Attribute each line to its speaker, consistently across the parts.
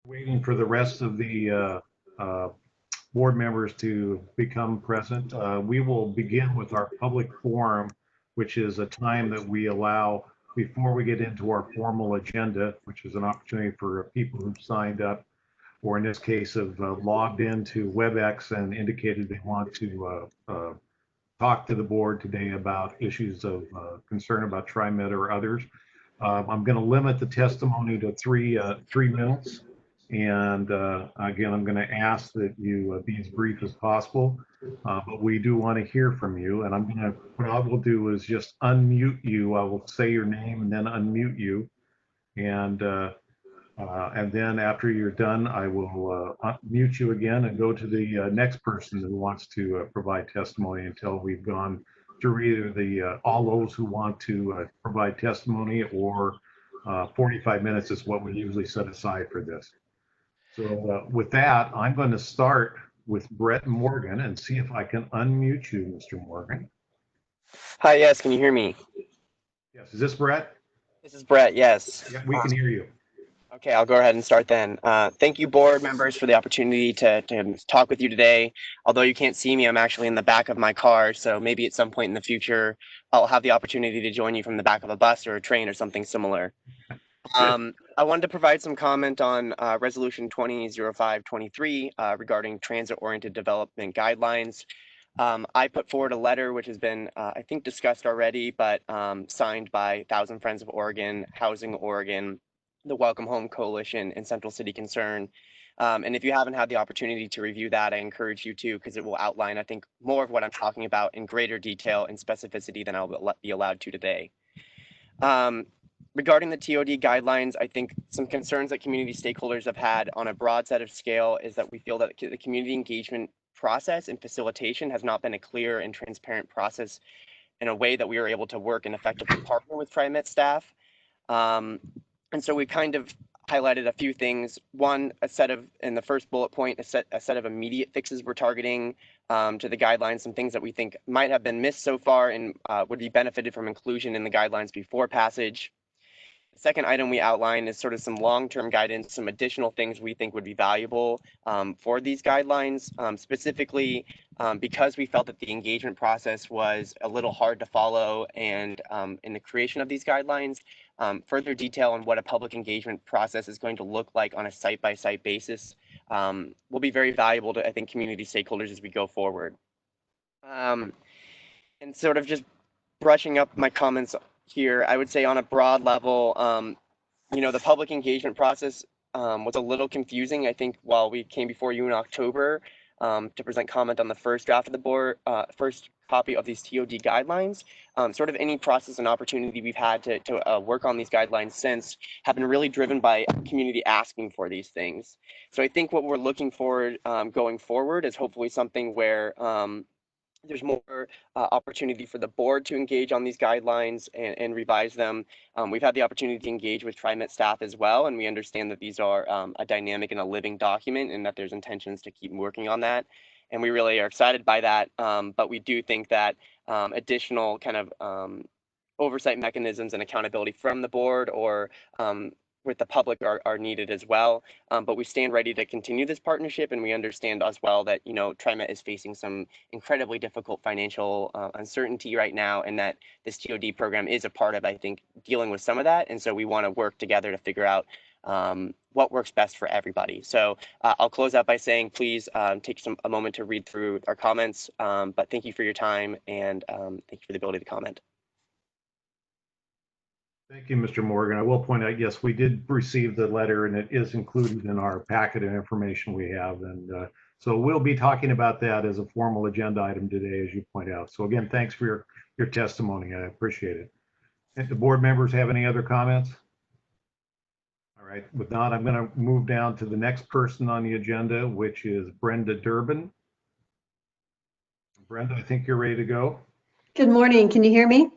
Speaker 1: Waiting for the rest of the board members to become present. We will begin with our public forum, which is a time that we allow before we get into our formal agenda, which is an opportunity for people who've signed up, or in this case have logged into WebEx and indicated they want to talk to the board today about issues of concern about TriMet or others. I'm going to limit the testimony to three minutes. And again, I'm going to ask that you be as brief as possible, but we do want to hear from you. And what I will do is just unmute you. I will say your name and then unmute you. And then after you're done, I will mute you again and go to the next person who wants to provide testimony until we've gone through either all those who want to provide testimony, or 45 minutes is what we usually set aside for this. So with that, I'm going to start with Brett Morgan and see if I can unmute you, Mr. Morgan.
Speaker 2: Hi, yes, can you hear me?
Speaker 1: Yes, is this Brett?
Speaker 2: This is Brett, yes.
Speaker 1: Yeah, we can hear you.
Speaker 2: Okay, I'll go ahead and start then. Thank you, board members, for the opportunity to talk with you today. Although you can't see me, I'm actually in the back of my car, so maybe at some point in the future, I'll have the opportunity to join you from the back of a bus or a train or something similar. I wanted to provide some comment on Resolution 200523 regarding transit-oriented development guidelines. I put forward a letter which has been, I think, discussed already, but signed by Thousand Friends of Oregon, Housing Oregon, the Welcome Home Coalition, and Central City Concern. And if you haven't had the opportunity to review that, I encourage you to, because it will outline, I think, more of what I'm talking about in greater detail and specificity than I'll be allowed to today. Regarding the TOD guidelines, I think some concerns that community stakeholders have had on a broad set of scale is that we feel that the community engagement process and facilitation has not been a clear and transparent process in a way that we are able to work and effectively partner with TriMet staff. And so we kind of highlighted a few things. One, in the first bullet point, a set of immediate fixes we're targeting to the guidelines, some things that we think might have been missed so far and would be benefited from inclusion in the guidelines before passage. The second item we outline is sort of some long-term guidance, some additional things we think would be valuable for these guidelines, specifically because we felt that the engagement process was a little hard to follow, and in the creation of these guidelines, further detail on what a public engagement process is going to look like on a site-by-site basis will be very valuable to, I think, community stakeholders as we go forward. And sort of just brushing up my comments here, I would say on a broad level, the public engagement process was a little confusing. I think while we came before you in October to present comment on the first draft of the board, first copy of these TOD guidelines, sort of any process and opportunity we've had to work on these guidelines since have been really driven by community asking for these things. So I think what we're looking for going forward is hopefully something where there's more opportunity for the board to engage on these guidelines and revise them. We've had the opportunity to engage with TriMet staff as well, and we understand that these are a dynamic and a living document, and that there's intentions to keep working on that. And we really are excited by that, but we do think that additional kind of oversight mechanisms and accountability from the board or with the public are needed as well. But we stand ready to continue this partnership, and we understand as well that, TriMet is facing some incredibly difficult financial uncertainty right now, and that this TOD program is a part of, I think, dealing with some of that. And so we want to work together to figure out what works best for everybody. So I'll close out by saying, please take a moment to read through our comments, but thank you for your time, and thank you for the ability to comment.
Speaker 1: Thank you, Mr. Morgan. I will point out, yes, we did receive the letter, and it is included in our packet of information we have. And so we'll be talking about that as a formal agenda item today, as you point out. So again, thanks for your testimony. I appreciate it. If the board members have any other comments? All right, with that, I'm going to move down to the next person on the agenda, which is Brenda Durbin. Brenda, I think you're ready to go.
Speaker 3: Good morning. Can you hear me?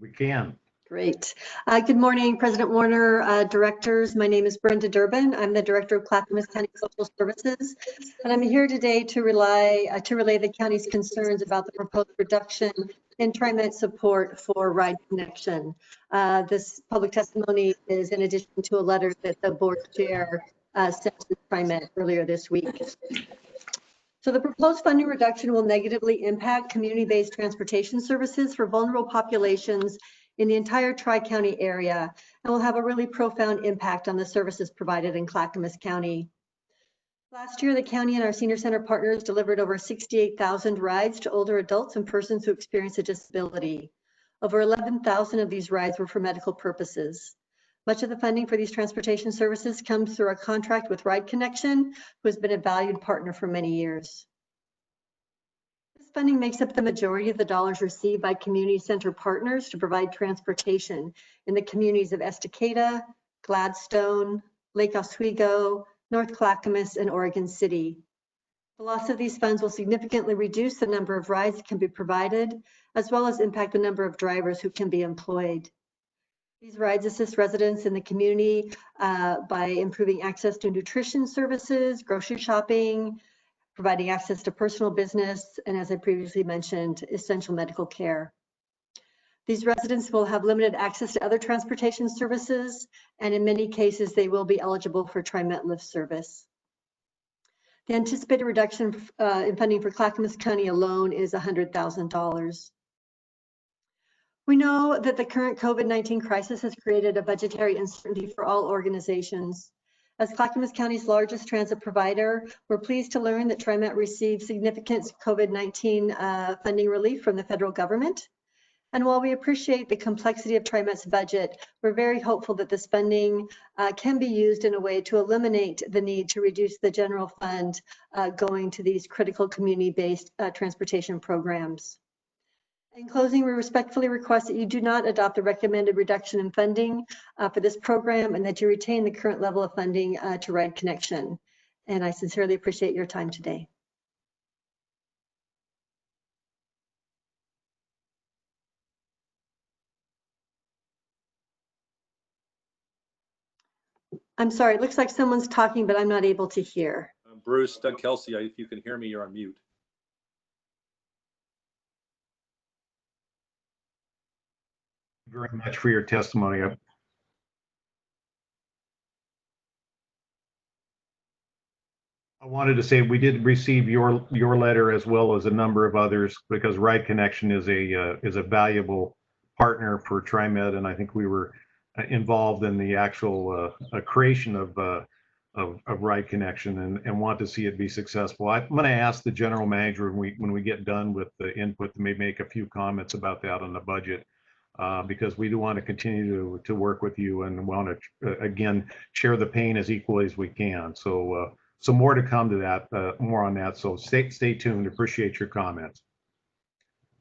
Speaker 1: We can.
Speaker 3: Great. Good morning, President Warner, directors. My name is Brenda Durbin. I'm the Director of Clackamas County Social Services, and I'm here today to relay the county's concerns about the proposed reduction in TriMet support for Ride Connection. This public testimony is in addition to a letter that the board chair sent to TriMet earlier this week. So the proposed funding reduction will negatively impact community-based transportation services for vulnerable populations in the entire Tri-County area and will have a really profound impact on the services provided in Clackamas County. Last year, the county and our senior center partners delivered over 68,000 rides to older adults and persons who experience a disability. Over 11,000 of these rides were for medical purposes. Much of the funding for these transportation services comes through a contract with Ride Connection, who has been a valued partner for many years. This funding makes up the majority of the dollars received by community center partners to provide transportation in the communities of Estacada, Gladstone, Lake Oswego, North Clackamas, and Oregon City. The loss of these funds will significantly reduce the number of rides that can be provided, as well as impact the number of drivers who can be employed. These rides assist residents in the community by improving access to nutrition services, grocery shopping, providing access to personal business, and as I previously mentioned, essential medical care. These residents will have limited access to other transportation services, and in many cases, they will be eligible for TriMet Lift service. The anticipated reduction in funding for Clackamas County alone is $100,000. We know that the current COVID-19 crisis has created a budgetary uncertainty for all organizations. As Clackamas County's largest transit provider, we're pleased to learn that TriMet received significant COVID-19 funding relief from the federal government. And while we appreciate the complexity of TriMet's budget, we're very hopeful that this funding can be used in a way to eliminate the need to reduce the general fund going to these critical community-based transportation programs. In closing, we respectfully request that you do not adopt the recommended reduction in funding for this program and that you retain the current level of funding to Ride Connection. And I sincerely appreciate your time today. I'm sorry, it looks like someone's talking, but I'm not able to hear.
Speaker 4: Bruce, Doug Kelsey, if you can hear me, you're on mute.
Speaker 1: Very much for your testimony. I wanted to say we did receive your letter as well as a number of others, because Ride Connection is a valuable partner for TriMet, and I think we were involved in the actual creation of Ride Connection and want to see it be successful. I'm going to ask the general manager when we get done with the input to maybe make a few comments about that on the budget. Because we do want to continue to work with you and want to, again, share the pain as equally as we can. So more to come to that, more on that. So stay tuned. Appreciate your comments.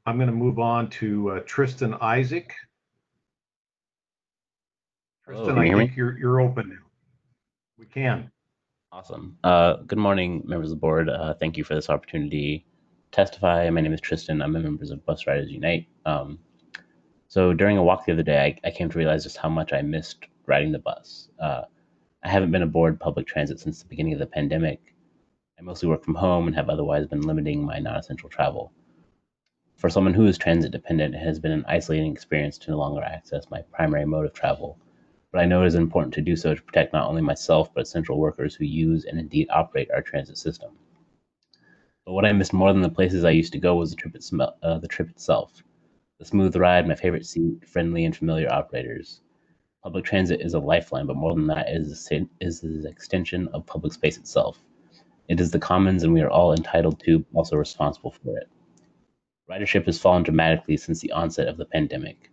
Speaker 1: I'm going to move on to Tristan Isaac. Tristan, I think you're open now. We can.
Speaker 5: Awesome. Good morning, members of the board. Thank you for this opportunity to testify. My name is Tristan. I'm a member of Bus Riders Unite. So during a walk the other day, I came to realize just how much I missed riding the bus. I haven't been aboard public transit since the beginning of the pandemic. I mostly work from home and have otherwise been limiting my non-essential travel. For someone who is transit dependent, it has been an isolating experience to no longer access my primary mode of travel. But I know it is important to do so to protect not only myself, but essential workers who use and indeed operate our transit system. But what I missed more than the places I used to go was the trip itself. The smooth ride, my favorite seat, friendly and familiar operators. Public transit is a lifeline, but more than that, it is an extension of public space itself. It is the commons, and we are all entitled to, also responsible for it. Ridership has fallen dramatically since the onset of the pandemic.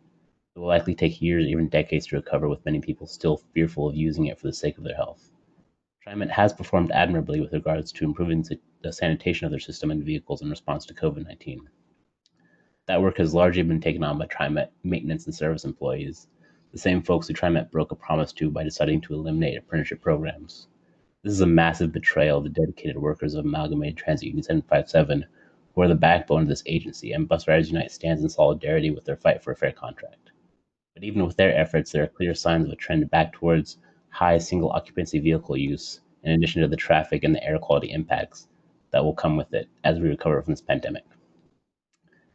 Speaker 5: It will likely take years, even decades, to recover, with many people still fearful of using it for the sake of their health. TriMet has performed admirably with regards to improving the sanitation of their system and vehicles in response to COVID-19. That work has largely been taken on by TriMet maintenance and service employees, the same folks who TriMet broke a promise to by deciding to eliminate apprenticeship programs. This is a massive betrayal of the dedicated workers of Amalgamated Transit Union 757, who are the backbone of this agency, and Bus Riders Unite stands in solidarity with their fight for a fair contract. But even with their efforts, there are clear signs of a trend back towards high single occupancy vehicle use, in addition to the traffic and the air quality impacts that will come with it as we recover from this pandemic.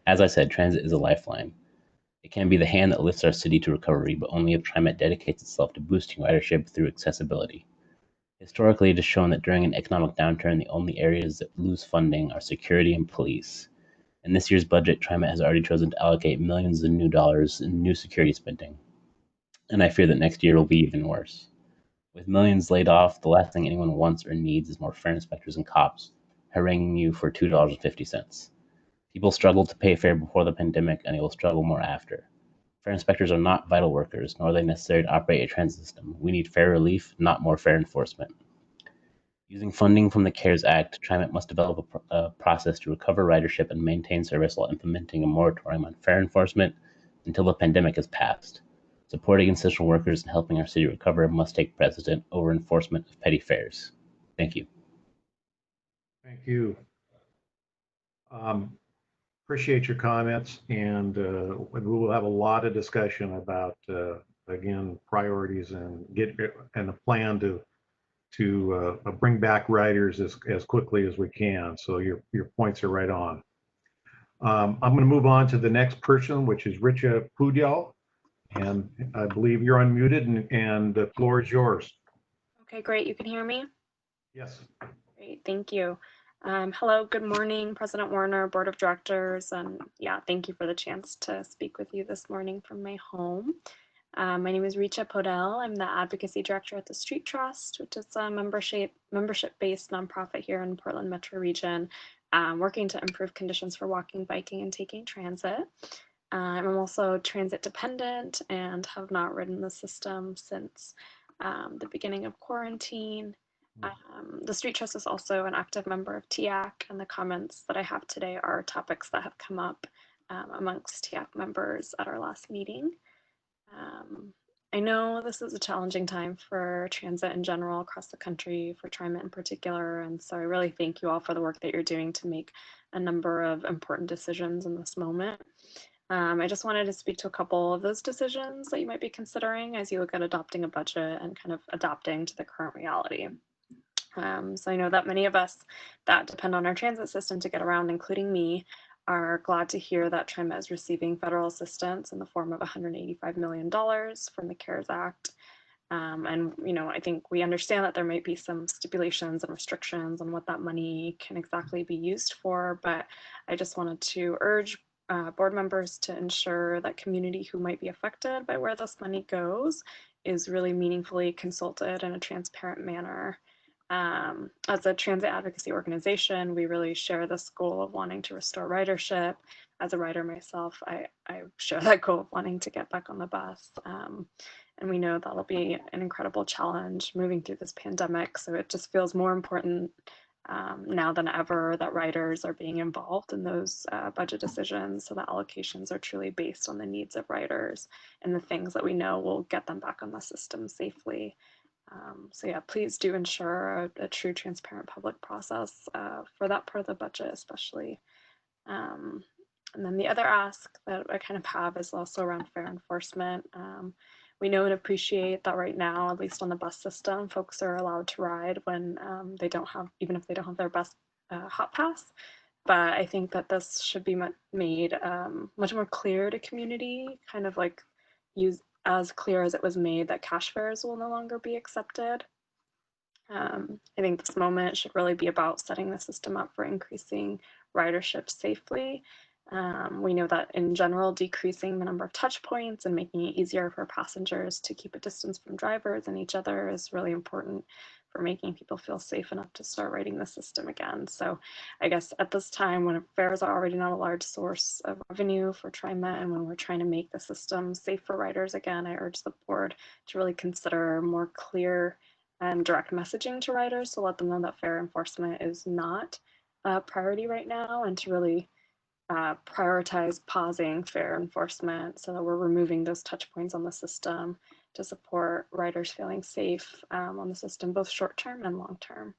Speaker 5: As I said, transit is a lifeline. It can be the hand that lifts our city to recovery, but only if TriMet dedicates itself to boosting ridership through accessibility. Historically, it has shown that during an economic downturn, the only areas that lose funding are security and police. In this year's budget, TriMet has already chosen to allocate millions of new dollars in new security spending, and I fear that next year will be even worse. With millions laid off, the last thing anyone wants or needs is more fare inspectors and cops haranguing you for $2.50. People struggled to pay fare before the pandemic, and they will struggle more after. Fare inspectors are not vital workers, nor are they necessary to operate a transit system. We need fare relief, not more fare enforcement. Using funding from the CARES Act, TriMet must develop a process to recover ridership and maintain service while implementing a moratorium on fare enforcement until the pandemic has passed. Supporting essential workers and helping our city recover must take precedent over enforcement of petty fares. Thank you.
Speaker 1: Thank you. Appreciate your comments, and we will have a lot of discussion about, again, priorities and a plan to bring back riders as quickly as we can. So your points are right on. I'm going to move on to the next person, which is Richa Pudyal, and I believe you're unmuted, and the floor is yours.
Speaker 6: Okay, great. You can hear me?
Speaker 1: Yes.
Speaker 6: Great, thank you. Hello, good morning, President Warner, Board of Directors, and yeah, thank you for the chance to speak with you this morning from my home. My name is Richa Podell. I'm the Advocacy Director at the Street Trust, which is a membership-based nonprofit here in Portland Metro Region, working to improve conditions for walking, biking, and taking transit. I'm also transit dependent and have not ridden the system since the beginning of quarantine. The Street Trust is also an active member of Teac, and the comments that I have today are topics that have come up amongst Teac members at our last meeting. I know this is a challenging time for transit in general across the country, for TriMet in particular, and so I really thank you all for the work that you're doing to make a number of important decisions in this moment. I just wanted to speak to a couple of those decisions that you might be considering as you look at adopting a budget and kind of adapting to the current reality. So I know that many of us that depend on our transit system to get around, including me, are glad to hear that TriMet is receiving federal assistance in the form of $185 million from the CARES Act. And, you know, I think we understand that there might be some stipulations and restrictions on what that money can exactly be used for, but I just wanted to urge board members to ensure that community who might be affected by where this money goes is really meaningfully consulted in a transparent manner. As a transit advocacy organization, we really share this goal of wanting to restore ridership. As a rider myself, I share that goal of wanting to get back on the bus. And we know that'll be an incredible challenge moving through this pandemic. So it just feels more important now than ever that riders are being involved in those budget decisions, so that allocations are truly based on the needs of riders and the things that we know will get them back on the system safely. So yeah, please do ensure a true transparent public process for that part of the budget especially. And then the other ask that I kind of have is also around fare enforcement. We know and appreciate that right now, at least on the bus system, folks are allowed to ride when they don't have, even if they don't have their bus hot pass. But I think that this should be made much more clear to community, kind of like as clear as it was made that cash fares will no longer be accepted. I think this moment should really be about setting the system up for increasing ridership safely. We know that in general, decreasing the number of touch points and making it easier for passengers to keep a distance from drivers and each other is really important for making people feel safe enough to start riding the system again. So I guess at this time, when fares are already not a large source of revenue for TriMet, and when we're trying to make the system safe for riders again, I urge the board to really consider more clear and direct messaging to riders to let them know that fare enforcement is not a priority right now, and to really prioritize pausing fare enforcement so that we're removing those touch points on the system to support riders feeling safe on the system, both short-term and long-term.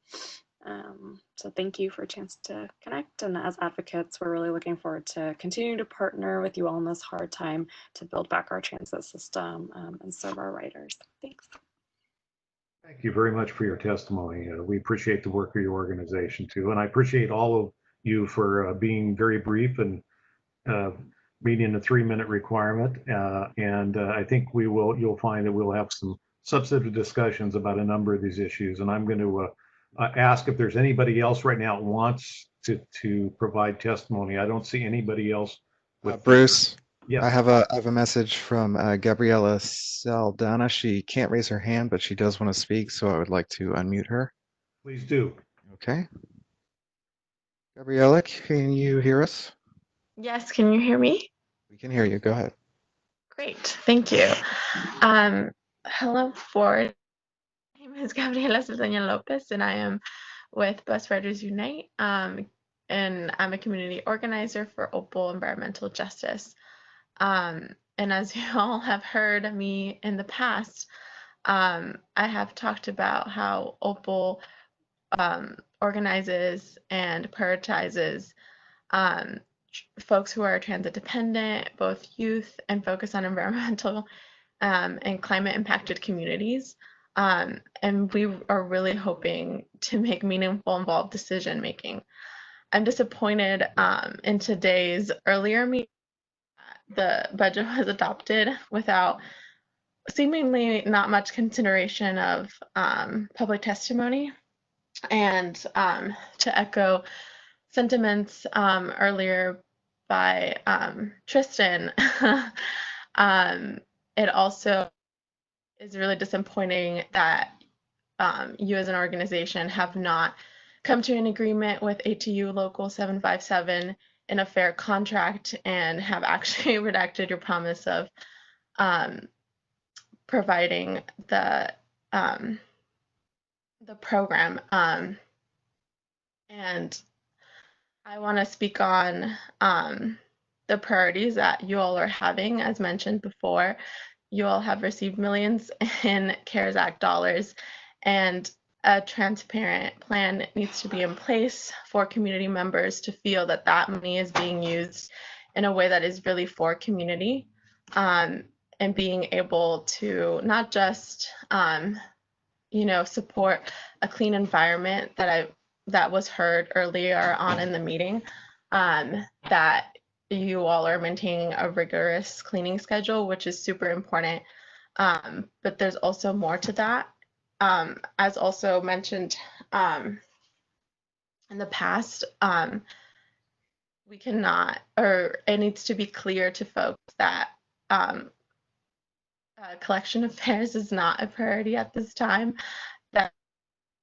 Speaker 6: So thank you for a chance to connect. And as advocates, we're really looking forward to continuing to partner with you all in this hard time to build back our transit system and serve our riders. Thanks.
Speaker 1: Thank you very much for your testimony. We appreciate the work of your organization too. And I appreciate all of you for being very brief and meeting the 3-minute requirement. I think you'll find that we'll have some substantive discussions about a number of these issues. And I'm going to ask if there's anybody else right now that wants to provide testimony. I don't see anybody else with
Speaker 7: Bruce,
Speaker 1: yes.
Speaker 7: I have a message from Gabriella Saldana. She can't raise her hand, but she does want to speak, so I would like to unmute her.
Speaker 1: Please do.
Speaker 7: Okay. Gabriella, can you hear us?
Speaker 8: Yes, can you hear me?
Speaker 7: We can hear you. Go ahead.
Speaker 8: Great, thank you. Hello, board. My name is Gabriela Saldaña Lopez, and I am with Bus Riders Unite, and I'm a community organizer for Opal Environmental Justice. And as you all have heard me in the past, I have talked about how Opal organizes and prioritizes folks who are transit dependent, both youth, and focus on environmental and climate impacted communities. And we are really hoping to make meaningful, involved decision making. I'm disappointed in today's earlier meeting, the budget was adopted without seemingly not much consideration of public testimony. And to echo sentiments earlier by Tristan, it also is really disappointing that you as an organization have not come to an agreement with ATU Local 757 in a fair contract and have actually redacted your promise of providing the program. And I want to speak on the priorities that you all are having. As mentioned before, you all have received millions in CARES Act dollars, and a transparent plan needs to be in place for community members to feel that that money is being used in a way that is really for community, and being able to not just support a clean environment that was heard earlier on in the meeting, that you all are maintaining a rigorous cleaning schedule, which is super important. But there's also more to that. As also mentioned in the past, we cannot, or it needs to be clear to folks that collection of fares is not a priority at this time, that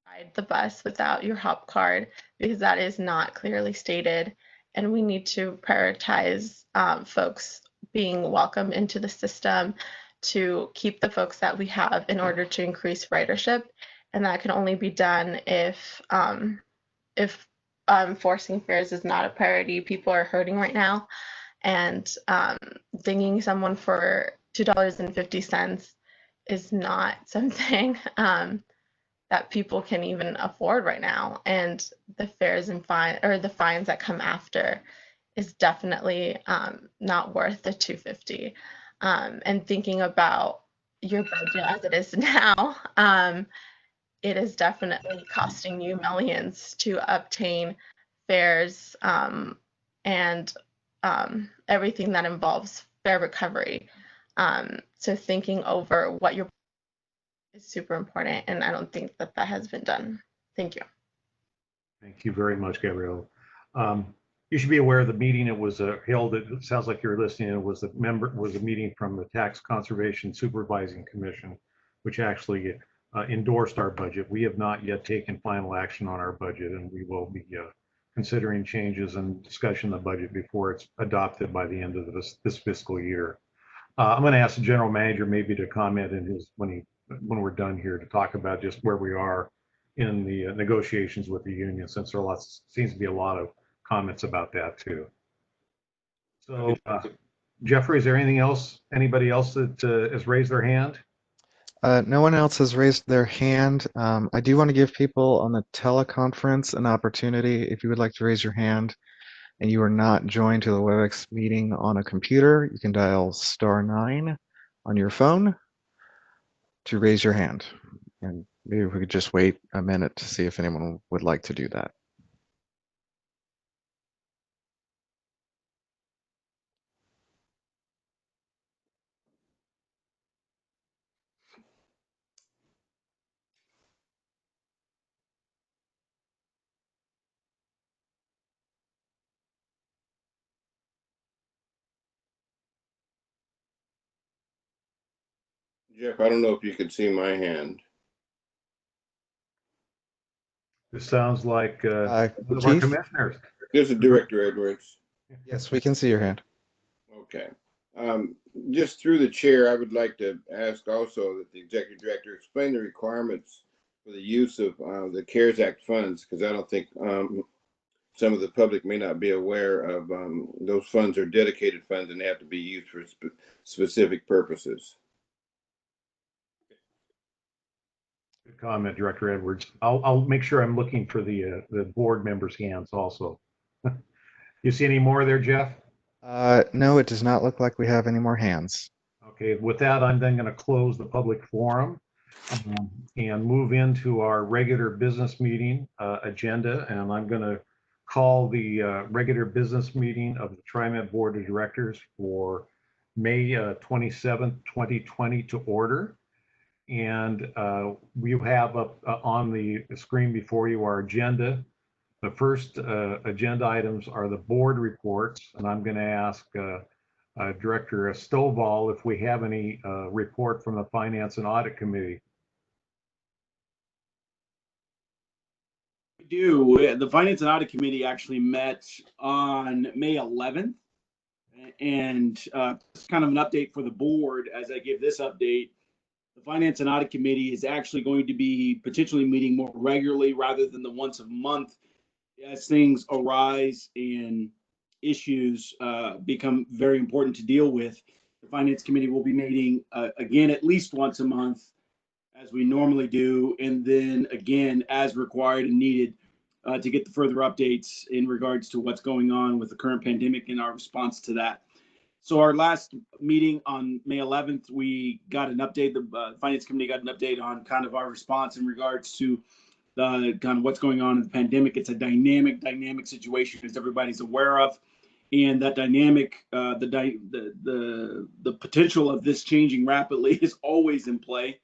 Speaker 8: ride the bus without your hop card, because that is not clearly stated, and we need to prioritize folks being welcome into the system to keep the folks that we have in order to increase ridership, and that can only be done if forcing fares is not a priority. People are hurting right now, and dinging someone for $2.50 is not something that people can even afford right now. And the fares and the fines that come after is definitely not worth the $2.50. And thinking about your budget as it is now, it is definitely costing you millions to obtain fares and everything that involves fare recovery. So thinking over what your is super important, and I don't think that has been done. Thank you.
Speaker 1: Thank you very much, Gabrielle. You should be aware the meeting it was held. It sounds like you're listening. It was a meeting from the Tax Conservation Supervising Commission, which actually endorsed our budget. We have not yet taken final action on our budget, and we will be considering changes and discussion of the budget before it's adopted by the end of this fiscal year. I'm going to ask the general manager maybe to comment in his when we're done here to talk about just where we are in the negotiations with the union, since there seems to be a lot of comments about that too. So, Jeffrey, is there anything else? Anybody else that has raised their hand?
Speaker 7: No one else has raised their hand. I do want to give people on the teleconference an opportunity. If you would like to raise your hand and you are not joined to the WebEx meeting on a computer, you can dial *9 on your phone to raise your hand. And maybe we could just wait a minute to see if anyone would like to do that.
Speaker 9: Jeff, I don't know if you can see my hand.
Speaker 1: This sounds like one of our
Speaker 7: Keith?
Speaker 1: commissioners.
Speaker 9: This is Director Edwards.
Speaker 7: Yes, we can see your hand.
Speaker 9: Okay. Just through the chair, I would like to ask also that the executive director explain the requirements for the use of the CARES Act funds, because I don't think some of the public may not be aware of those funds are dedicated funds and they have to be used for specific purposes.
Speaker 1: Good comment, Director Edwards. I'll make sure I'm looking for the board members' hands also. You see any more there, Jeff?
Speaker 7: No, it does not look like we have any more hands.
Speaker 1: Okay, with that, I'm then going to close the public forum and move into our regular business meeting agenda. And I'm going to call the regular business meeting of the TriMet Board of Directors for May 27th, 2020 to order. And we have up on the screen before you our agenda. The first agenda items are the board reports, and I'm going to ask Director Stovall if we have any report from the Finance and Audit Committee.
Speaker 10: We do. The Finance and Audit Committee actually met on May 11th, and it's kind of an update for the board. As I give this update, the Finance and Audit Committee is actually going to be potentially meeting more regularly rather than the once a month as things arise and issues become very important to deal with. The Finance Committee will be meeting again at least once a month as we normally do, and then again as required and needed to get the further updates in regards to what's going on with the current pandemic and our response to that. So our last meeting on May 11th, we got an update. The Finance Committee got an update on kind of our response in regards to kind of what's going on in the pandemic. It's a dynamic situation, as everybody's aware of, and that dynamic, the potential of this changing rapidly is always in play.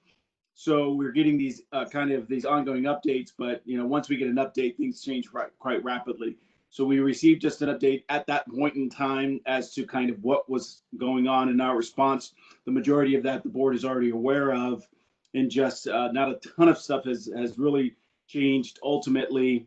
Speaker 10: So we're getting these kind of these ongoing updates, but once we get an update, things change quite rapidly. So we received just an update at that point in time as to kind of what was going on in our response. The majority of that the board is already aware of, and just not a ton of stuff has really changed ultimately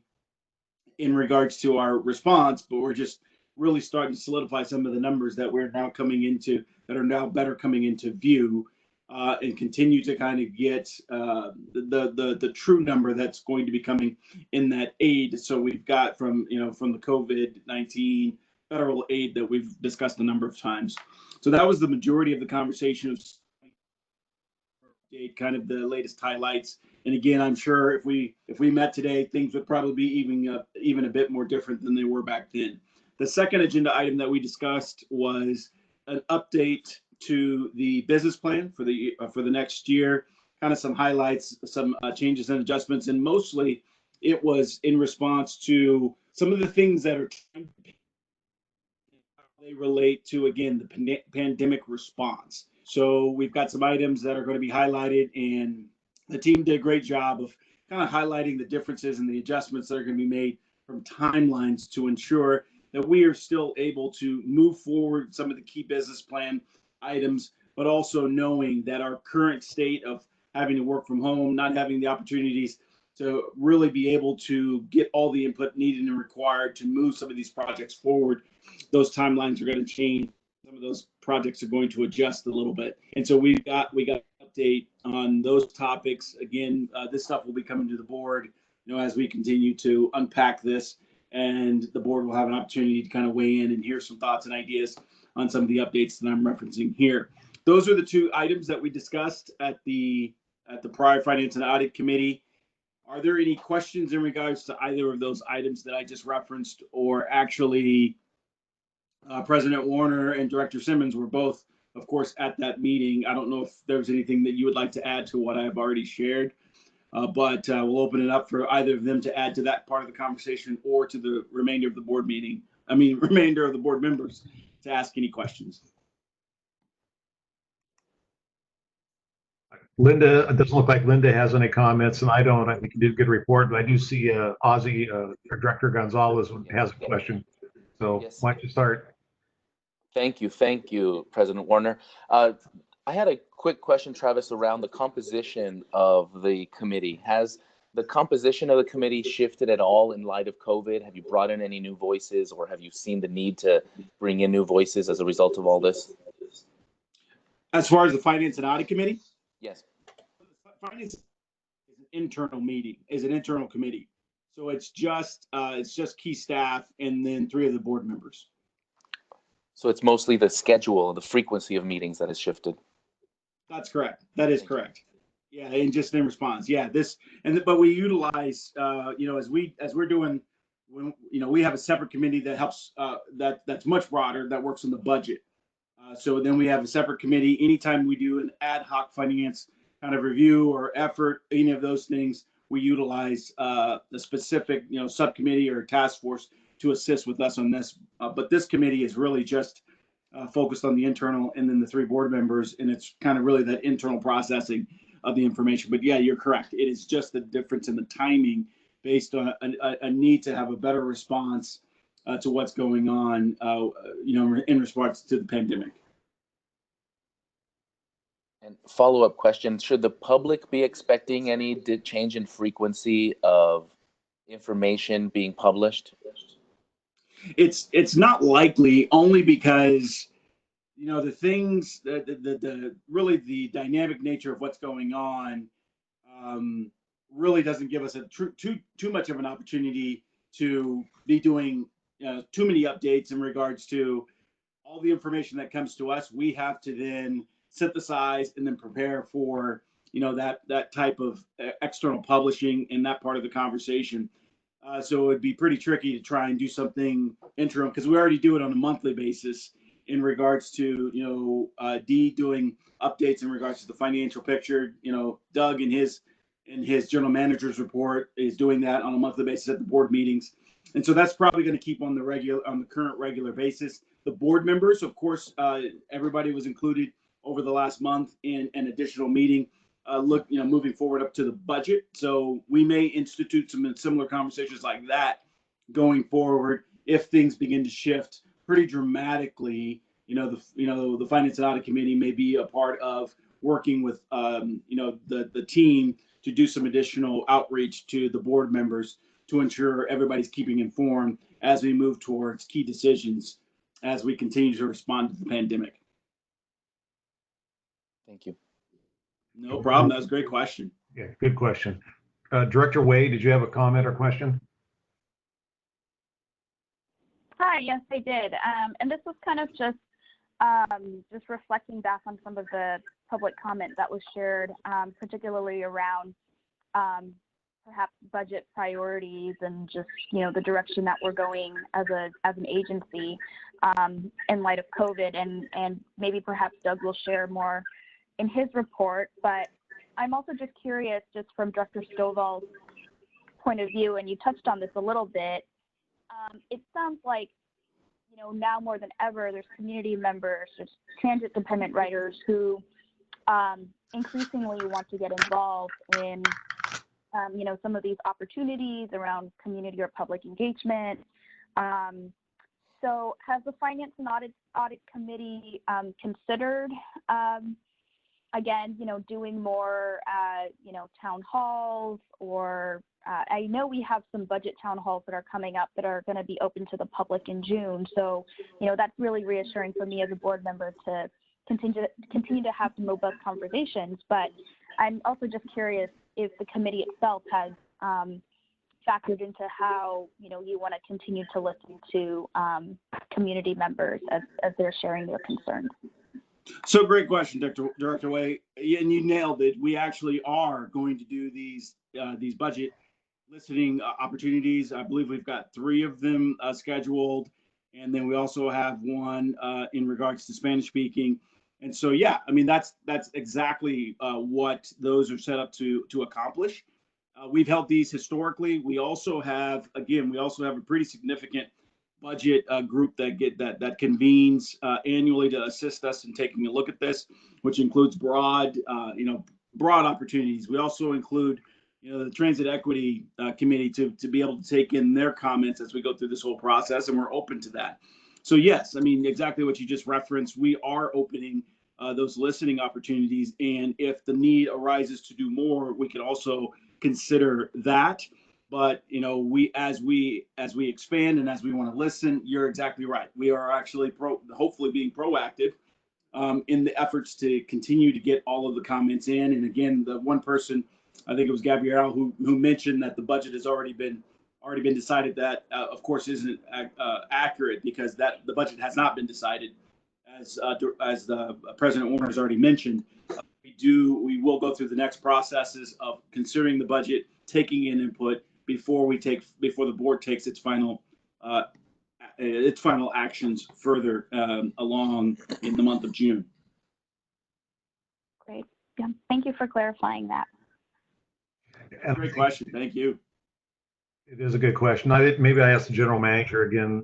Speaker 10: in regards to our response, but we're just really starting to solidify some of the numbers that we're now coming into, that are now better coming into view, and continue to kind of get the true number that's going to be coming in that aid. So we've got from the COVID-19 federal aid that we've discussed a number of times. So that was the majority of the conversation of kind of the latest highlights. And again, I'm sure if we met today, things would probably be even a bit more different than they were back then. The second agenda item that we discussed was an update to the business plan for the next year, kind of some highlights, some changes and adjustments, and mostly it was in response to some of the things that are they relate to, again, the pandemic response. So we've got some items that are going to be highlighted, and the team did a great job of kind of highlighting the differences and the adjustments that are going to be made from timelines to ensure that we are still able to move forward some of the key business plan items, but also knowing that our current state of having to work from home, not having the opportunities to really be able to get all the input needed and required to move some of these projects forward, those timelines are going to change. Some of those projects are going to adjust a little bit. And so we got an update on those topics. Again, this stuff will be coming to the board, as we continue to unpack this, and the board will have an opportunity to kind of weigh in and hear some thoughts and ideas on some of the updates that I'm referencing here. Those are the two items that we discussed at the prior Finance and Audit Committee. Are there any questions in regards to either of those items that I just referenced, or actually President Warner and Director Simmons were both, of course, at that meeting? I don't know if there's anything that you would like to add to what I've already shared, but we'll open it up for either of them to add to that part of the conversation or to the remainder of the board remainder of the board members to ask any questions.
Speaker 1: Linda, it doesn't look like Linda has any comments, and I don't. I think you did a good report, but I do see Ozzy, Director Gonzalez has a question. So
Speaker 11: Yes.
Speaker 1: why don't you start?
Speaker 11: Thank you, President Warner. I had a quick question, Travis, around the composition of the committee. Has the composition of the committee shifted at all in light of COVID? Have you brought in any new voices, or have you seen the need to bring in new voices as a result of all this?
Speaker 10: As far as the Finance and Audit Committee?
Speaker 11: Yes.
Speaker 10: Finance is an internal meeting, is an internal committee. So it's just key staff and then 3 of the board members.
Speaker 11: So it's mostly the schedule, the frequency of meetings that has shifted.
Speaker 10: That's correct. That is correct. Yeah, and just in response, yeah, but we utilize, as we're doing, we have a separate committee that helps, that's much broader, that works on the budget. So then we have a separate committee. Anytime we do an ad hoc finance kind of review or effort, any of those things, we utilize the specific, subcommittee or task force to assist with us on this. But this committee is really just focused on the internal, and then the 3 board members, and it's kind of really that internal processing of the information. But yeah, you're correct. It is just the difference in the timing based on a need to have a better response to what's going on, in response to the pandemic.
Speaker 11: And follow-up question, should the public be expecting any change in frequency of information being published?
Speaker 10: It's not likely, only because, the things, really the dynamic nature of what's going on really doesn't give us too much of an opportunity to be doing too many updates in regards to all the information that comes to us. We have to then synthesize and then prepare for, that type of external publishing in that part of the conversation. So it would be pretty tricky to try and do something interim, because we already do it on a monthly basis in regards to, Dee doing updates in regards to the financial picture. Doug in his general manager's report is doing that on a monthly basis at the board meetings. And so that's probably going to keep on the current regular basis. The board members, of course, everybody was included over the last month in an additional meeting. Moving forward up to the budget. So we may institute some similar conversations like that going forward if things begin to shift pretty dramatically. The Finance and Audit Committee may be a part of working with the team to do some additional outreach to the board members to ensure everybody's keeping informed as we move towards key decisions as we continue to respond to the pandemic.
Speaker 11: Thank you.
Speaker 10: No problem. That was a great question.
Speaker 1: Yeah, good question. Director Wade, did you have a comment or question?
Speaker 12: Hi, yes, I did. And this was kind of just reflecting back on some of the public comment that was shared, particularly around perhaps budget priorities and just, the direction that we're going as an agency in light of COVID, and maybe perhaps Doug will share more in his report. But I'm also just curious, just from Director Stovall's point of view, and you touched on this a little bit, it sounds like, now more than ever, there's community members, there's transit-dependent riders who increasingly want to get involved in, some of these opportunities around community or public engagement. So has the Finance and Audit Committee considered, again, doing more, town halls, or I know we have some budget town halls that are coming up that are going to be open to the public in June. So, that's really reassuring for me as a board member to continue to have some robust conversations. But I'm also just curious if the committee itself has factored into how, you want to continue to listen to community members as they're sharing their concerns.
Speaker 10: So great question, Director Way, and you nailed it. We actually are going to do these budget listening opportunities. I believe we've got 3 of them scheduled, and then we also have one in regards to Spanish speaking. And so, yeah, I mean, that's exactly what those are set up to accomplish. We've held these historically. We also have a pretty significant budget group that convenes annually to assist us in taking a look at this, which includes broad opportunities. We also include, the Transit Equity Committee to be able to take in their comments as we go through this whole process, and we're open to that. So yes, I mean, exactly what you just referenced. We are opening those listening opportunities. And if the need arises to do more, we could also consider that. But as we expand and as we want to listen, you're exactly right. We are actually hopefully being proactive in the efforts to continue to get all of the comments in. And again, the one person, I think it was Gabrielle, who mentioned that the budget has already been decided. That of course isn't accurate, because the budget has not been decided, as the President Warner has already mentioned. We will go through the next processes of considering the budget, taking in input before the board takes its final actions further along in the month of June.
Speaker 12: Great. Yeah. Thank you for clarifying that.
Speaker 10: Great question. Thank you.
Speaker 1: It is a good question. Maybe I asked the general manager again.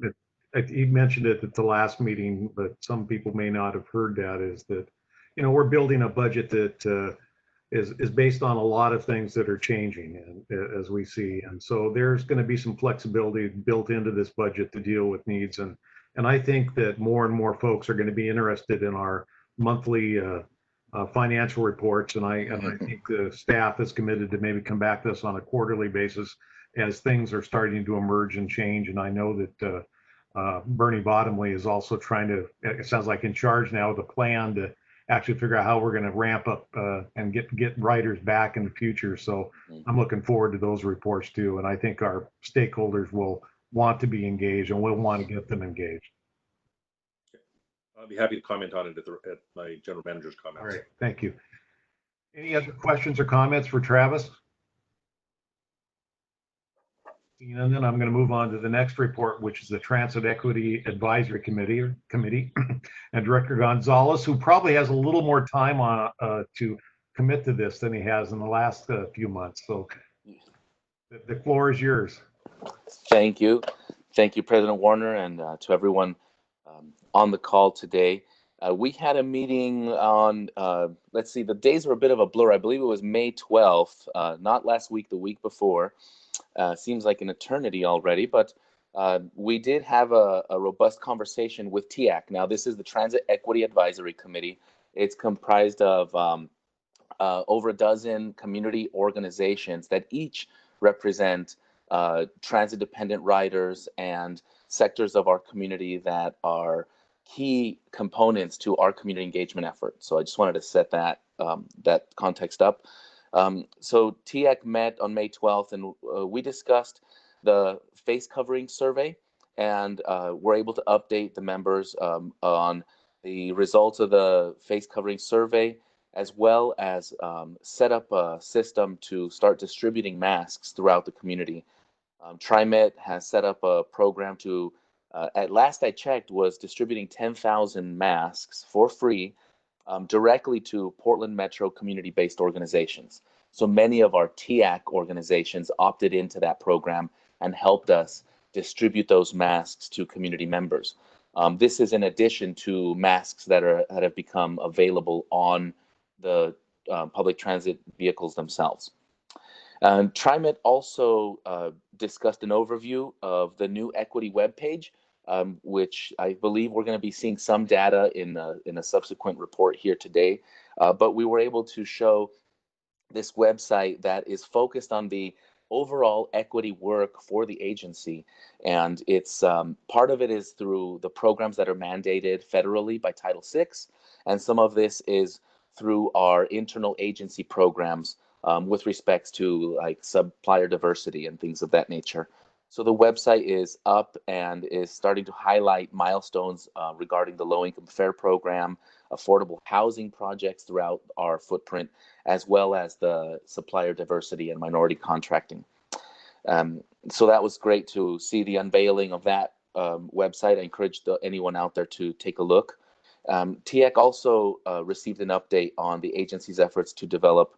Speaker 1: He mentioned it at the last meeting, but some people may not have heard that. Is that we're building a budget that is based on a lot of things that are changing, and as we see, and so there's going to be some flexibility built into this budget to deal with needs, and I think that more and more folks are going to be interested in our monthly financial reports, and I think the staff is committed to maybe come back to us on a quarterly basis as things are starting to emerge and change. And I know that Bernie Bottomley is also trying to, it sounds like, in charge now with a plan to actually figure out how we're going to ramp up and get writers back in the future. So I'm looking forward to those reports too. And I think our stakeholders will want to be engaged, and we'll want to get them engaged.
Speaker 4: I'll be happy to comment on it at my general manager's comments.
Speaker 1: All right, thank you. Any other questions or comments for Travis? And then I'm going to move on to the next report, which is the Transit Equity Advisory Committee, and Director Gonzalez, who probably has a little more time on to commit to this than he has in the last few months. So the floor is yours.
Speaker 11: Thank you. Thank you, President Warner, and to everyone on the call today. We had a meeting on, let's see, the days were a bit of a blur. I believe it was May 12th, not last week, the week before. Seems like an eternity already, but we did have a robust conversation with Teac. Now, this is the Transit Equity Advisory Committee. It's comprised of over a dozen community organizations that each represent transit-dependent riders and sectors of our community that are key components to our community engagement effort. So I just wanted to set that context up. So Teac met on May 12th, and we discussed the face covering survey, and we're able to update the members on the results of the face covering survey, as well as set up a system to start distributing masks throughout the community. TriMet has set up a program to, at last I checked, was distributing 10,000 masks for free directly to Portland Metro community-based organizations. So many of our Teac organizations opted into that program and helped us distribute those masks to community members. This is in addition to masks that have become available on the public transit vehicles themselves. TriMet also discussed an overview of the new equity webpage, which I believe we're going to be seeing some data in a subsequent report here today. But we were able to show this website that is focused on the overall equity work for the agency. And it's part of it is through the programs that are mandated federally by Title VI. And some of this is through our internal agency programs with respects to like supplier diversity and things of that nature. So the website is up and is starting to highlight milestones regarding the low-income fare program, affordable housing projects throughout our footprint, as well as the supplier diversity and minority contracting. So that was great to see the unveiling of that website. I encourage anyone out there to take a look. Teac also received an update on the agency's efforts to develop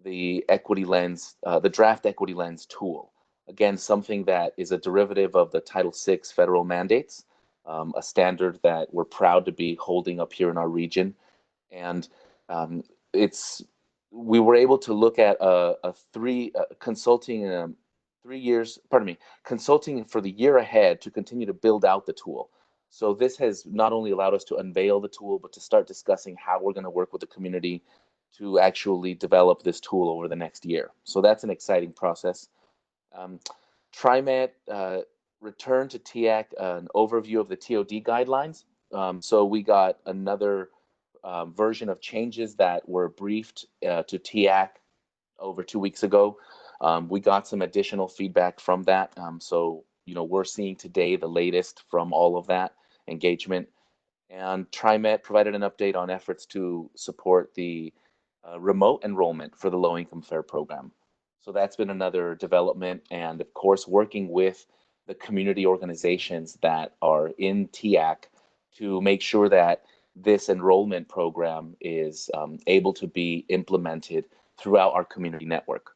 Speaker 11: the equity lens, the draft equity lens tool. Again, something that is a derivative of the Title VI federal mandates, a standard that we're proud to be holding up here in our region. And we were able to look at consulting for the year ahead to continue to build out the tool. So this has not only allowed us to unveil the tool, but to start discussing how we're going to work with the community to actually develop this tool over the next year. So that's an exciting process. TriMet returned to Teac an overview of the TOD guidelines. So we got another version of changes that were briefed to Teac over 2 weeks ago. We got some additional feedback from that. So, we're seeing today the latest from all of that engagement. And TriMet provided an update on efforts to support the remote enrollment for the low-income fare program. So that's been another development. And of course, working with the community organizations that are in Teac to make sure that this enrollment program is able to be implemented throughout our community network.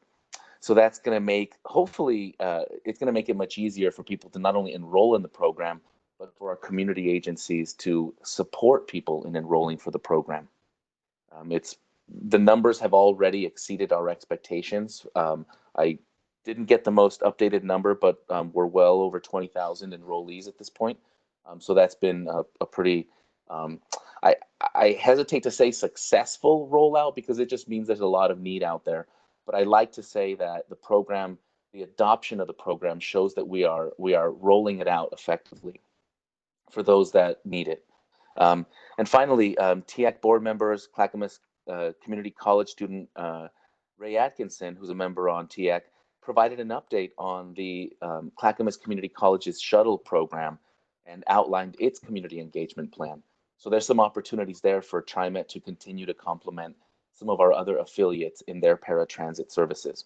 Speaker 11: So that's going to make, hopefully, it's going to make it much easier for people to not only enroll in the program, but for our community agencies to support people in enrolling for the program. The numbers have already exceeded our expectations. I didn't get the most updated number, but we're well over 20,000 enrollees at this point. So that's been a pretty, I hesitate to say successful rollout because it just means there's a lot of need out there. But I like to say that the program, the adoption of the program shows that we are rolling it out effectively for those that need it. And finally, Teac board members, Clackamas Community College student Ray Atkinson, who's a member on Teac, provided an update on the Clackamas Community College's Shuttle program and outlined its community engagement plan. So there's some opportunities there for TriMet to continue to complement some of our other affiliates in their paratransit services.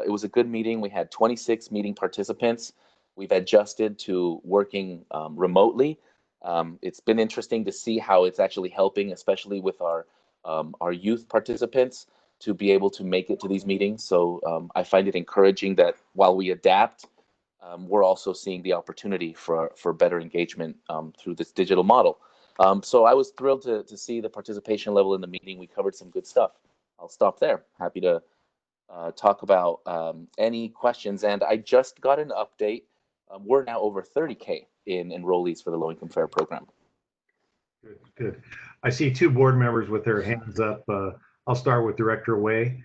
Speaker 11: It was a good meeting. We had 26 meeting participants. We've adjusted to working remotely. It's been interesting to see how it's actually helping, especially with our youth participants, to be able to make it to these meetings. So I find it encouraging that while we adapt, we're also seeing the opportunity for better engagement through this digital model. So I was thrilled to see the participation level in the meeting. We covered some good stuff. I'll stop there. Happy to talk about any questions. And I just got an update. We're now over 30K in enrollees for the low-income fare program.
Speaker 1: Good, good. I see two board members with their hands up. I'll start with Director Way.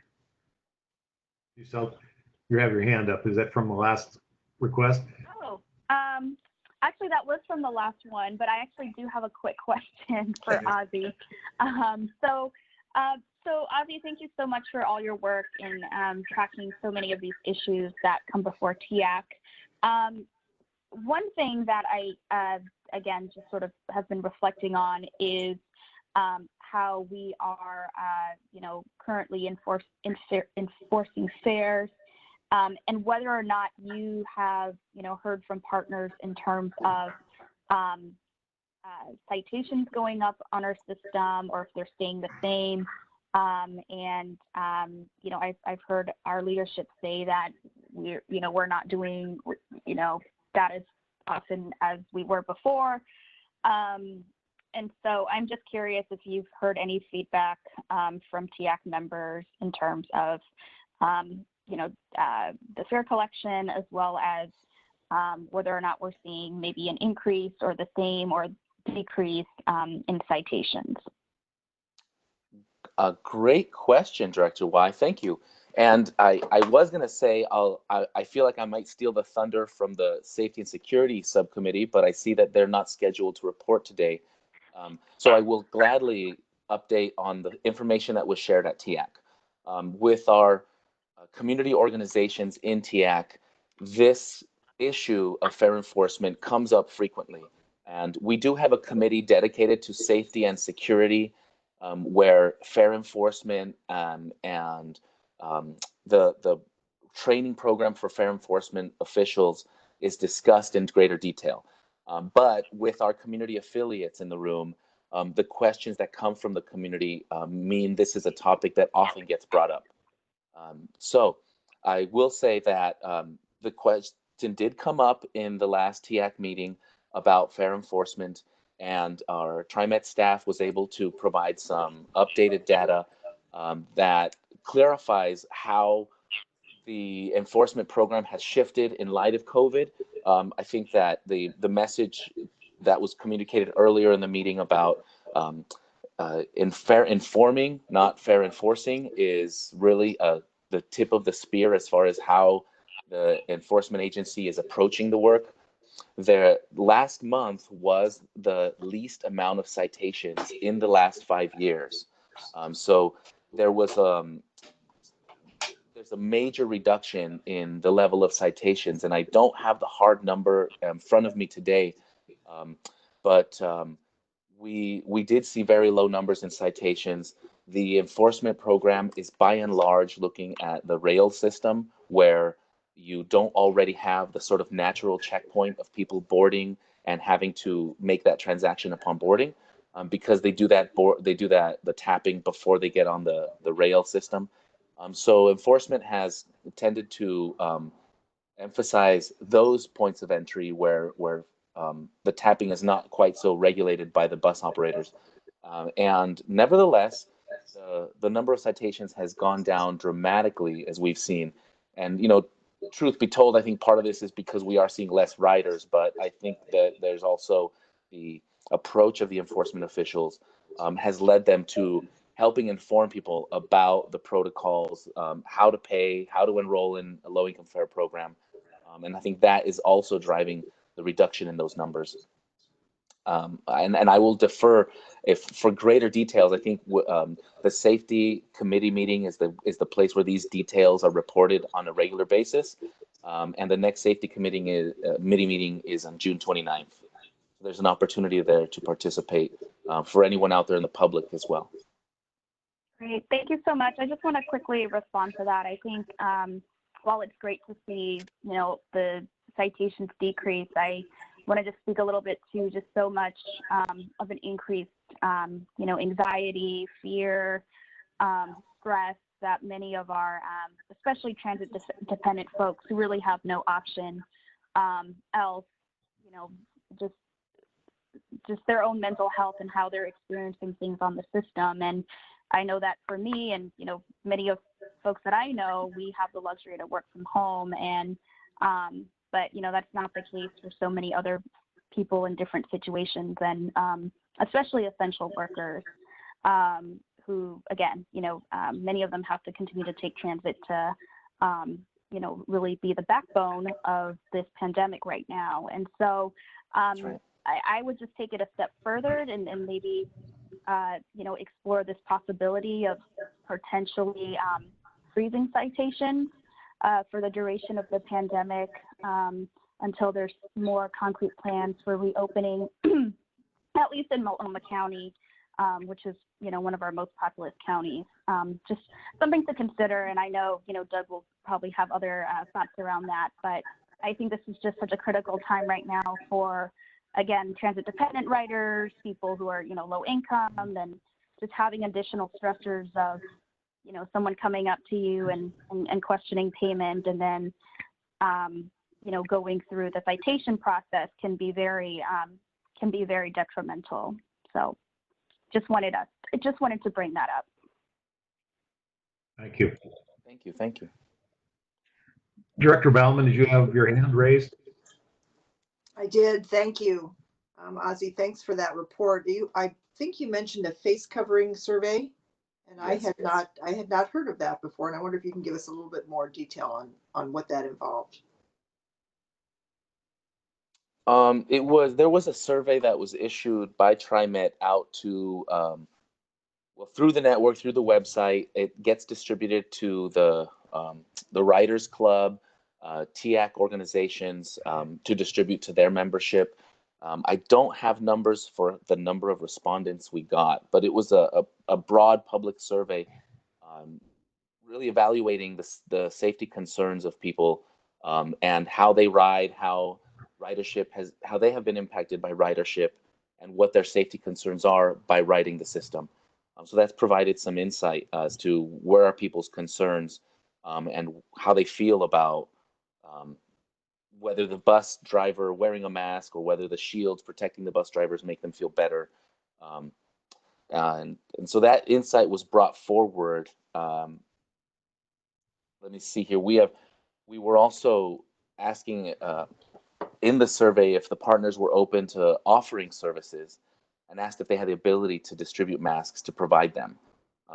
Speaker 1: You have your hand up. Is that from the last request?
Speaker 12: Oh, actually, that was from the last one, but I actually do have a quick question for Ozzy. So Ozzy, thank you so much for all your work in tracking so many of these issues that come before Teac. One thing that I, again, just sort of have been reflecting on is how we are, currently enforcing fares, and whether or not you have, heard from partners in terms of citations going up on our system, or if they're staying the same. I've heard our leadership say that we're not doing, that as often as we were before. And so I'm just curious if you've heard any feedback from Teac members in terms of, the fare collection, as well as whether or not we're seeing maybe an increase or the same or decrease in citations.
Speaker 11: A great question, Director Y. Thank you. And I was going to say, I feel like I might steal the thunder from the Safety and Security Subcommittee, but I see that they're not scheduled to report today. So I will gladly update on the information that was shared at Teac. With our community organizations in Teac, this issue of fare enforcement comes up frequently. And we do have a committee dedicated to safety and security, where fare enforcement and the training program for fare enforcement officials is discussed in greater detail. But with our community affiliates in the room, the questions that come from the community mean this is a topic that often gets brought up. So I will say that the question did come up in the last Teac meeting about fare enforcement, and our TriMet staff was able to provide some updated data that clarifies how the enforcement program has shifted in light of COVID. I think that the message that was communicated earlier in the meeting about informing, not fair enforcing, is really the tip of the spear as far as how the enforcement agency is approaching the work. The last month was the least amount of citations in the last 5 years. So there was there's a major reduction in the level of citations, and I don't have the hard number in front of me today, but we did see very low numbers in citations. The enforcement program is by and large looking at the rail system, where you don't already have the sort of natural checkpoint of people boarding and having to make that transaction upon boarding, because they do that the tapping before they get on the rail system. So enforcement has tended to emphasize those points of entry where the tapping is not quite so regulated by the bus operators. And nevertheless, the number of citations has gone down dramatically, as we've seen. And, you know, truth be told, I think part of this is because we are seeing less riders, but I think that there's also the approach of the enforcement officials has led them to helping inform people about the protocols, how to pay, how to enroll in a low-income fare program. And I think that is also driving the reduction in those numbers. And I will defer if for greater details. I think the safety committee meeting is the place where these details are reported on a regular basis. And the next safety committee meeting is on June 29th. So there's an opportunity there to participate for anyone out there in the public as well.
Speaker 12: Great, thank you so much. I just want to quickly respond to that. I think while it's great to see, you know, the citations decrease, I want to just speak a little bit to just so much of an increased, you know, anxiety, fear, stress that many of our, especially transit-dependent folks who really have no option else, you know, just their own mental health and how they're experiencing things on the system. And I know that for me and, you know, many of folks that I know, we have the luxury to work from home, and but, you know, that's not the case for so many other people in different situations, and especially essential workers who, again, you know, many of them have to continue to take transit to, you know, really be the backbone of this pandemic right now. And so right. I would just take it a step further and maybe, you know, explore this possibility of potentially freezing citations for the duration of the pandemic until there's more concrete plans for reopening, at least in Multnomah County, which is, you know, one of our most populous counties. Just something to consider. And I know, you know, Doug will probably have other thoughts around that, but I think this is just such a critical time right now for, again, transit-dependent riders, people who are, you know, low income, and just having additional stressors of, you know, someone coming up to you and questioning payment, and then, you know, going through the citation process can be very detrimental. So just wanted to bring that up.
Speaker 1: Thank you.
Speaker 11: Thank you.
Speaker 1: Director Bauman, did you have your hand raised?
Speaker 13: I did. Thank you. Ozzie, thanks for that report. I think you mentioned a face covering survey, and yes, I had not heard of that before, and I wonder if you can give us a little bit more detail on what that involved.
Speaker 11: There was a survey that was issued by TriMet out to well, through the network, through the website. It gets distributed to the Writers Club, Teac organizations to distribute to their membership. I don't have numbers for the number of respondents we got, but it was a broad public survey, really evaluating the safety concerns of people and how they ride, how they have been impacted by ridership, and what their safety concerns are by riding the system. So that's provided some insight as to where are people's concerns and how they feel about whether the bus driver wearing a mask or whether the shields protecting the bus drivers make them feel better. And so that insight was brought forward. Let me see here. We were also asking in the survey if the partners were open to offering services and asked if they had the ability to distribute masks to provide them.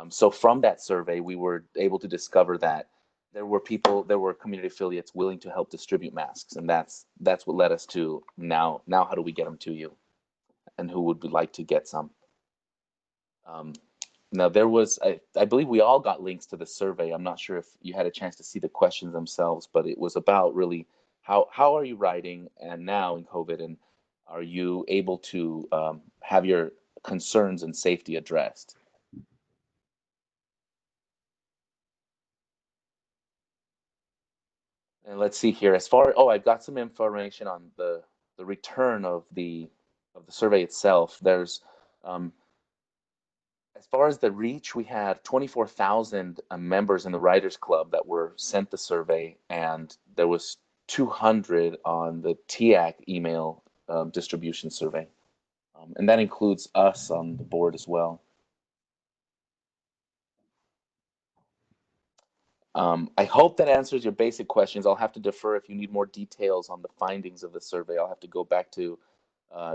Speaker 11: So from that survey, we were able to discover that there were community affiliates willing to help distribute masks, and that's what led us to now how do we get them to you, and who would like to get some. Now there was, I believe we all got links to the survey. I'm not sure if you had a chance to see the questions themselves, but it was about really how are you riding and now in COVID, and are you able to have your concerns and safety addressed? And let's see here. I've got some information on the return of the survey itself. There's as far as the reach, we had 24,000 members in the Writers Club that were sent the survey, and there was 200 on the Teac email distribution survey. And that includes us on the board as well. I hope that answers your basic questions. I'll have to defer if you need more details on the findings of the survey. I'll have to go back to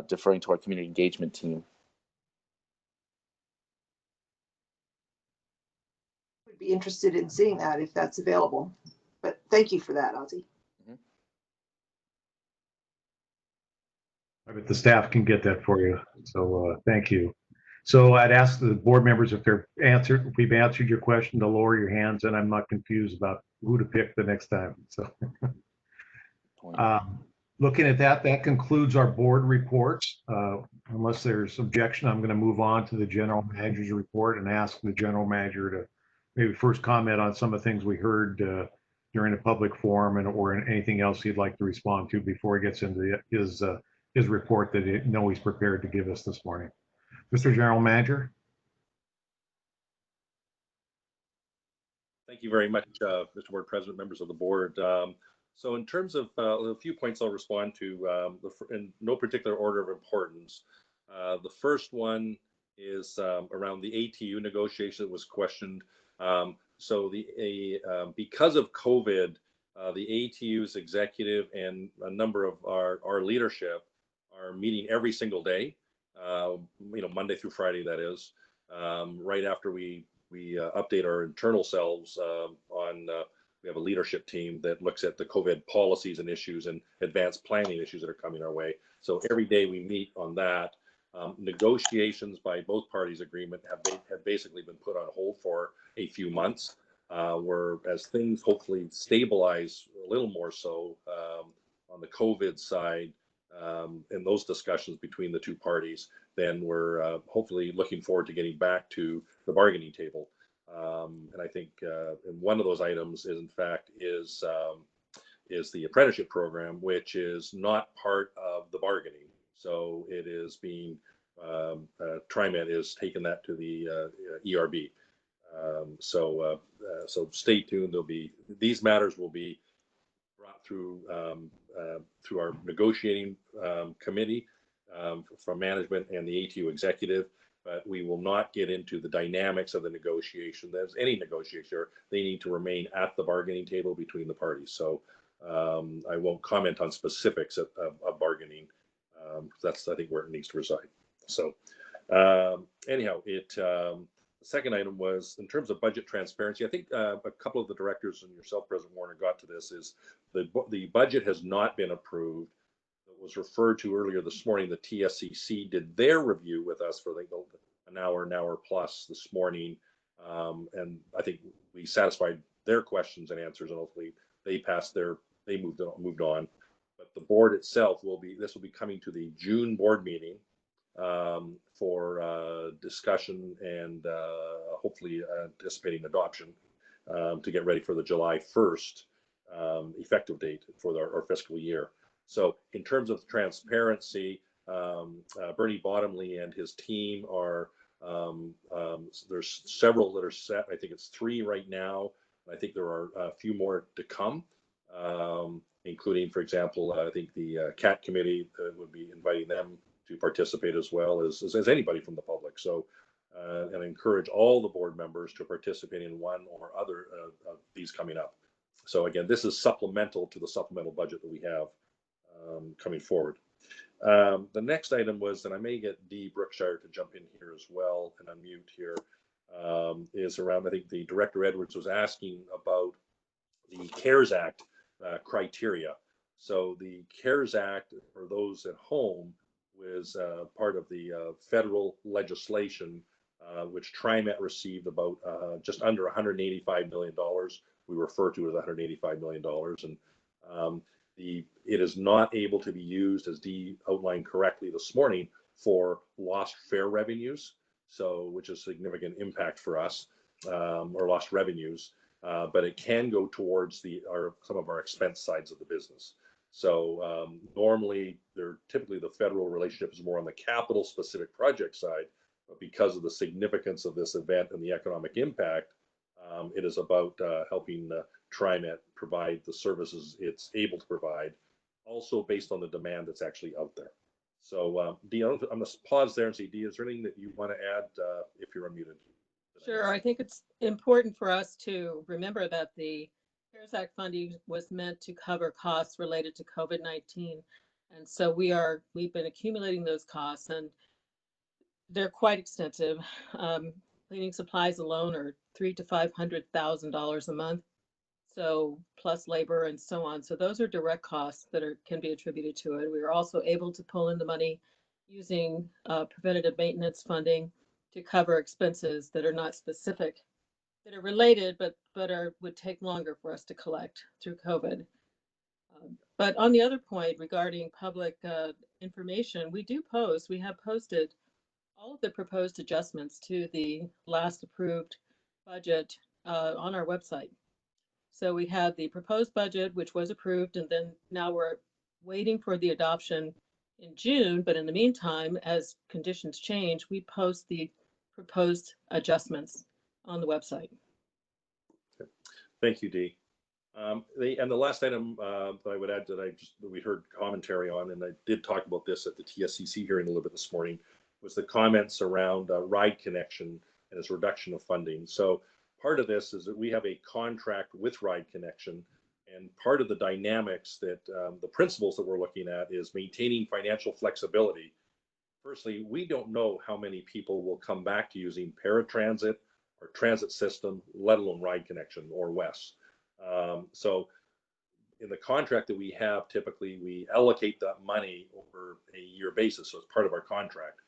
Speaker 11: deferring to our community engagement team.
Speaker 13: Would be interested in seeing that if that's available. But thank you for that, Ozzy.
Speaker 1: I bet the staff can get that for you. So thank you. So I'd ask the board members if we've answered your question, to lower your hands, and I'm not confused about who to pick the next time. So looking at that concludes our board reports. Unless there's objection, I'm going to move on to the general manager's report and ask the general manager to maybe first comment on some of the things we heard during the public forum, or anything else he'd like to respond to before he gets into his report that he's prepared to give us this morning. Mr. General Manager.
Speaker 4: Thank you very much, Mr. Board President, members of the board. So in terms of a few points I'll respond to in no particular order of importance. The first one is around the ATU negotiation that was questioned. So because of COVID, the ATU's executive and a number of our leadership are meeting every single day, Monday through Friday, that is, right after we update our internal selves we have a leadership team that looks at the COVID policies and issues and advanced planning issues that are coming our way. So every day we meet on that. Negotiations by both parties agreement have basically been put on hold for a few months, where as things hopefully stabilize a little more so on the COVID side, in those discussions between the two parties, then we're hopefully looking forward to getting back to the bargaining table. And I think and one of those items is the apprenticeship program, which is not part of the bargaining. So it is being TriMet is taking that to the ERB. So stay tuned. These matters will be brought through our negotiating committee from management and the ATU executive, but we will not get into the dynamics of the negotiation. There's any negotiation, they need to remain at the bargaining table between the parties. So I won't comment on specifics of bargaining. That's, I think, where it needs to reside. So anyhow, the second item was in terms of budget transparency. I think a couple of the directors and yourself, President Warner, got to this. Is the budget has not been approved. It was referred to earlier this morning. The TSCC did their review with us for an hour plus this morning, and I think we satisfied their questions and answers, and hopefully they moved on. But the board itself will be coming to the June board meeting for discussion and hopefully anticipating adoption to get ready for the July 1st effective date for our fiscal year. So in terms of transparency, Bernie Bottomley and his team are, there's several that are set. I think it's 3 right now. I think there are a few more to come, including, for example, I think the CAT committee would be inviting them to participate as well as anybody from the public. So, and I encourage all the board members to participate in one or other of these coming up. So again, this is supplemental to the supplemental budget that we have coming forward. The next item was, and I may get Dee Brookshire to jump in here as well and unmute here, is around, I think the Director Edwards was asking about the CARES Act criteria. So the CARES Act, for those at home, was part of the federal legislation, which TriMet received about just under $185 million. We refer to it as $185 million. And it is not able to be used, as Dee outlined correctly this morning, for lost fare revenues, so which is a significant impact for us, or lost revenues. But it can go towards some of our expense sides of the business. So normally, typically the federal relationship is more on the capital specific project side, but because of the significance of this event and the economic impact, it is about helping TriMet provide the services it's able to provide, also based on the demand that's actually out there. So Dee, I'm going to pause there and see, Dee, is there anything that you want to add if you're unmuted?
Speaker 14: Sure. I think it's important for us to remember that the CARES Act funding was meant to cover costs related to COVID-19. And so we've been accumulating those costs, and they're quite extensive. Cleaning supplies alone are $300,000 to $500,000 a month. So plus labor and so on. So those are direct costs that can be attributed to it. We were also able to pull in the money using preventative maintenance funding to cover expenses that are not specific, that are related, but would take longer for us to collect through COVID. But on the other point regarding public information, we have posted all of the proposed adjustments to the last approved budget on our website. So we had the proposed budget, which was approved, and then now we're waiting for the adoption in June. But in the meantime, as conditions change, we post the proposed adjustments on the website.
Speaker 4: Okay. Thank you, Dee. And the last item that I would add that we heard commentary on, and I did talk about this at the TSCC hearing a little bit this morning, was the comments around Ride Connection and its reduction of funding. So part of this is that we have a contract with Ride Connection, and part of the dynamics that the principles that we're looking at is maintaining financial flexibility. Firstly, we don't know how many people will come back to using paratransit or transit system, let alone Ride Connection or WES. So in the contract that we have, typically we allocate that money over a year basis. So it's part of our contract.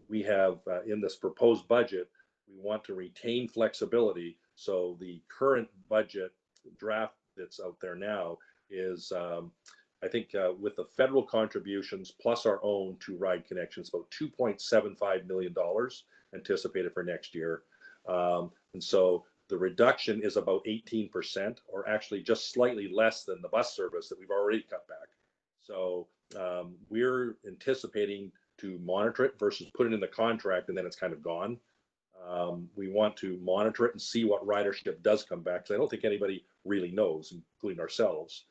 Speaker 4: We have in this proposed budget, we want to retain flexibility. So the current budget draft that's out there now is, I think with the federal contributions plus our own to Ride Connections, about $2.75 million anticipated for next year. And so the reduction is about 18%, or actually just slightly less than the bus service that we've already cut back. So we're anticipating to monitor it versus put it in the contract and then it's kind of gone. We want to monitor it and see what ridership does come back, because I don't think anybody really knows, including ourselves,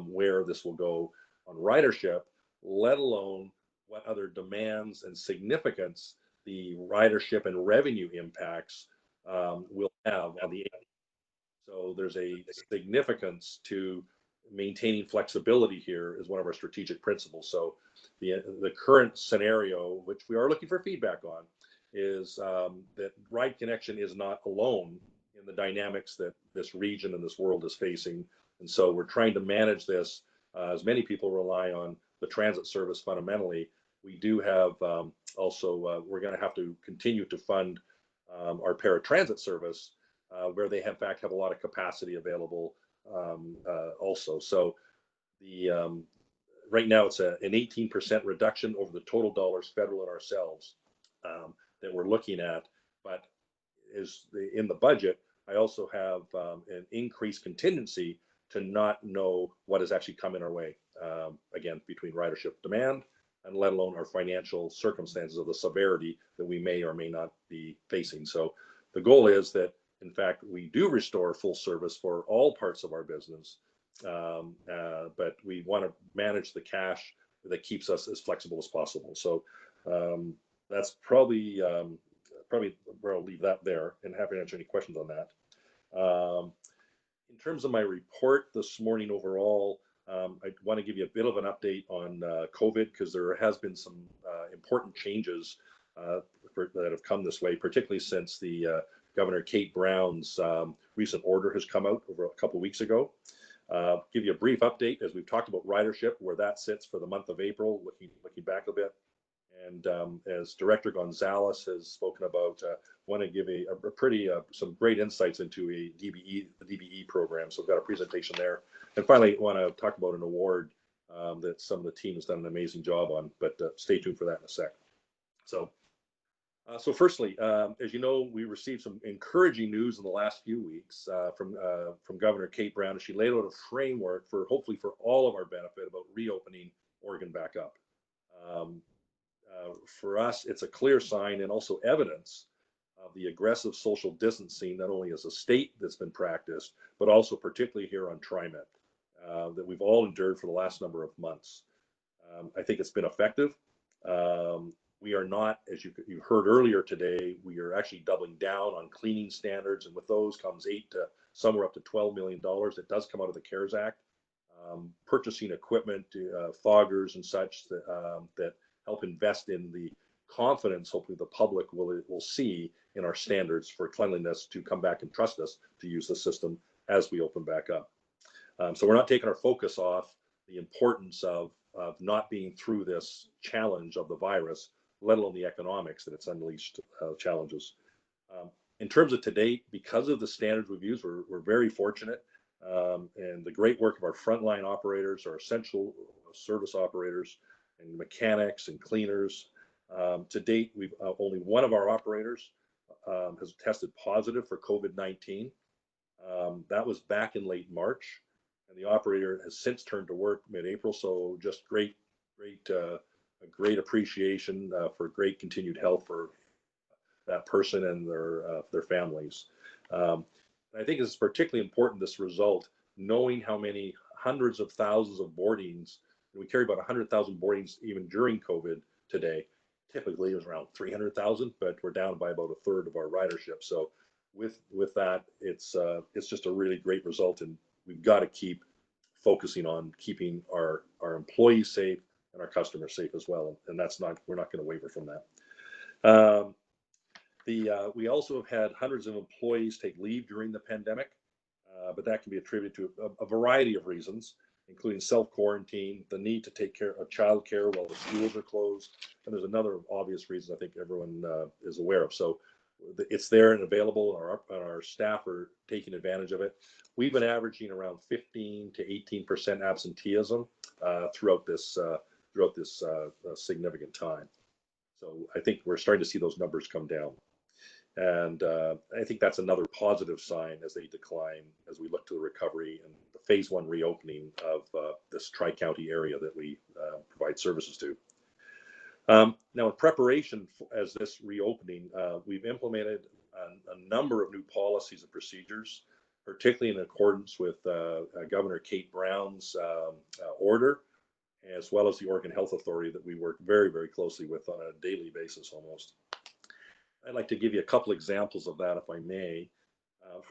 Speaker 4: where this will go on ridership, let alone what other demands and significance the ridership and revenue impacts will have on the. So there's a significance to maintaining flexibility here is one of our strategic principles. So the current scenario, which we are looking for feedback on, is that Ride Connection is not alone in the dynamics that this region and this world is facing. And so we're trying to manage this, as many people rely on the transit service fundamentally. We do have also, we're going to have to continue to fund our paratransit service, where they in fact have a lot of capacity available also. So right now it's an 18% reduction over the total dollars federal and ourselves that we're looking at. But in the budget, I also have an increased contingency to not know what is actually coming our way, again, between ridership demand and let alone our financial circumstances of the severity that we may or may not be facing. So the goal is that, in fact, we do restore full service for all parts of our business, but we want to manage the cash that keeps us as flexible as possible. So that's probably where I'll leave that there, and happy to answer any questions on that. In terms of my report this morning overall, I want to give you a bit of an update on COVID, because there has been some important changes that have come this way, particularly since the Governor Kate Brown's recent order has come out over a couple of weeks ago. Give you a brief update as we've talked about ridership, where that sits for the month of April, looking back a bit. And as Director Gonzalez has spoken about, want to give some great insights into the DBE program. So I've got a presentation there. And finally, want to talk about an award that some of the team has done an amazing job on, but stay tuned for that in a sec. So firstly, as you know, we received some encouraging news in the last few weeks from Governor Kate Brown, as she laid out a framework for, hopefully for all of our benefit, about reopening Oregon back up. For us, it's a clear sign and also evidence of the aggressive social distancing, not only as a state that's been practiced, but also particularly here on TriMet, that we've all endured for the last number of months. I think it's been effective. We are not, as you heard earlier today, we are actually doubling down on cleaning standards, and with those comes $8 to somewhere up to $12 million. It does come out of the CARES Act. Purchasing equipment, foggers and such that help invest in the confidence, hopefully the public will see in our standards for cleanliness, to come back and trust us to use the system as we open back up. So we're not taking our focus off the importance of not being through this challenge of the virus, let alone the economics that it's unleashed challenges. In terms of to date, because of the standards we've used, we're very fortunate, and the great work of our frontline operators, our essential service operators, and mechanics and cleaners. To date, we've only one of our operators has tested positive for COVID-19. That was back in late March, and the operator has since turned to work mid-April. So just great appreciation for great continued health for that person and their families. I think it's particularly important, this result, knowing how many hundreds of thousands of boardings. We carry about 100,000 boardings even during COVID today. Typically it was around 300,000, but we're down by about a third of our ridership. So with that, it's just a really great result, and we've got to keep focusing on keeping our employees safe and our customers safe as well. And we're not going to waver from that. We also have had hundreds of employees take leave during the pandemic, but that can be attributed to a variety of reasons, including self-quarantine, the need to take care of childcare while the schools are closed, and there's another obvious reason I think everyone is aware of. So it's there and available, and our staff are taking advantage of it. We've been averaging around 15 to 18% absenteeism throughout this significant time. So I think we're starting to see those numbers come down. And I think that's another positive sign as they decline, as we look to the recovery and the phase 1 reopening of this Tri-County area that we provide services to. Now, in preparation as this reopening, we've implemented a number of new policies and procedures, particularly in accordance with Governor Kate Brown's order, as well as the Oregon Health Authority that we work very, very closely with on a daily basis almost. I'd like to give you a couple examples of that, if I may.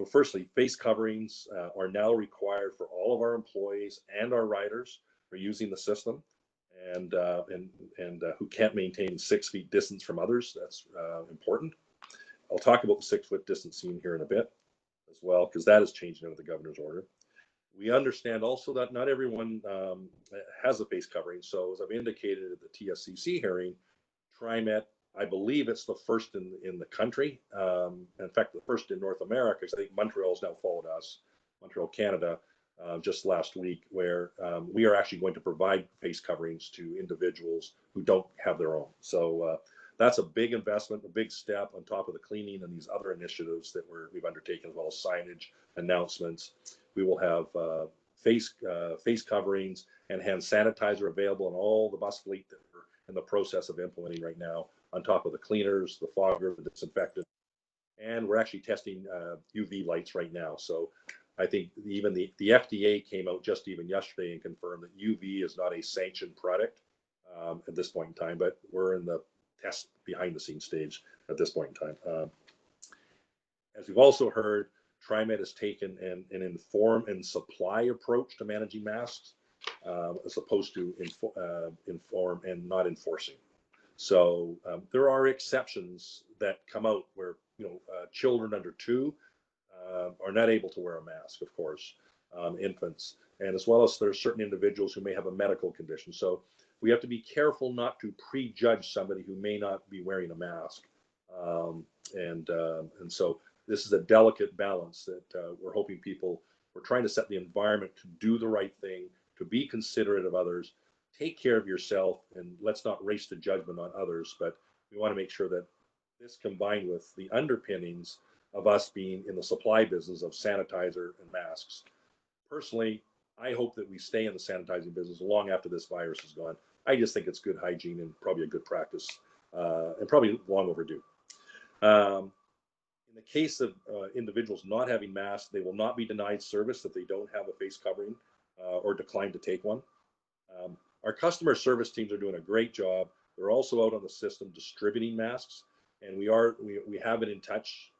Speaker 4: Firstly, face coverings are now required for all of our employees and our riders who are using the system, and who can't maintain 6 feet distance from others. That's important. I'll talk about the 6 foot distancing here in a bit as well, because that is changing under the governor's order. We understand also that not everyone has a face covering. So as I've indicated at the TSCC hearing, TriMet, I believe it's the first in the country. In fact, the first in North America, because I think Montreal's now followed us, Montreal, Canada, just last week, where we are actually going to provide face coverings to individuals who don't have their own. So that's a big investment, a big step on top of the cleaning and these other initiatives that we've undertaken, as well as signage, announcements. We will have face coverings and hand sanitizer available in all the bus fleet that we're in the process of implementing right now, on top of the cleaners, the fogger, the disinfectant. And we're actually testing UV lights right now. So I think even the FDA came out just even yesterday and confirmed that UV is not a sanctioned product at this point in time, but we're in the test behind the scenes stage at this point in time. As we've also heard, TriMet has taken an inform and supply approach to managing masks. as opposed to inform and not enforcing. So there are exceptions that come out where children under 2 are not able to wear a mask, of course, infants, and as well as there are certain individuals who may have a medical condition. So we have to be careful not to prejudge somebody who may not be wearing a mask, and so this is a delicate balance that we're hoping we're trying to set the environment to do the right thing, to be considerate of others, take care of yourself, and let's not race to judgment on others. But we want to make sure that this, combined with the underpinnings of us being in the supply business of sanitizer and masks. Personally, I hope that we stay in the sanitizing business long after this virus is gone. I just think it's good hygiene and probably a good practice, and probably long overdue. In the case of individuals not having masks, they will not be denied service if they don't have a face covering or decline to take one. Our customer service teams are doing a great job. They're also out on the system distributing masks, and we have been in touch,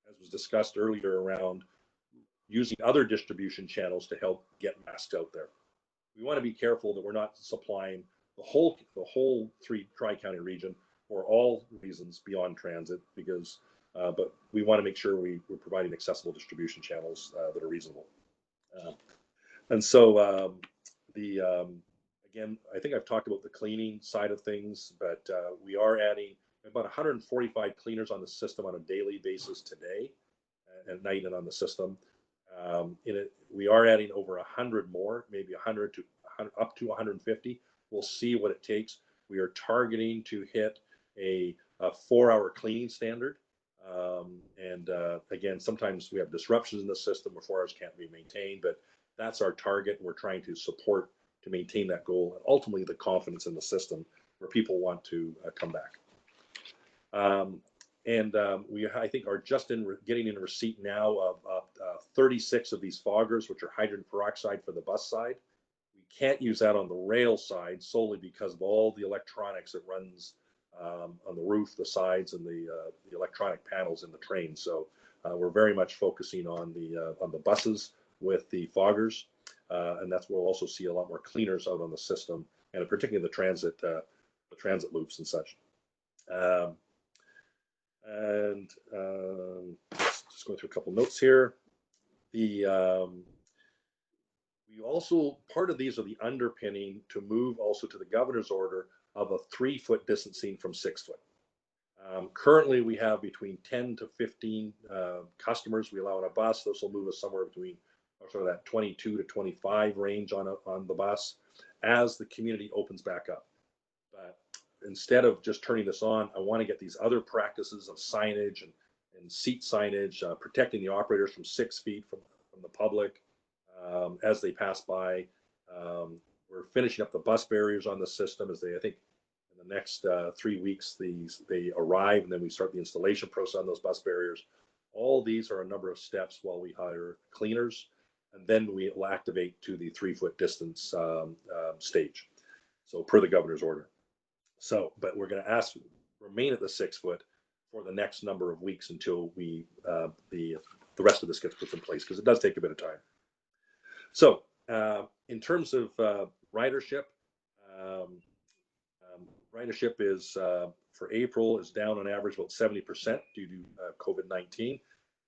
Speaker 4: as was discussed earlier, around using other distribution channels to help get masks out there. We want to be careful that we're not supplying the whole Tri-County region for all reasons beyond transit, because but we want to make sure we're providing accessible distribution channels that are reasonable. And so again, I think I've talked about the cleaning side of things, but we are adding about 145 cleaners on the system on a daily basis today, at night and on the system. We are adding over 100 more, maybe 100 to up to 150. We'll see what it takes. We are targeting to hit a 4-hour cleaning standard. Again, sometimes we have disruptions in the system where 4 hours can't be maintained, but that's our target. We're trying to support to maintain that goal and ultimately the confidence in the system where people want to come back. We, I think, are just getting in receipt now of 36 of these foggers, which are hydrogen peroxide for the bus side. We can't use that on the rail side solely because of all the electronics that runs on the roof, the sides, and the electronic panels in the train. So we're very much focusing on the buses with the foggers, and that's where we'll also see a lot more cleaners out on the system, and particularly the transit loops and such. Just going through a couple notes here. We also, part of these are the underpinning to move also to the governor's order of a 3-foot distancing from 6 foot. Currently, we have between 10 to 15 customers we allow on a bus. This will move us somewhere between sort of that 22 to 25 range on the bus as the community opens back up. But instead of just turning this on, I want to get these other practices of signage and seat signage, protecting the operators from 6 feet from the public as they pass by. We're finishing up the bus barriers on the system as I think in the next 3 weeks, they arrive, and then we start the installation process on those bus barriers. All these are a number of steps while we hire cleaners, and then we will activate to the 3-foot distance stage. So per the governor's order. So, but we're going to remain at the 6 foot for the next number of weeks until the rest of this gets put in place, because it does take a bit of time. So in terms of ridership, ridership is for April is down on average about 70% due to COVID-19.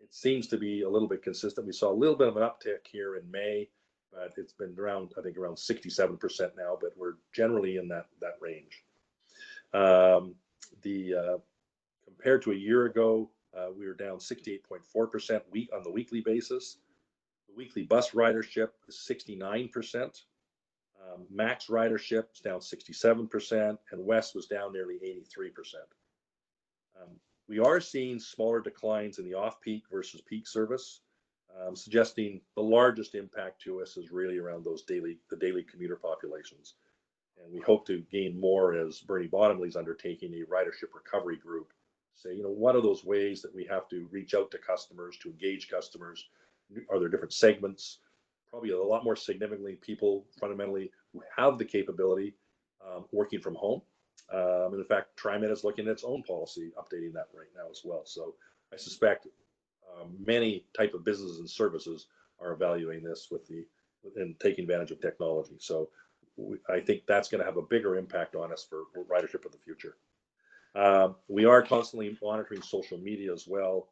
Speaker 4: It seems to be a little bit consistent. We saw a little bit of an uptick here in May, but it's been around, I think, around 67% now, but we're generally in that range. Compared to a year ago, we were down 68.4% on the weekly basis. The weekly bus ridership is 69%. Max ridership is down 67%, and West was down nearly 83%. We are seeing smaller declines in the off-peak versus peak service, suggesting the largest impact to us is really around the daily commuter populations. And we hope to gain more as Bernie Bottomley's undertaking a ridership recovery group. Say, what are those ways that we have to reach out to customers, to engage customers? Are there different segments? Probably a lot more significantly, people fundamentally who have the capability working from home. And in fact, TriMet is looking at its own policy, updating that right now as well. So I suspect many type of businesses and services are evaluating this with the and taking advantage of technology. So I think that's going to have a bigger impact on us for ridership in the future. We are constantly monitoring social media as well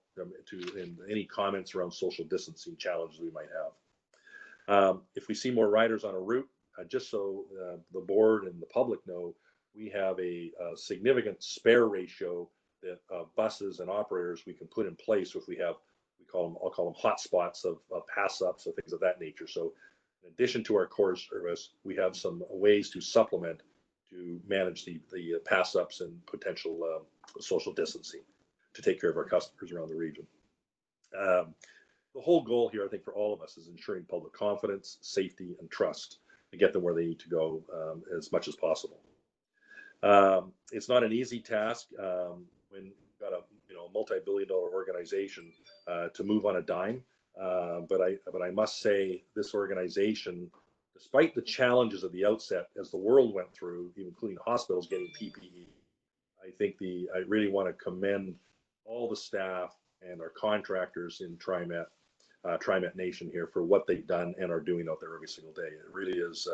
Speaker 4: in any comments around social distancing challenges we might have. If we see more riders on a route, just so the board and the public know, we have a significant spare ratio that buses and operators we can put in place if we have, I'll call them hotspots of pass ups or things of that nature. So in addition to our core service, we have some ways to supplement to manage the pass ups and potential social distancing to take care of our customers around the region. The whole goal here, I think, for all of us is ensuring public confidence, safety, and trust to get them where they need to go as much as possible. It's not an easy task when you've got a multi-billion-dollar organization to move on a dime. But I must say, this organization, despite the challenges at the outset, as the world went through, including hospitals getting PPE, I really want to commend all the staff and our contractors in TriMet Nation here for what they've done and are doing out there every single day. It really is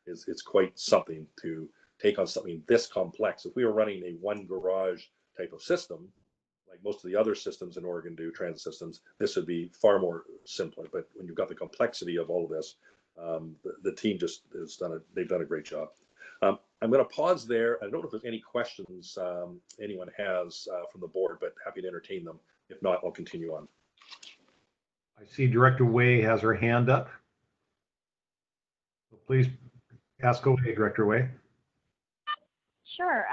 Speaker 4: it's quite something to take on something this complex. If we were running a one garage type of system, like most of the other systems in Oregon do, transit systems, this would be far more simpler. But when you've got the complexity of all of this, the team just they've done a great job. I'm going to pause there. I don't know if there's any questions anyone has from the board, but happy to entertain them. If not, I'll continue on.
Speaker 1: I see Director Way has her hand up. So please ask away, Director Way.
Speaker 12: Sure.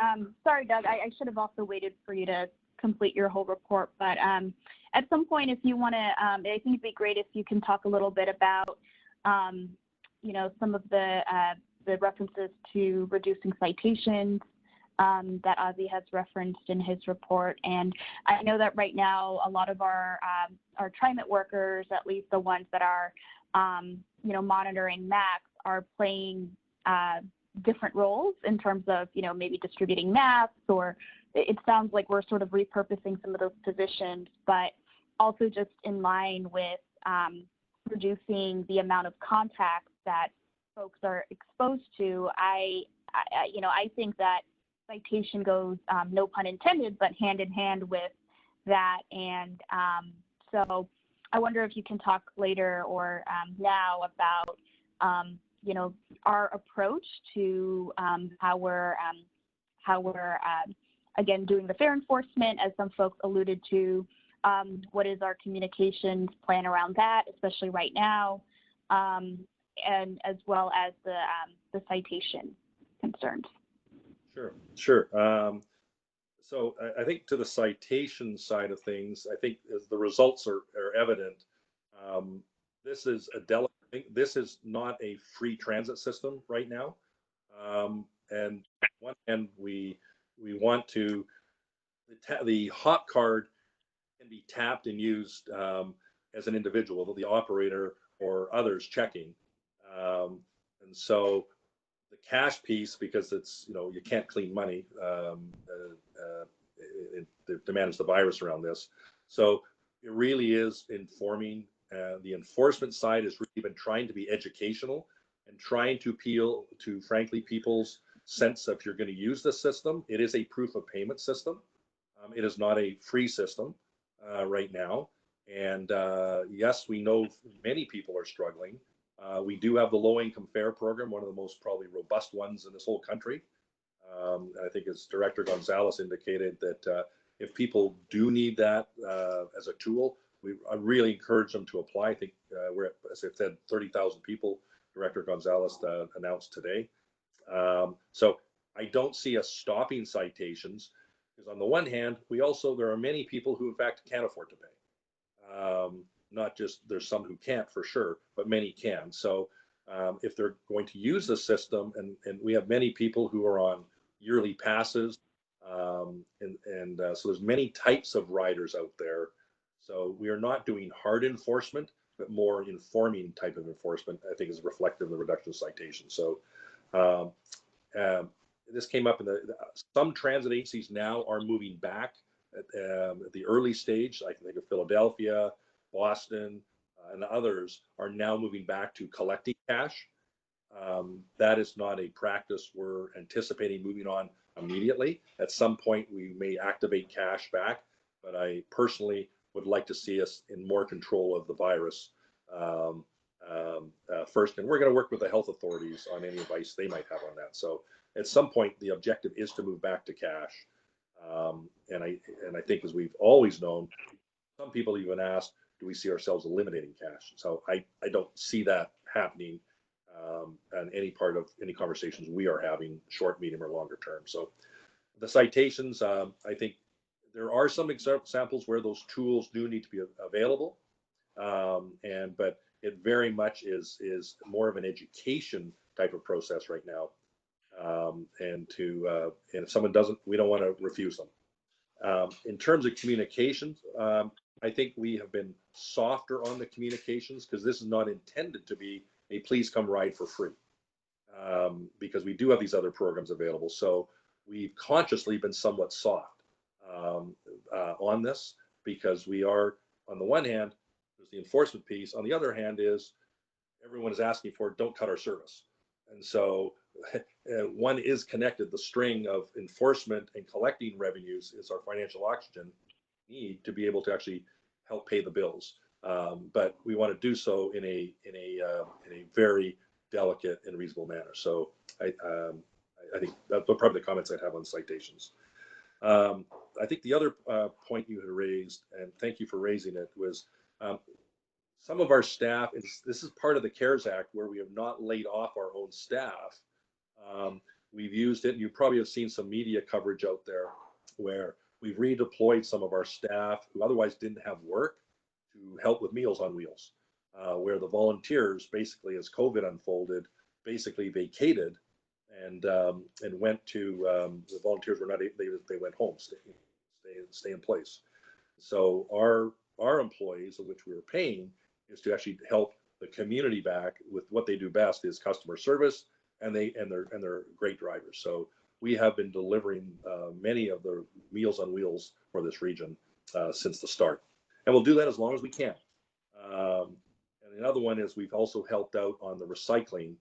Speaker 12: Sorry, Doug. I should have also waited for you to complete your whole report. But at some point, if you want to, I think it'd be great if you can talk a little bit about, some of the references to reducing citations that Ozzy has referenced in his report. And I know that right now, a lot of our TriMet workers, at least the ones that are, monitoring MAX, are playing different roles in terms of, maybe distributing masks, or it sounds like we're sort of repurposing some of those positions, but also just in line with reducing the amount of contacts that folks are exposed to. I think that citation goes, no pun intended, but hand in hand with that. And so I wonder if you can talk later or now about, our approach to how we're again doing the fare enforcement, as some folks alluded to. What is our communications plan around that, especially right now, and as well as the citation concerns?
Speaker 4: Sure. So I think to the citation side of things, I think as the results are evident, this is a delicate thing. This is not a free transit system right now. And on one hand, we want to, the hot card can be tapped and used as an individual, the operator or others checking. And so the cash piece, because it's, you can't clean money to manage the virus around this. So it really is informing. The enforcement side has really been trying to be educational and trying to appeal to, frankly, people's sense of, if you're going to use this system, it is a proof of payment system. It is not a free system right now. And yes, we know many people are struggling. We do have the low-income fare program, one of the most probably robust ones in this whole country. I think as Director Gonzalez indicated that if people do need that as a tool, I really encourage them to apply. I think we're at, as I said, 30,000 people, Director Gonzalez announced today. So I don't see us stopping citations, because on the one hand, there are many people who in fact can't afford to pay. Not just, there's some who can't for sure, but many can. So if they're going to use the system, and we have many people who are on yearly passes, so there's many types of riders out there. So we are not doing hard enforcement, but more informing type of enforcement, I think, is reflective of the reduction of citations. So this came up in some transit agencies now are moving back at the early stage. I can think of Philadelphia, Boston, and others are now moving back to collecting cash. That is not a practice we're anticipating moving on immediately. At some point, we may activate cash back, but I personally would like to see us in more control of the virus first. And we're going to work with the health authorities on any advice they might have on that. So at some point, the objective is to move back to cash. And I think, as we've always known, some people even ask, do we see ourselves eliminating cash? So I don't see that happening on any part of any conversations we are having, short, medium, or longer term. So the citations, I think there are some examples where those tools do need to be available, but it very much is more of an education type of process right now. And if someone doesn't, we don't want to refuse them. In terms of communications, I think we have been softer on the communications, because this is not intended to be a please come ride for free, because we do have these other programs available. So we've consciously been somewhat soft on this, because we are, on the one hand, there's the enforcement piece. On the other hand is everyone is asking for, don't cut our service. And so one is connected. The string of enforcement and collecting revenues is our financial oxygen need to be able to actually help pay the bills. But we want to do so in a very delicate and reasonable manner. So I think that's probably the comments I'd have on citations. I think the other point you had raised, and thank you for raising it, was some of our staff, and this is part of the CARES Act, where we have not laid off our own staff. We've used it, and you probably have seen some media coverage out there where we've redeployed some of our staff who otherwise didn't have work to help with Meals on Wheels, where the volunteers, basically, as COVID unfolded, basically vacated and went to, the volunteers were not, they went home, stay in place. So our employees, of which we were paying, is to actually help the community back with what they do best, is customer service, and they're great drivers. So we have been delivering many of the Meals on Wheels for this region since the start, and we'll do that as long as we can. And another one is we've also helped out on the recycling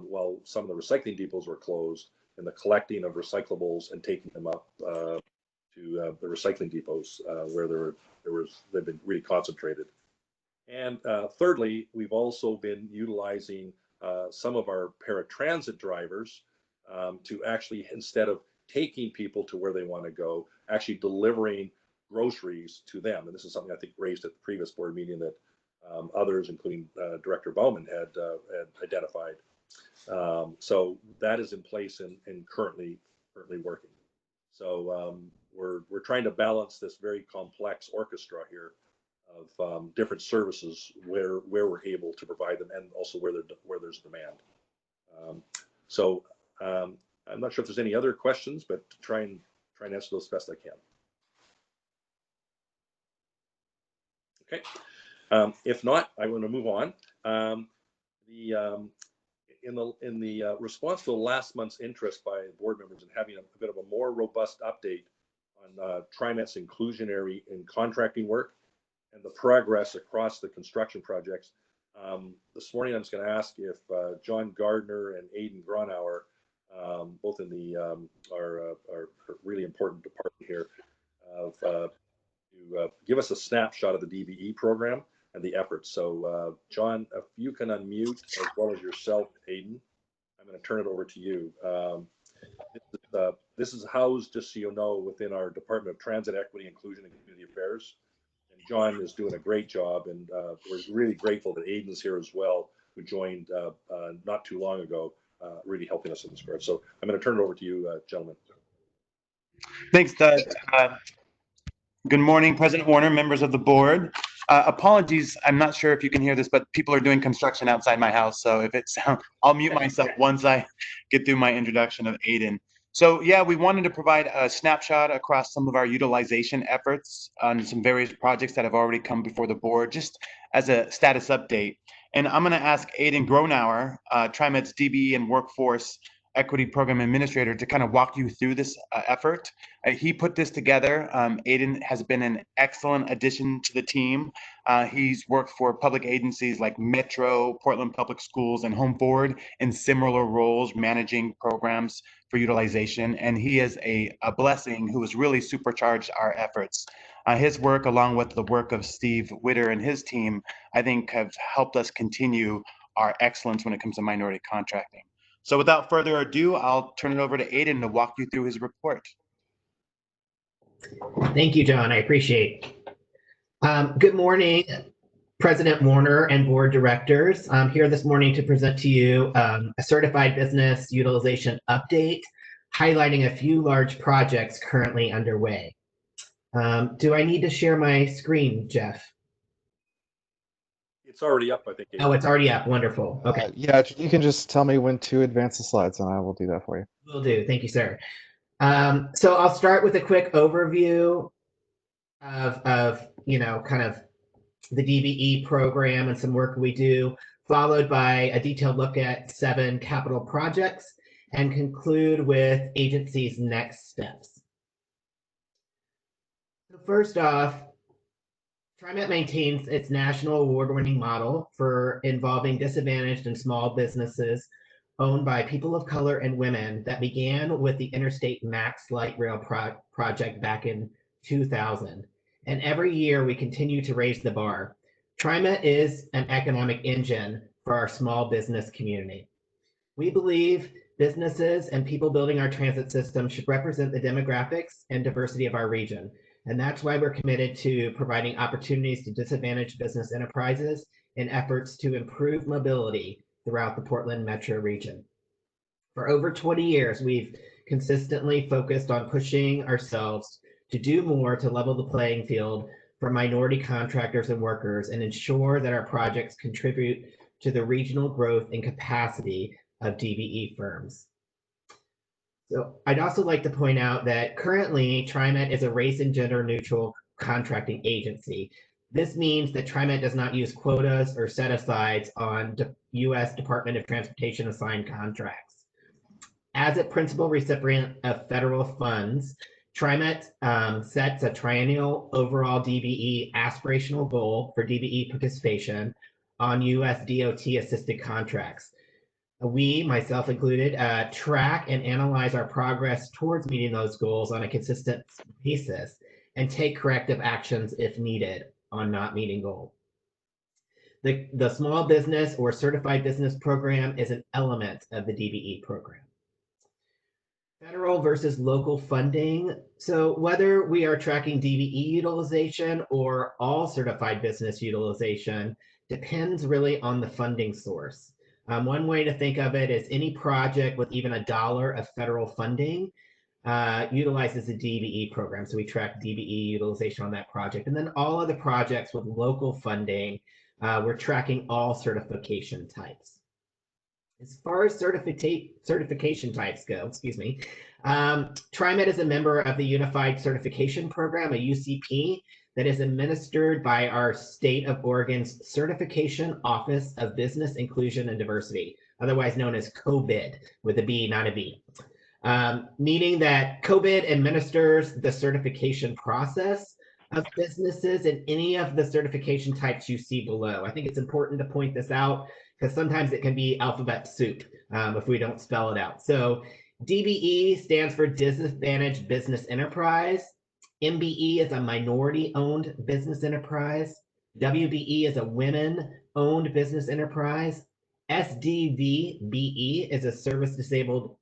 Speaker 4: while some of the recycling depots were closed, and the collecting of recyclables and taking them up to the recycling depots where they've been really concentrated. And thirdly, we've also been utilizing some of our paratransit drivers to actually, instead of taking people to where they want to go, actually delivering groceries to them. And this is something I think raised at the previous board meeting that others, including Director Bowman, had identified. So that is in place and currently working. So we're trying to balance this very complex orchestra here of different services where we're able to provide them, and also where there's demand. So I'm not sure if there's any other questions, but try and answer those best I can. Okay. If not, I want to move on. In the response to last month's interest by board members in having a bit of a more robust update on TriMet's inclusionary and contracting work and the progress across the construction projects, this morning I'm just going to ask if John Gardner and Aidan Gronauer, both in the our really important department here, to give us a snapshot of the DBE program and the efforts. So John, if you can unmute, as well as yourself, Aidan, I'm going to turn it over to you. This is housed, just so you know, within our Department of Transit, Equity, Inclusion, and Community Affairs. And John is doing a great job, and we're really grateful that Aidan's here as well, who joined not too long ago, really helping us in this regard. So I'm going to turn it over to you, gentlemen.
Speaker 15: Thanks, Doug. Good morning, President Warner, members of the board. Apologies, I'm not sure if you can hear this, but people are doing construction outside my house. So if it sounds, I'll mute myself once I get through my introduction of Aidan. So yeah, we wanted to provide a snapshot across some of our utilization efforts on some various projects that have already come before the board, just as a status update. And I'm going to ask Aidan Gronauer, TriMet's DBE and Workforce Equity Program Administrator, to kind of walk you through this effort. He put this together. Aiden has been an excellent addition to the team. He's worked for public agencies like Metro, Portland Public Schools, and Home Forward in similar roles, managing programs for utilization. And he is a blessing who has really supercharged our efforts. His work, along with the work of Steve Witter and his team, I think have helped us continue our excellence when it comes to minority contracting. So without further ado, I'll turn it over to Aiden to walk you through his report.
Speaker 16: Thank you, John. I appreciate it. Good morning, President Warner and board directors. I'm here this morning to present to you a certified business utilization update, highlighting a few large projects currently underway. Do I need to share my screen, Jeff?
Speaker 4: It's already up, I think.
Speaker 16: Oh, it's already up. Wonderful. Okay.
Speaker 7: Yeah, you can just tell me when to advance the slides and I will do that for you.
Speaker 16: Will do. Thank you, sir. So I'll start with a quick overview of kind of the DBE program and some work we do, followed by a detailed look at 7 capital projects, and conclude with agency's next steps. So first off, TriMet maintains its national award-winning model for involving disadvantaged and small businesses owned by people of color and women that began with the Interstate Max Light Rail project back in 2000. And every year we continue to raise the bar. TriMet is an economic engine for our small business community. We believe businesses and people building our transit system should represent the demographics and diversity of our region. And that's why we're committed to providing opportunities to disadvantaged business enterprises in efforts to improve mobility throughout the Portland metro region. For over 20 years, we've consistently focused on pushing ourselves to do more to level the playing field for minority contractors and workers and ensure that our projects contribute to the regional growth and capacity of DBE firms. So I'd also like to point out that currently TriMet is a race and gender neutral contracting agency. This means that TriMet does not use quotas or set-asides on U.S. Department of Transportation assigned contracts. As a principal recipient of federal funds, TriMet sets a triennial overall DBE aspirational goal for DBE participation on U.S. DOT assisted contracts. We, myself included, track and analyze our progress towards meeting those goals on a consistent basis and take corrective actions if needed on not meeting goal. The small business or certified business program is an element of the DBE program. Federal versus local funding. So whether we are tracking DBE utilization or all certified business utilization depends really on the funding source. One way to think of it is any project with even $1 of federal funding utilizes the DBE program. So we track DBE utilization on that project. And then all of the projects with local funding, we're tracking all certification types. As far as certification types go, TriMet is a member of the Unified Certification Program, a UCP, that is administered by our state of Oregon's Certification Office of Business Inclusion and Diversity, otherwise known as COBID, with a B, not a B. Meaning that COBID administers the certification process of businesses in any of the certification types you see below. I think it's important to point this out because sometimes it can be alphabet soup if we don't spell it out. So DBE stands for Disadvantaged Business Enterprise. MBE is a minority-owned business enterprise. WBE is a women-owned business enterprise. SDVBE is a service-disabled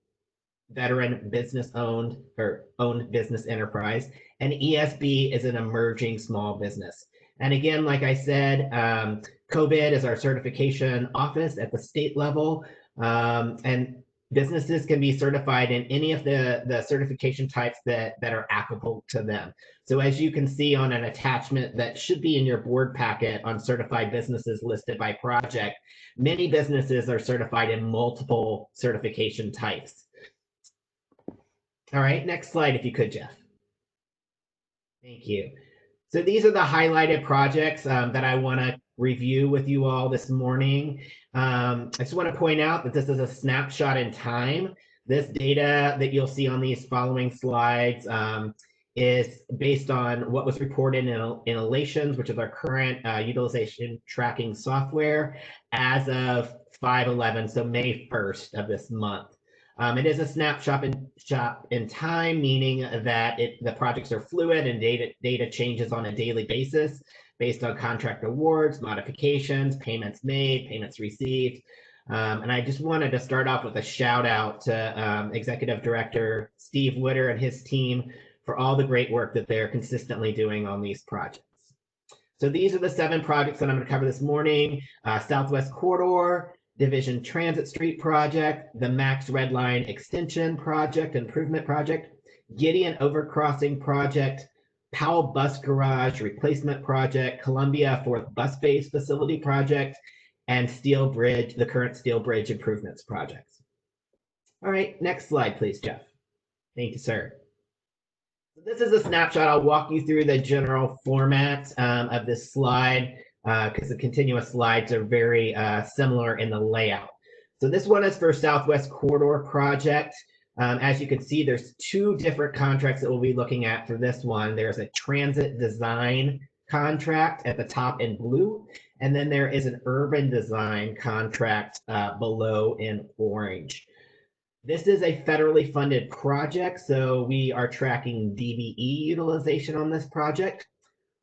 Speaker 16: veteran business-owned or owned business enterprise. And ESB is an emerging small business. And again, like I said, COBID is our certification office at the state level. And businesses can be certified in any of the certification types that are applicable to them. So as you can see on an attachment that should be in your board packet on certified businesses listed by project, many businesses are certified in multiple certification types. All right, next slide if you could, Jeff. Thank you. So these are the highlighted projects that I want to review with you all this morning. I just want to point out that this is a snapshot in time. This data that you'll see on these following slides is based on what was reported in Inhalations, which is our current utilization tracking software as of 5/11, so May 1st of this month. It is a snapshot in time, meaning that the projects are fluid and data changes on a daily basis based on contract awards, modifications, payments made, payments received. And I just wanted to start off with a shout out to Executive Director Steve Witter and his team for all the great work that they're consistently doing on these projects. So these are the 7 projects that I'm going to cover this morning. Southwest Corridor, Division Transit Street Project, the Max Red Line Extension Project, Improvement Project, Gideon Overcrossing Project, Powell Bus Garage Replacement Project, Columbia 4th Bus Base Facility Project, and Steel Bridge, the current Steel Bridge Improvements Projects. All right, next slide, please, Jeff. Thank you, sir. This is a snapshot. I'll walk you through the general format of this slide because the continuous slides are very similar in the layout. So this one is for Southwest Corridor Project. As you can see, there's 2 different contracts that we'll be looking at for this one. There's a transit design contract at the top in blue, and then there is an urban design contract below in orange. This is a federally funded project, so we are tracking DBE utilization on this project.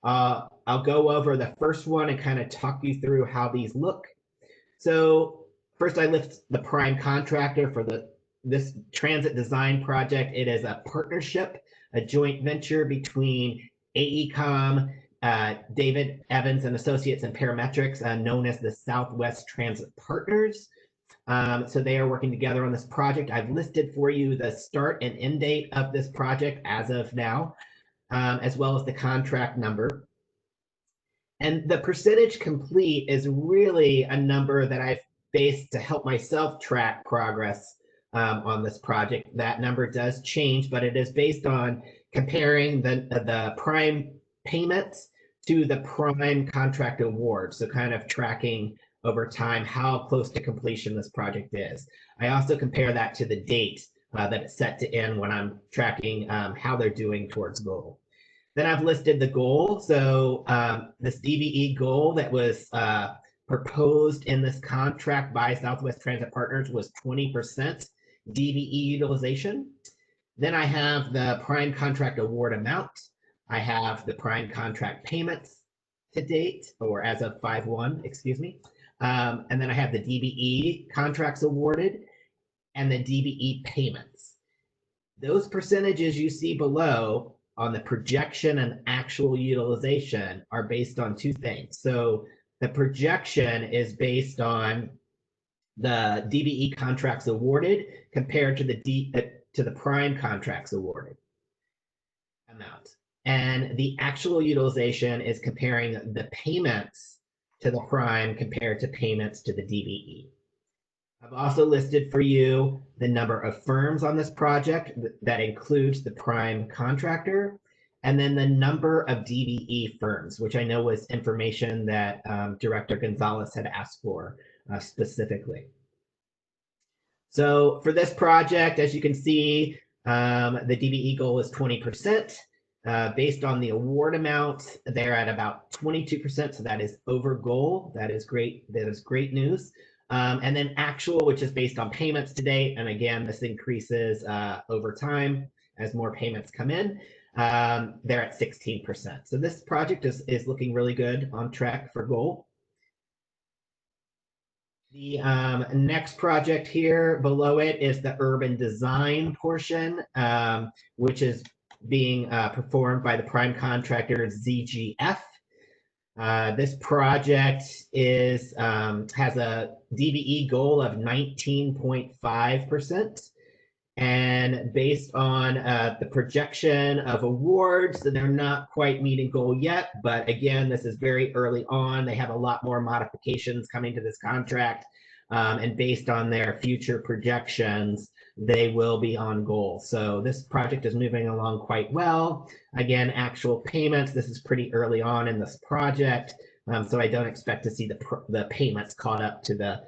Speaker 16: I'll go over the first one and kind of talk you through how these look. So first I list the prime contractor for this transit design project. It is a partnership, a joint venture between AECOM, David Evans and Associates and Parametrics, known as the Southwest Transit Partners. So they are working together on this project. I've listed for you the start and end date of this project as of now, as well as the contract number. And the percentage complete is really a number that I've based to help myself track progress on this project. That number does change, but it is based on comparing the prime payments to the prime contract award. So kind of tracking over time how close to completion this project is. I also compare that to the date that it's set to end when I'm tracking how they're doing towards goal. Then I've listed the goal. So this DBE goal that was proposed in this contract by Southwest Transit Partners was 20% DBE utilization. Then I have the prime contract award amount. I have the prime contract payments to date, or as of 5/1, excuse me. And then I have the DBE contracts awarded and the DBE payments. Those percentages you see below on the projection and actual utilization are based on 2 things. So the projection is based on the DBE contracts awarded compared to the prime contracts awarded amount. And the actual utilization is comparing the payments to the prime compared to payments to the DBE. I've also listed for you the number of firms on this project that includes the prime contractor, and then the number of DBE firms, which I know was information that Director Gonzalez had asked for specifically. So for this project, as you can see, the DBE goal is 20%. Based on the award amount, they're at about 22%, so that is over goal. That is great. That is great news. And then actual, which is based on payments to date, and again, this increases over time as more payments come in. They're at 16%. So this project is looking really good, on track for goal. The next project here below it is the urban design portion, which is being performed by the prime contractor ZGF. This project has a DBE goal of 19.5%. And based on the projection of awards, they're not quite meeting goal yet. But again, this is very early on. They have a lot more modifications coming to this contract. And based on their future projections, they will be on goal. So this project is moving along quite well. Again, actual payments, this is pretty early on in this project. So I don't expect to see the payments caught up to the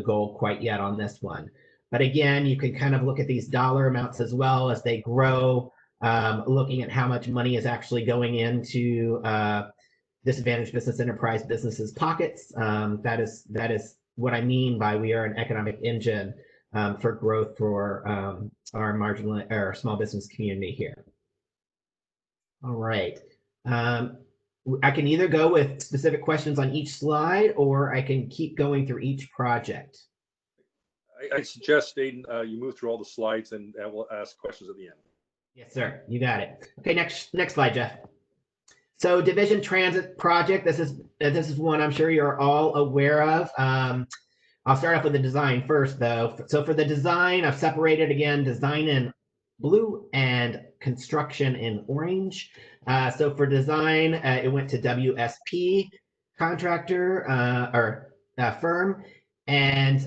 Speaker 16: goal quite yet on this one. But again, you can kind of look at these dollar amounts as well as they grow, looking at how much money is actually going into disadvantaged business enterprise businesses' pockets. That is what I mean by we are an economic engine for growth for our marginal or small business community here. All right. I can either go with specific questions on each slide, or I can keep going through each project.
Speaker 4: I suggest, Aiden, you move through all the slides and we'll ask questions at the end.
Speaker 16: Yes, sir. You got it. Okay, next slide, Jeff. So Division Transit Project. This is one I'm sure you're all aware of. I'll start off with the design first, though. So for the design, I've separated again design in blue and construction in orange. So for design, it went to WSP contractor or firm, and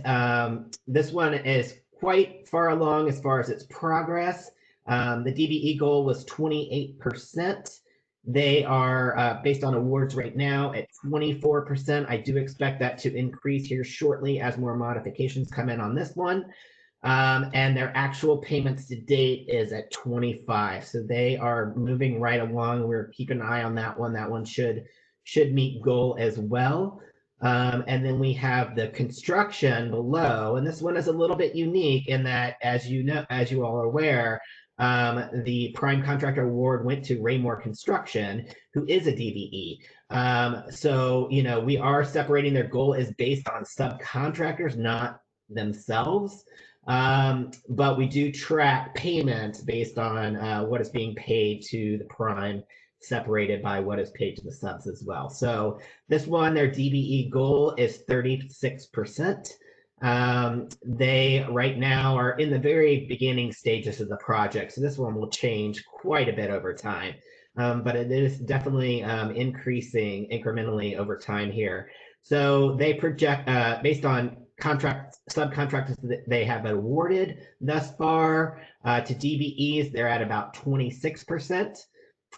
Speaker 16: this one is quite far along as far as its progress. The DBE goal was 28%. They are based on awards right now at 24%. I do expect that to increase here shortly as more modifications come in on this one. And their actual payments to date is at 25. So they are moving right along. We're keeping an eye on that one. That one should meet goal as well. And then we have the construction below, and this one is a little bit unique in that, as you all are aware, the prime contractor award went to Raymore Construction, who is a DBE. So, we are separating. Their goal is based on subcontractors, not themselves. But we do track payments based on what is being paid to the prime, separated by what is paid to the subs as well. So this one, their DBE goal is 36%. They right now are in the very beginning stages of the project, so this one will change quite a bit over time, but it is definitely increasing incrementally over time here. So they project based on subcontractors that they have awarded thus far to DBEs, they're at about 26%.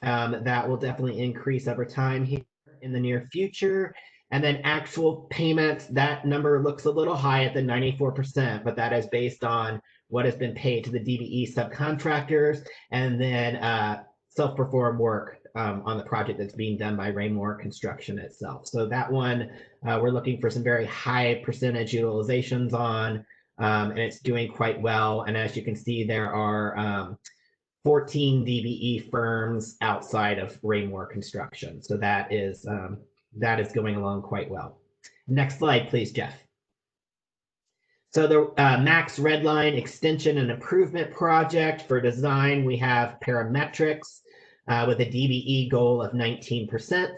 Speaker 16: That will definitely increase over time here in the near future. And then actual payments, that number looks a little high at the 94%, but that is based on what has been paid to the DBE subcontractors and then self-performed work on the project that's being done by Raymore Construction itself. So that one, we're looking for some very high percentage utilizations on, and it's doing quite well. And as you can see, there are 14 DBE firms outside of Raymore Construction. So that is going along quite well. Next slide, please, Jeff. So the Max Redline Extension and Improvement Project for design, we have parametrics with a DBE goal of 19%.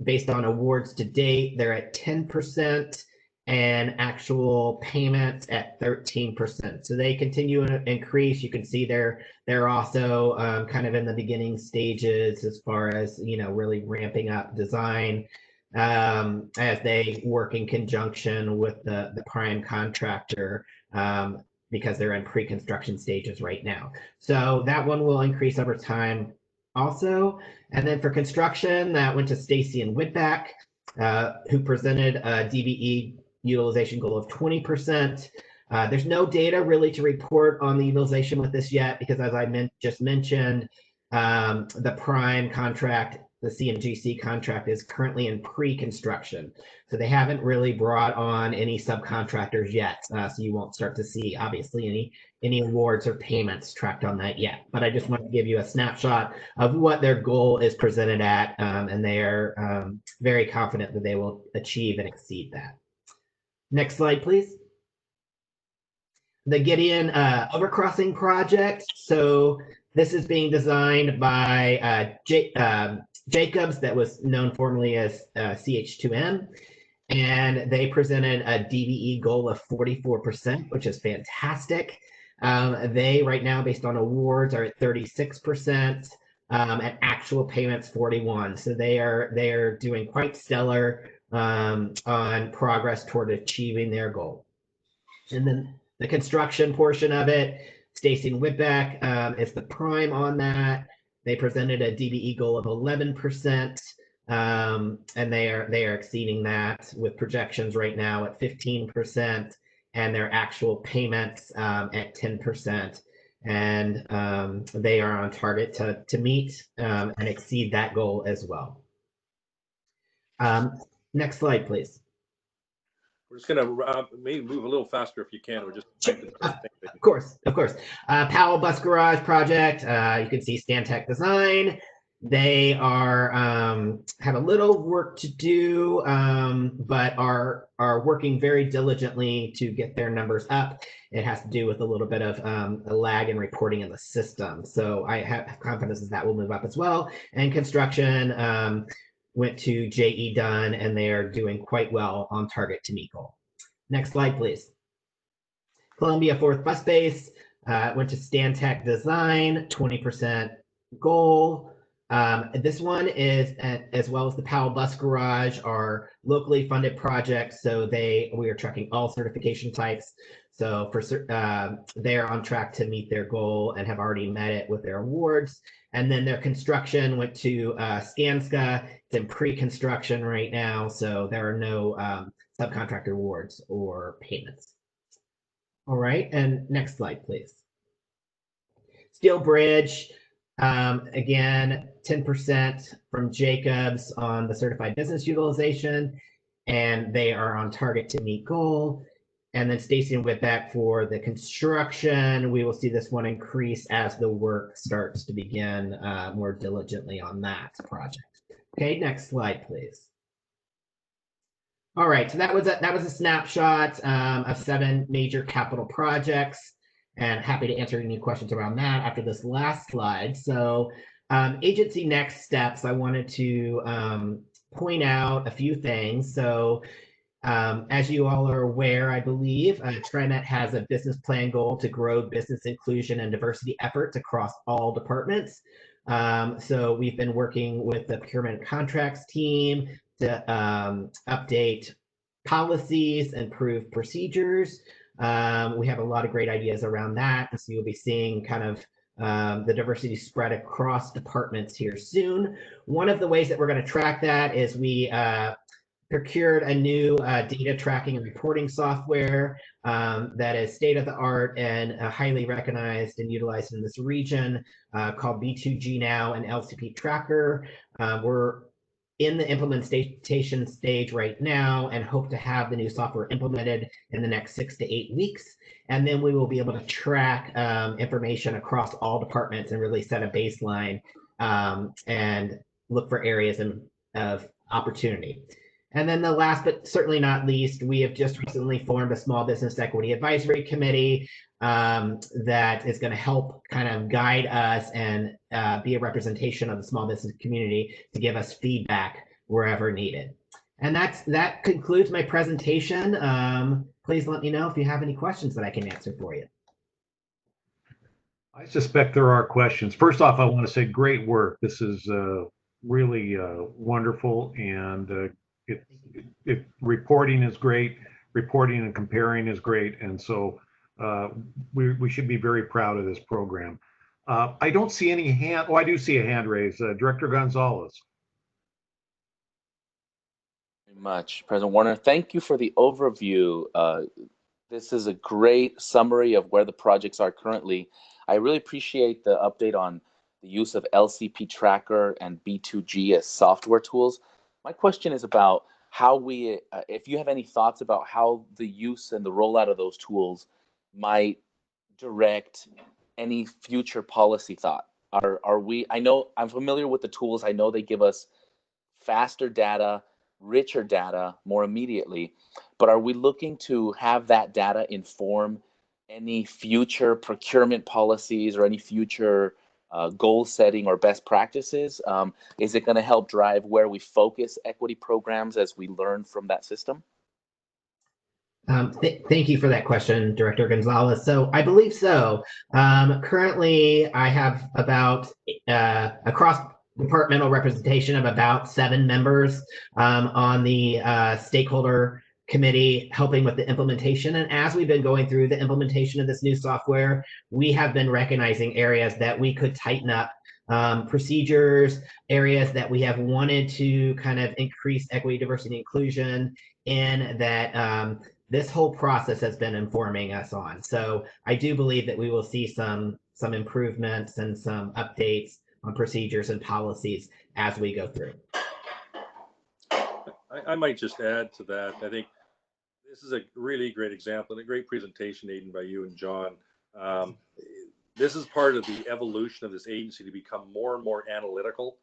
Speaker 16: Based on awards to date, they're at 10%. And actual payments at 13%. So they continue to increase. You can see they're also kind of in the beginning stages as far as, really ramping up design as they work in conjunction with the prime contractor because they're in pre-construction stages right now. So that one will increase over time also. And then for construction, that went to Stacy and Whitback, who presented a DBE utilization goal of 20%. There's no data really to report on the utilization with this yet because, as I just mentioned, the prime contract, the CMGC contract, is currently in pre-construction. So they haven't really brought on any subcontractors yet. So you won't start to see, obviously, any awards or payments tracked on that yet. But I just want to give you a snapshot of what their goal is presented at, and they are very confident that they will achieve and exceed that. Next slide, please. The Gideon Overcrossing project. So this is being designed by Jacobs, that was known formerly as CH2M, and they presented a DBE goal of 44%, which is fantastic. They right now, based on awards, are at 36%, and actual payments 41%. So they are doing quite stellar on progress toward achieving their goal. And then the construction portion of it, Stacy and Whitback is the prime on that. They presented a DBE goal of 11%, and they are exceeding that with projections right now at 15%. and their actual payments at 10%. And they are on target to meet and exceed that goal as well. Next slide, please.
Speaker 4: We're just going to maybe move a little faster if you can. We're just trying to
Speaker 16: Of course, of course. Powell Bus Garage project. You can see Stantec Design. They are have a little work to do, but are working very diligently to get their numbers up. It has to do with a little bit of a lag in reporting in the system. So I have confidence that will move up as well. And construction went to J.E. Dunn, and they are doing quite well on target to meet goal. Next slide, please. Columbia 4th Bus Base went to Stantec Design, 20% goal. This one is, as well as the Powell Bus Garage, are locally funded projects. So we are tracking all certification types. So they are on track to meet their goal and have already met it with their awards. And then their construction went to Skanska. It's in pre-construction right now, so there are no subcontractor awards or payments. All right, and next slide, please. Steel Bridge, again, 10% from Jacobs on the certified business utilization, and they are on target to meet goal. And then Stacy and Whitbeck for the construction. We will see this one increase as the work starts to begin more diligently on that project. Okay, next slide, please. All right, so that was a snapshot of 7 major capital projects, and happy to answer any questions around that after this last slide. So agency next steps, I wanted to point out a few things. So as you all are aware, I believe, TriMet has a business plan goal to grow business inclusion and diversity efforts across all departments. So we've been working with the procurement and contracts team to update policies, improve procedures. We have a lot of great ideas around that. So you'll be seeing kind of the diversity spread across departments here soon. One of the ways that we're going to track that is we procured a new data tracking and reporting software that is state of the art and highly recognized and utilized in this region called B2G Now and LCP Tracker. We're in the implementation stage right now and hope to have the new software implemented in the next 6 to 8 weeks. And then we will be able to track information across all departments and really set a baseline and look for areas of opportunity. And then the last but certainly not least, we have just recently formed a small business equity advisory committee that is going to help kind of guide us and be a representation of the small business community to give us feedback wherever needed. And that concludes my presentation. Please let me know if you have any questions that I can answer for you.
Speaker 1: I suspect there are questions. First off, I want to say great work. This is really wonderful, and if reporting is great, reporting and comparing is great, and so we should be very proud of this program. I don't see any hand. Oh, I do see a hand raised. Director Gonzalez.
Speaker 11: Very much, President Warner. Thank you for the overview. This is a great summary of where the projects are currently. I really appreciate the update on the use of LCP Tracker and B2G as software tools. My question is about how we, if you have any thoughts about how the use and the rollout of those tools might direct any future policy thought. Are we, I know I'm familiar with the tools. I know they give us faster data, richer data more immediately, but are we looking to have that data inform any future procurement policies or any future goal setting or best practices? Is it going to help drive where we focus equity programs as we learn from that system?
Speaker 16: Thank you for that question, Director Gonzalez. So I believe so. Currently, I have about a cross-departmental representation of about 7 members on the stakeholder committee helping with the implementation. And as we've been going through the implementation of this new software, we have been recognizing areas that we could tighten up procedures, areas that we have wanted to kind of increase equity, diversity, and inclusion in that this whole process has been informing us on. So I do believe that we will see some improvements and some updates on procedures and policies as we go through.
Speaker 4: I might just add to that. I think this is a really great example and a great presentation, Aidan, by you and John. This is part of the evolution of this agency to become more and more analytical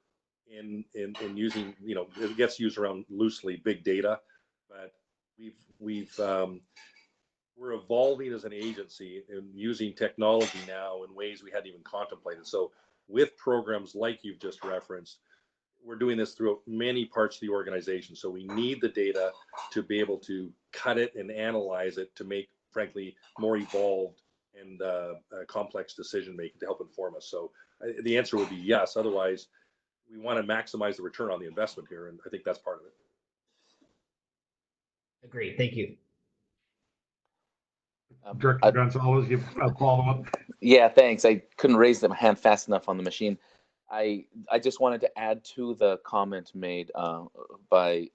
Speaker 4: in using, you know, it gets used around loosely big data, but we're evolving as an agency and using technology now in ways we hadn't even contemplated. So with programs like you've just referenced, we're doing this throughout many parts of the organization. So we need the data to be able to cut it and analyze it to make, frankly, more evolved and complex decision making to help inform us. So the answer would be yes. Otherwise, we want to maximize the return on the investment here, and I think that's part of it.
Speaker 16: Agreed. Thank you.
Speaker 1: Director Gonzalez, you have a follow-up?
Speaker 11: Yeah, thanks. I couldn't raise my hand fast enough on the machine. I just wanted to add to the comment made by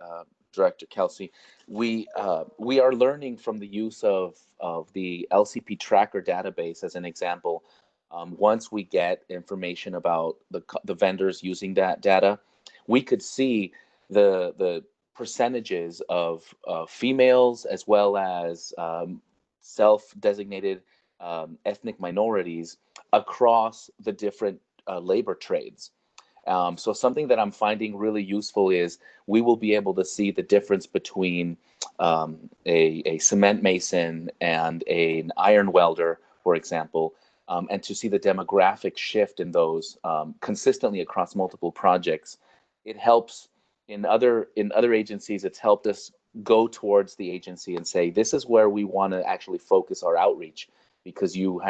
Speaker 11: Director Kelsey. We are learning from the use of the LCP tracker database as an example. Once we get information about the vendors using that data, we could see the percentages of females as well as self-designated ethnic minorities across the different labor trades. So something that I'm finding really useful is we will be able to see the difference between a cement mason and an iron welder, for example, and to see the demographic shift in those consistently across multiple projects. It helps in other agencies. It's helped us go towards the agency and say, this is where we want to actually focus our outreach, because you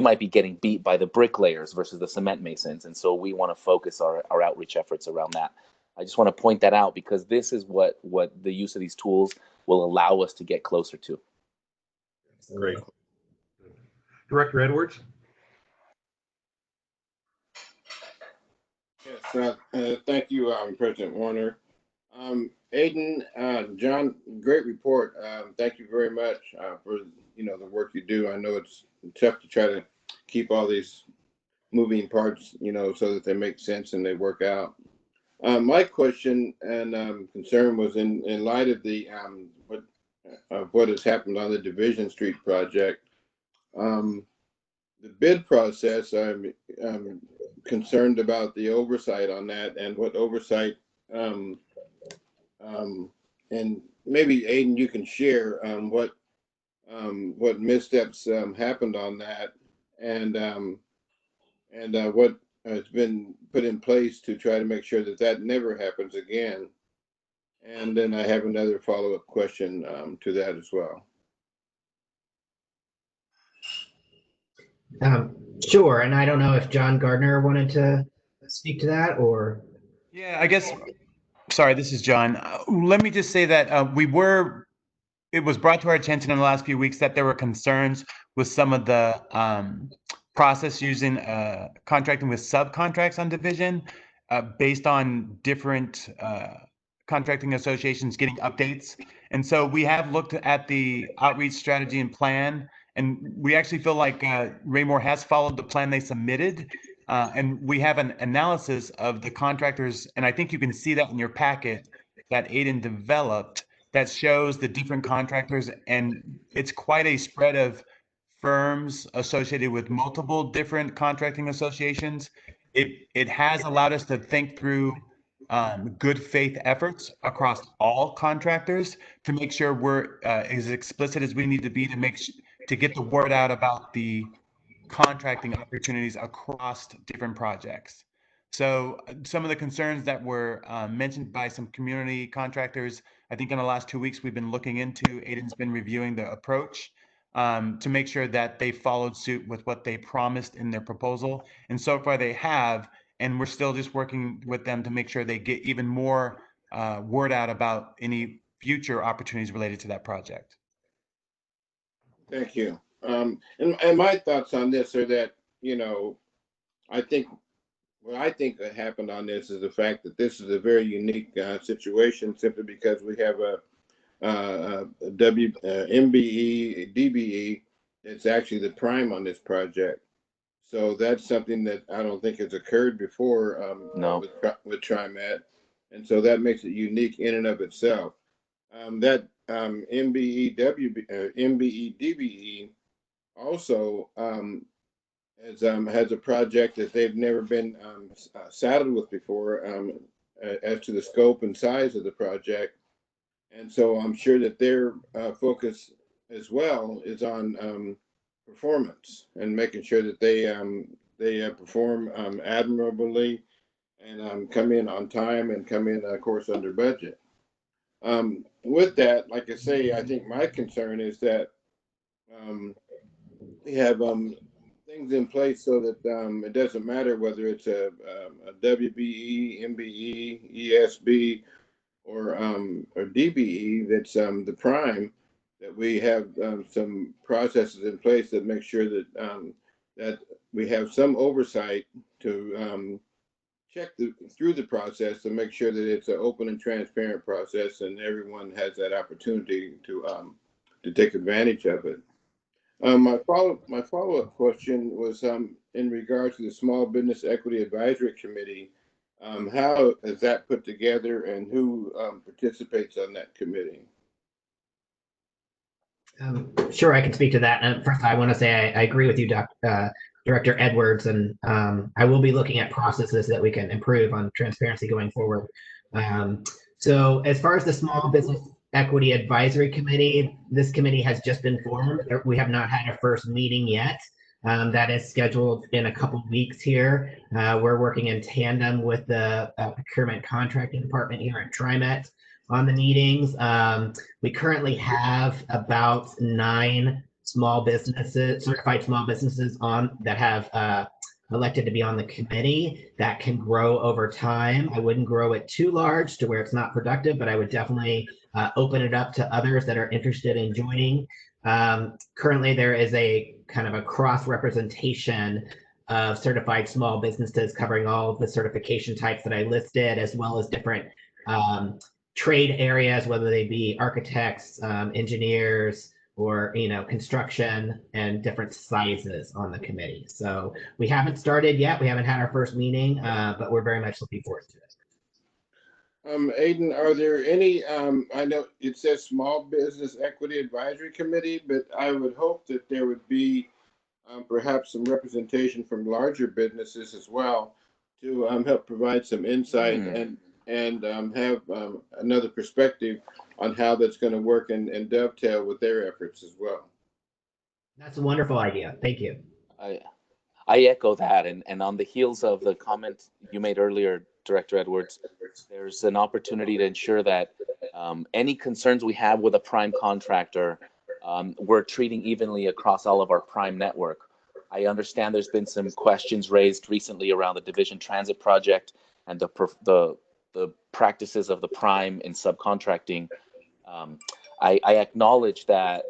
Speaker 11: might be getting beat by the bricklayers versus the cement masons. And so we want to focus our outreach efforts around that. I just want to point that out because this is what the use of these tools will allow us to get closer to.
Speaker 1: Great. Director Edwards?
Speaker 9: Yes, thank you, President Warner. Aidan, John, great report. Thank you very much for the work you do. I know it's tough to try to keep all these moving parts, so that they make sense and they work out. My question and concern was in light of the what has happened on the Division Street project. The bid process, I'm concerned about the oversight on that and what oversight, and maybe Aidan, you can share what missteps happened on that, and what has been put in place to try to make sure that that never happens again. And then I have another follow-up question to that as well.
Speaker 16: Sure, and I don't know if John Gardner wanted to speak to that or.
Speaker 15: Yeah, I guess. Sorry, this is John. Let me just say that it was brought to our attention in the last few weeks that there were concerns with some of the process using contracting with subcontracts on Division based on different contracting associations getting updates. And so we have looked at the outreach strategy and plan, and we actually feel like Raymore has followed the plan they submitted. And we have an analysis of the contractors, and I think you can see that in your packet that Aidan developed, that shows the different contractors, and it's quite a spread of firms associated with multiple different contracting associations. It has allowed us to think through good faith efforts across all contractors to make sure we're as explicit as we need to be to get the word out about the contracting opportunities across different projects. So some of the concerns that were mentioned by some community contractors, I think in the last 2 weeks we've been looking into. Aidan's been reviewing the approach to make sure that they followed suit with what they promised in their proposal. And so far they have, and we're still just working with them to make sure they get even more word out about any future opportunities related to that project.
Speaker 9: Thank you. And my thoughts on this are that, I think what I think that happened on this is the fact that this is a very unique situation, simply because we have MBE, DBE, it's actually the prime on this project. So that's something that I don't think has occurred before
Speaker 11: No.
Speaker 9: with TriMet. And so that makes it unique in and of itself. That MBE, MBE, DBE also has a project that they've never been saddled with before as to the scope and size of the project. And so I'm sure that their focus as well is on performance and making sure that they perform admirably and come in on time and come in, of course, under budget. With that, like I say, I think my concern is that we have things in place so that it doesn't matter whether it's a WBE, MBE, ESB, or DBE that's the prime, that we have some processes in place that make sure that that we have some oversight to check through the process to make sure that it's an open and transparent process and everyone has that opportunity to take advantage of it. My follow-up question was in regards to the Small Business Equity Advisory Committee. How is that put together and who participates on that committee?
Speaker 16: Sure, I can speak to that. First, I want to say I agree with you, Director Edwards, and I will be looking at processes that we can improve on transparency going forward. So as far as the Small Business Equity Advisory Committee, this committee has just been formed. We have not had a first meeting yet. That is scheduled in a couple of weeks here. We're working in tandem with the procurement contracting department here at TriMet on the meetings. We currently have about 9 small businesses, certified small businesses on that have elected to be on the committee. That can grow over time. I wouldn't grow it too large to where it's not productive, but I would definitely open it up to others that are interested in joining. Currently, there is a kind of a cross representation of certified small businesses covering all of the certification types that I listed, as well as different trade areas, whether they be architects, engineers, or construction, and different sizes on the committee. So we haven't started yet. We haven't had our first meeting, but we're very much looking forward to it.
Speaker 9: Aidan, are there any, I know it says Small Business Equity Advisory Committee, but I would hope that there would be perhaps some representation from larger businesses as well to help provide some insight and have another perspective on how that's going to work and dovetail with their efforts as well.
Speaker 16: That's a wonderful idea. Thank you.
Speaker 11: I echo that. And on the heels of the comment you made earlier, Director Edwards, there's an opportunity to ensure that any concerns we have with a prime contractor, we're treating evenly across all of our prime network. I understand there's been some questions raised recently around the Division Transit project and the practices of the prime in subcontracting. I acknowledge that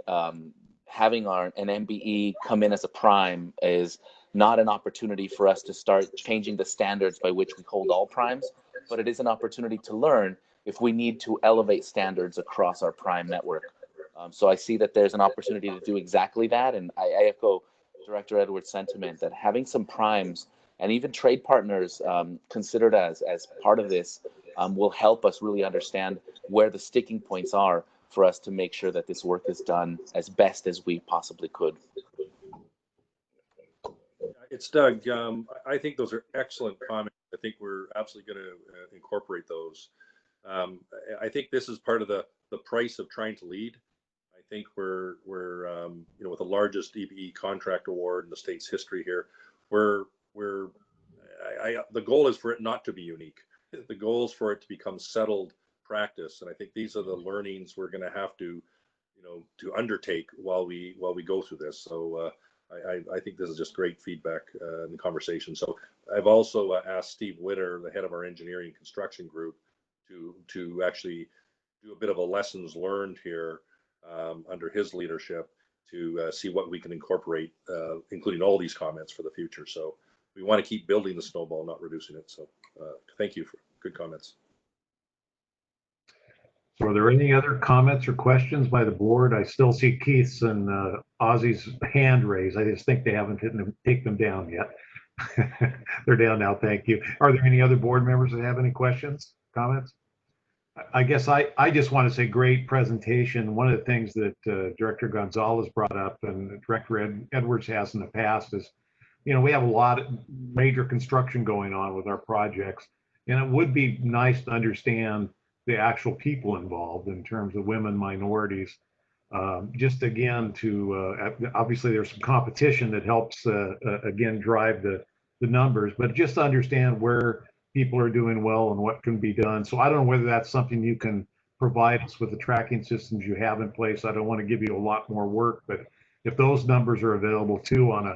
Speaker 11: having an MBE come in as a prime is not an opportunity for us to start changing the standards by which we hold all primes, but it is an opportunity to learn if we need to elevate standards across our prime network. So I see that there's an opportunity to do exactly that, and I echo Director Edwards' sentiment that having some primes and even trade partners considered as part of this will help us really understand where the sticking points are for us to make sure that this work is done as best as we possibly could.
Speaker 4: It's Doug. I think those are excellent comments. I think we're absolutely going to incorporate those. I think this is part of the price of trying to lead. I think we're with the largest EBE contract award in the state's history here. The goal is for it not to be unique. The goal is for it to become settled practice, and I think these are the learnings we're going to have to undertake while we go through this. So I think this is just great feedback in the conversation. So I've also asked Steve Witter, the head of our engineering and construction group, to actually do a bit of a lessons learned here under his leadership to see what we can incorporate, including all these comments for the future. So we want to keep building the snowball, not reducing it. So thank you for good comments.
Speaker 1: So are there any other comments or questions by the board? I still see Keith's and Ozzy's hand raised. I just think they haven't taken them down yet. They're down now, thank you. Are there any other board members that have any questions, comments? I guess I just want to say great presentation. One of the things that Director Gonzalez brought up and Director Edwards has in the past is, we have a lot of major construction going on with our projects, and it would be nice to understand the actual people involved in terms of women, minorities. Just again obviously there's some competition that helps again drive the numbers, but just to understand where people are doing well and what can be done. So I don't know whether that's something you can provide us with the tracking systems you have in place. I don't want to give you a lot more work, but if those numbers are available too on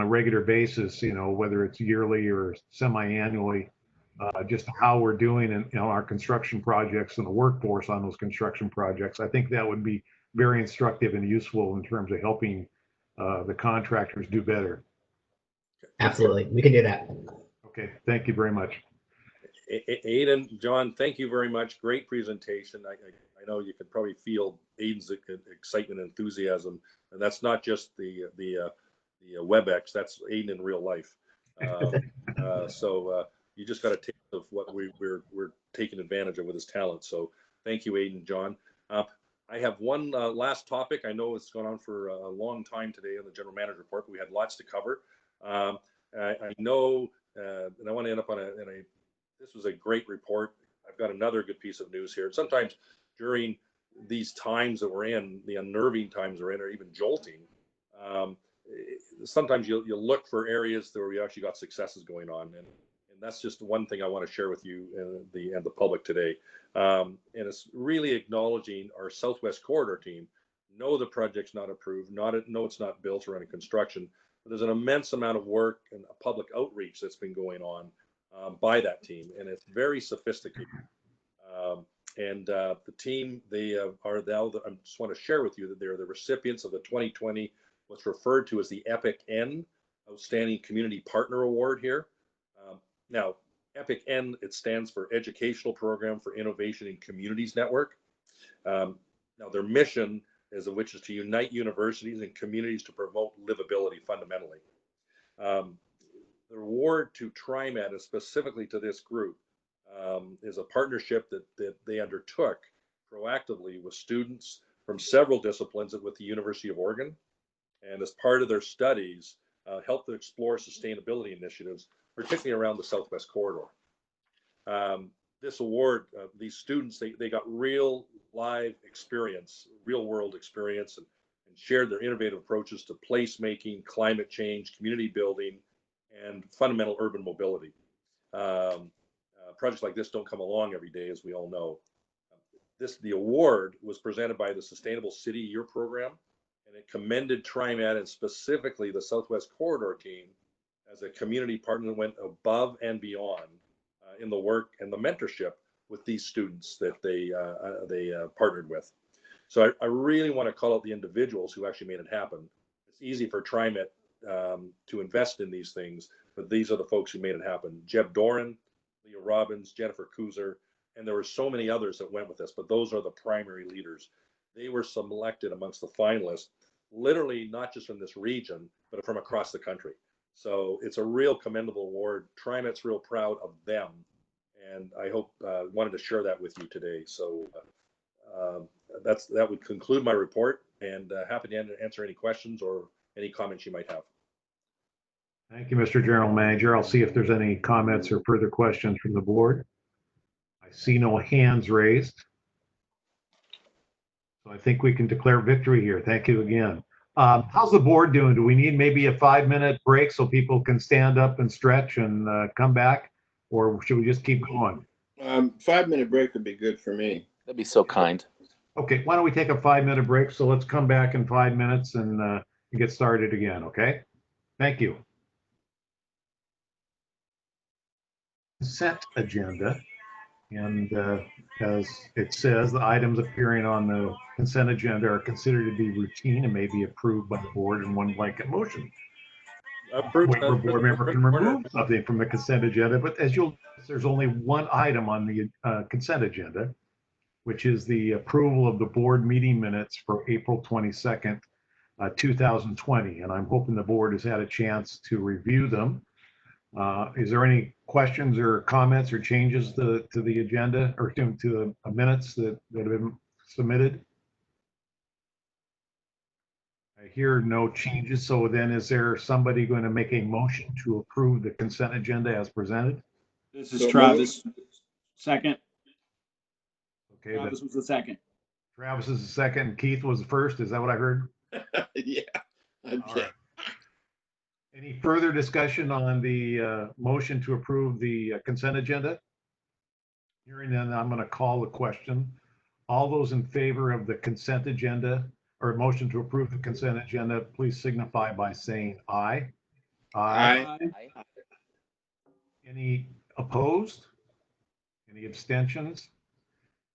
Speaker 1: a regular basis, whether it's yearly or semi-annually, just how we're doing in our construction projects and the workforce on those construction projects, I think that would be very instructive and useful in terms of helping the contractors do better.
Speaker 16: Absolutely, we can do that.
Speaker 1: Okay, thank you very much.
Speaker 4: Aidan, John, thank you very much. Great presentation. I know you can probably feel Aidan's excitement and enthusiasm, and that's not just the WebEx, that's Aidan in real life. So you just got a taste of what we're taking advantage of with his talent. So thank you, Aidan, John. I have one last topic. I know it's gone on for a long time today on the general manager report, but we had lots to cover. I know, and I want to end up on this was a great report. I've got another good piece of news here. Sometimes during these times that we're in, the unnerving times we're in, or even jolting, sometimes you'll look for areas where we actually got successes going on, and that's just one thing I want to share with you and the public today. And it's really acknowledging our Southwest Corridor team. No, the project's not approved. No, it's not built or under construction. But there's an immense amount of work and public outreach that's been going on by that team, and it's very sophisticated. And the team, they are now, I just want to share with you that they're the recipients of the 2020, what's referred to as the EPIC N Outstanding Community Partner Award here. Now, EPIC N, it stands for Educational Program for Innovation in Communities Network. Now, their mission which is to unite universities and communities to promote livability fundamentally. The award to TriMet, and specifically to this group, is a partnership that they undertook proactively with students from several disciplines with the University of Oregon. And as part of their studies, helped to explore sustainability initiatives, particularly around the Southwest Corridor. This award, these students, they got real live experience, real world experience, and shared their innovative approaches to placemaking, climate change, community building, and fundamental urban mobility. Projects like this don't come along every day, as we all know. The award was presented by the Sustainable City Year program, and it commended TriMet and specifically the Southwest Corridor team as a community partner that went above and beyond in the work and the mentorship with these students that they partnered with. So I really want to call out the individuals who actually made it happen. It's easy for TriMet to invest in these things, but these are the folks who made it happen. Jeb Doran, Leah Robbins, Jennifer Kuzer, and there were so many others that went with this, but those are the primary leaders. They were selected amongst the finalists, literally not just from this region, but from across the country. So it's a real commendable award. TriMet's real proud of them, and I hope wanted to share that with you today. So that would conclude my report, and happy to answer any questions or any comments you might have.
Speaker 1: Thank you, Mr. General Manager. I'll see if there's any comments or further questions from the board. I see no hands raised. So I think we can declare victory here. Thank you again. How's the board doing? Do we need maybe a 5-minute break so people can stand up and stretch and come back? Or should we just keep going?
Speaker 9: 5-minute break would be good for me.
Speaker 11: That'd be so kind.
Speaker 1: Okay, why don't we take a 5-minute break? So let's come back in 5 minutes and get started again, okay? Thank you. Consent agenda, and as it says, the items appearing on the consent agenda are considered to be routine and may be approved by the board in one blanket motion. Waiver board member can remove something from the consent agenda, but as you'll notice, there's only one item on the consent agenda. which is the approval of the board meeting minutes for April 22nd, 2020. And I'm hoping the board has had a chance to review them. Is there any questions or comments or changes to the agenda or to the minutes that have been submitted? I hear no changes. So then is there somebody going to make a motion to approve the consent agenda as presented?
Speaker 10: This is Travis. Second.
Speaker 1: Okay.
Speaker 10: Travis was the second.
Speaker 1: Travis is the second. Keith was the first. Is that what I heard?
Speaker 9: Yeah. Okay.
Speaker 1: All right. Any further discussion on the motion to approve the consent agenda? Hearing none, I'm going to call the question. All those in favor of the consent agenda or motion to approve the consent agenda, please signify by saying aye.
Speaker 9: Aye.
Speaker 1: Any opposed? Any abstentions?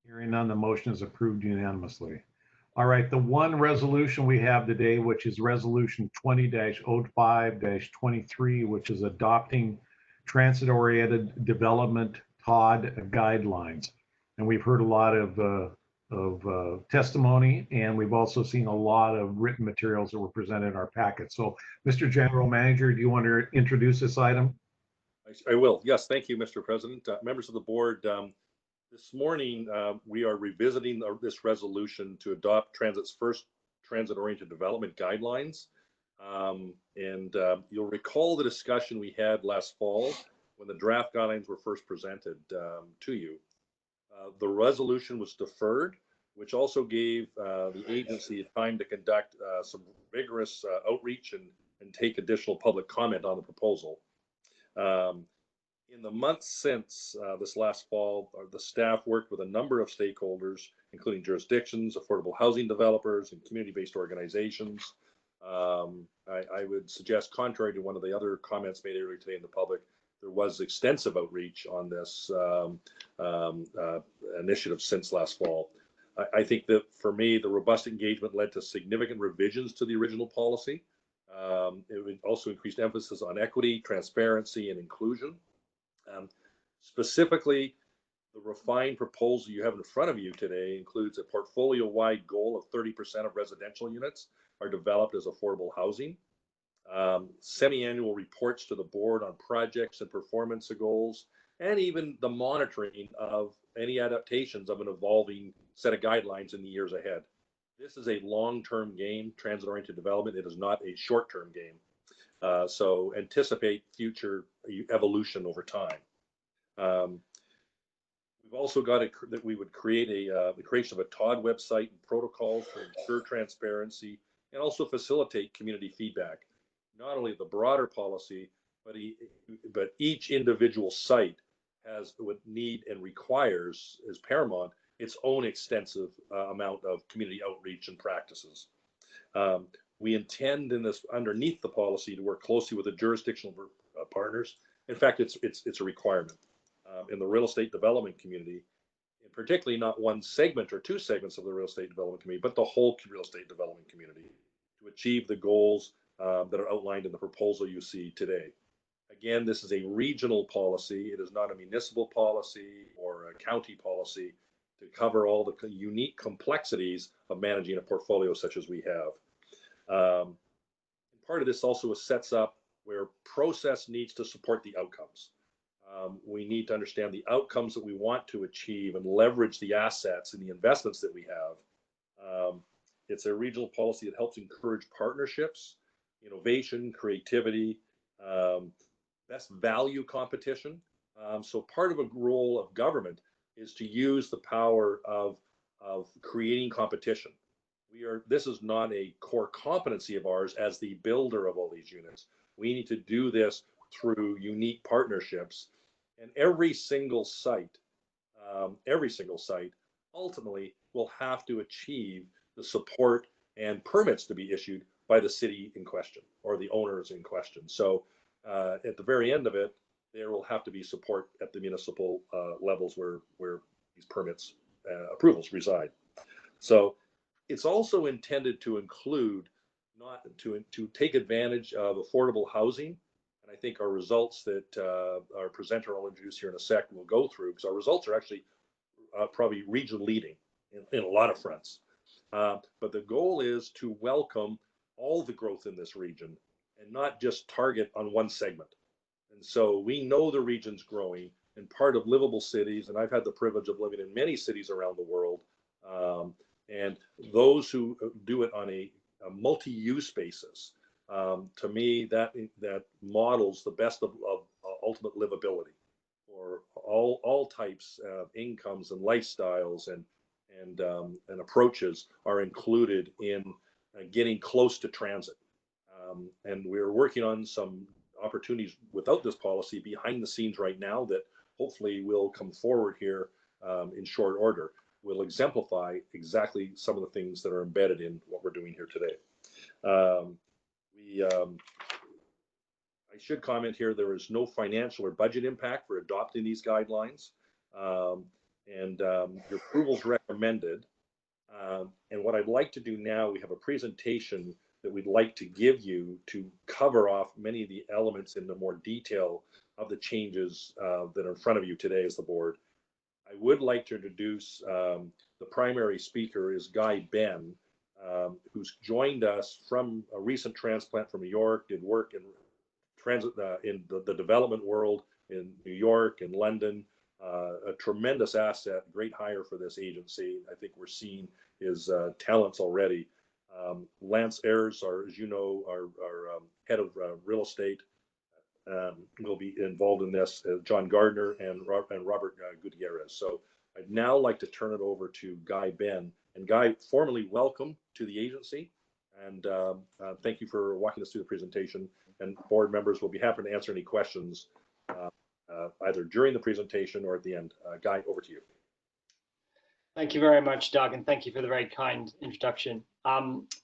Speaker 1: Hearing none, the motion is approved unanimously. All right, the one resolution we have today, which is resolution 20-05-23, which is adopting transit-oriented development TOD guidelines. And we've heard a lot of testimony, and we've also seen a lot of written materials that were presented in our packet. So, Mr. General Manager, do you want to introduce this item?
Speaker 4: I will. Yes, thank you, Mr. President. Members of the board, this morning we are revisiting this resolution to adopt Transit's first transit-oriented development guidelines. You'll recall the discussion we had last fall when the draft guidelines were first presented to you. The resolution was deferred, which also gave the agency time to conduct some vigorous outreach and take additional public comment on the proposal. In the months since this last fall, the staff worked with a number of stakeholders, including jurisdictions, affordable housing developers, and community-based organizations. I would suggest, contrary to one of the other comments made earlier today in the public, there was extensive outreach on this initiative since last fall. I think that for me, the robust engagement led to significant revisions to the original policy. It also increased emphasis on equity, transparency, and inclusion. Specifically, the refined proposal you have in front of you today includes a portfolio-wide goal of 30% of residential units are developed as affordable housing. Semi-annual reports to the board on projects and performance goals, and even the monitoring of any adaptations of an evolving set of guidelines in the years ahead. This is a long-term game, transit-oriented development. It is not a short-term game. So anticipate future evolution over time. We've also got that we would create the creation of a TOD website and protocols to ensure transparency and also facilitate community feedback. Not only the broader policy, but each individual site has what need and requires as paramount its own extensive amount of community outreach and practices. We intend in this underneath the policy to work closely with the jurisdictional partners. In fact, it's a requirement in the real estate development community, and particularly not one segment or two segments of the real estate development community, but the whole real estate development community to achieve the goals that are outlined in the proposal you see today. Again, this is a regional policy. It is not a municipal policy or a county policy to cover all the unique complexities of managing a portfolio such as we have. Part of this also sets up where process needs to support the outcomes. We need to understand the outcomes that we want to achieve and leverage the assets and the investments that we have. It's a regional policy that helps encourage partnerships, innovation, creativity, best value competition. So part of a role of government is to use the power of creating competition. This is not a core competency of ours as the builder of all these units. We need to do this through unique partnerships, and every single site ultimately will have to achieve the support and permits to be issued by the city in question or the owners in question. So at the very end of it, there will have to be support at the municipal levels where these permits approvals reside. So it's also intended to include not to take advantage of affordable housing. And I think our results that our presenter will introduce here in a sec will go through, because our results are actually probably region leading in a lot of fronts. But the goal is to welcome all the growth in this region and not just target on one segment. And so we know the region's growing, and part of livable cities, and I've had the privilege of living in many cities around the world, and those who do it on a multi-use basis, to me, that models the best of ultimate livability for all types of incomes and lifestyles, and approaches are included in getting close to transit. And we're working on some opportunities without this policy behind the scenes right now that hopefully will come forward here in short order. Will exemplify exactly some of the things that are embedded in what we're doing here today. I should comment here, there is no financial or budget impact for adopting these guidelines, and your approval is recommended. And what I'd like to do now, we have a presentation that we'd like to give you to cover off many of the elements in the more detail of the changes that are in front of you today as the board. I would like to introduce the primary speaker is Guy Ben, who's joined us from a recent transplant from New York, did work in transit in the development world in New York and London. A tremendous asset, great hire for this agency. I think we're seeing his talents already. Lance Ayers, as you know, our head of real estate, will be involved in this. John Gardner and Robert Gutierrez. So I'd now like to turn it over to Guy Ben. And Guy, formally welcome to the agency, and thank you for walking us through the presentation. And board members will be happy to answer any questions either during the presentation or at the end. Guy, over to you.
Speaker 17: Thank you very much, Doug, and thank you for the very kind introduction.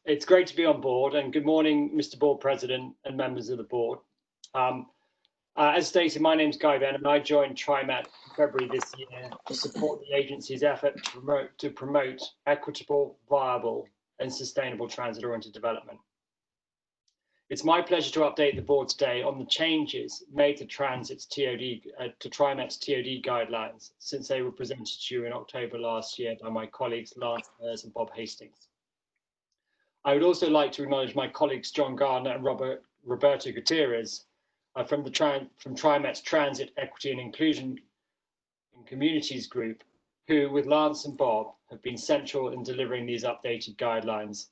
Speaker 17: It's great to be on board, and good morning, Mr. Board President and members of the board. As stated, my name is Guy Ben, and I joined TriMet in February this year to support the agency's effort to promote equitable, viable, and sustainable transit-oriented development. It's my pleasure to update the board today on the changes made to TriMet's TOD guidelines since they were presented to you in October last year by my colleagues Lance Ayers and Bob Hastings. I would also like to acknowledge my colleagues John Gardner and Roberto Gutierrez from TriMet's Transit, Equity and Inclusion in Communities group, who, with Lance and Bob, have been central in delivering these updated guidelines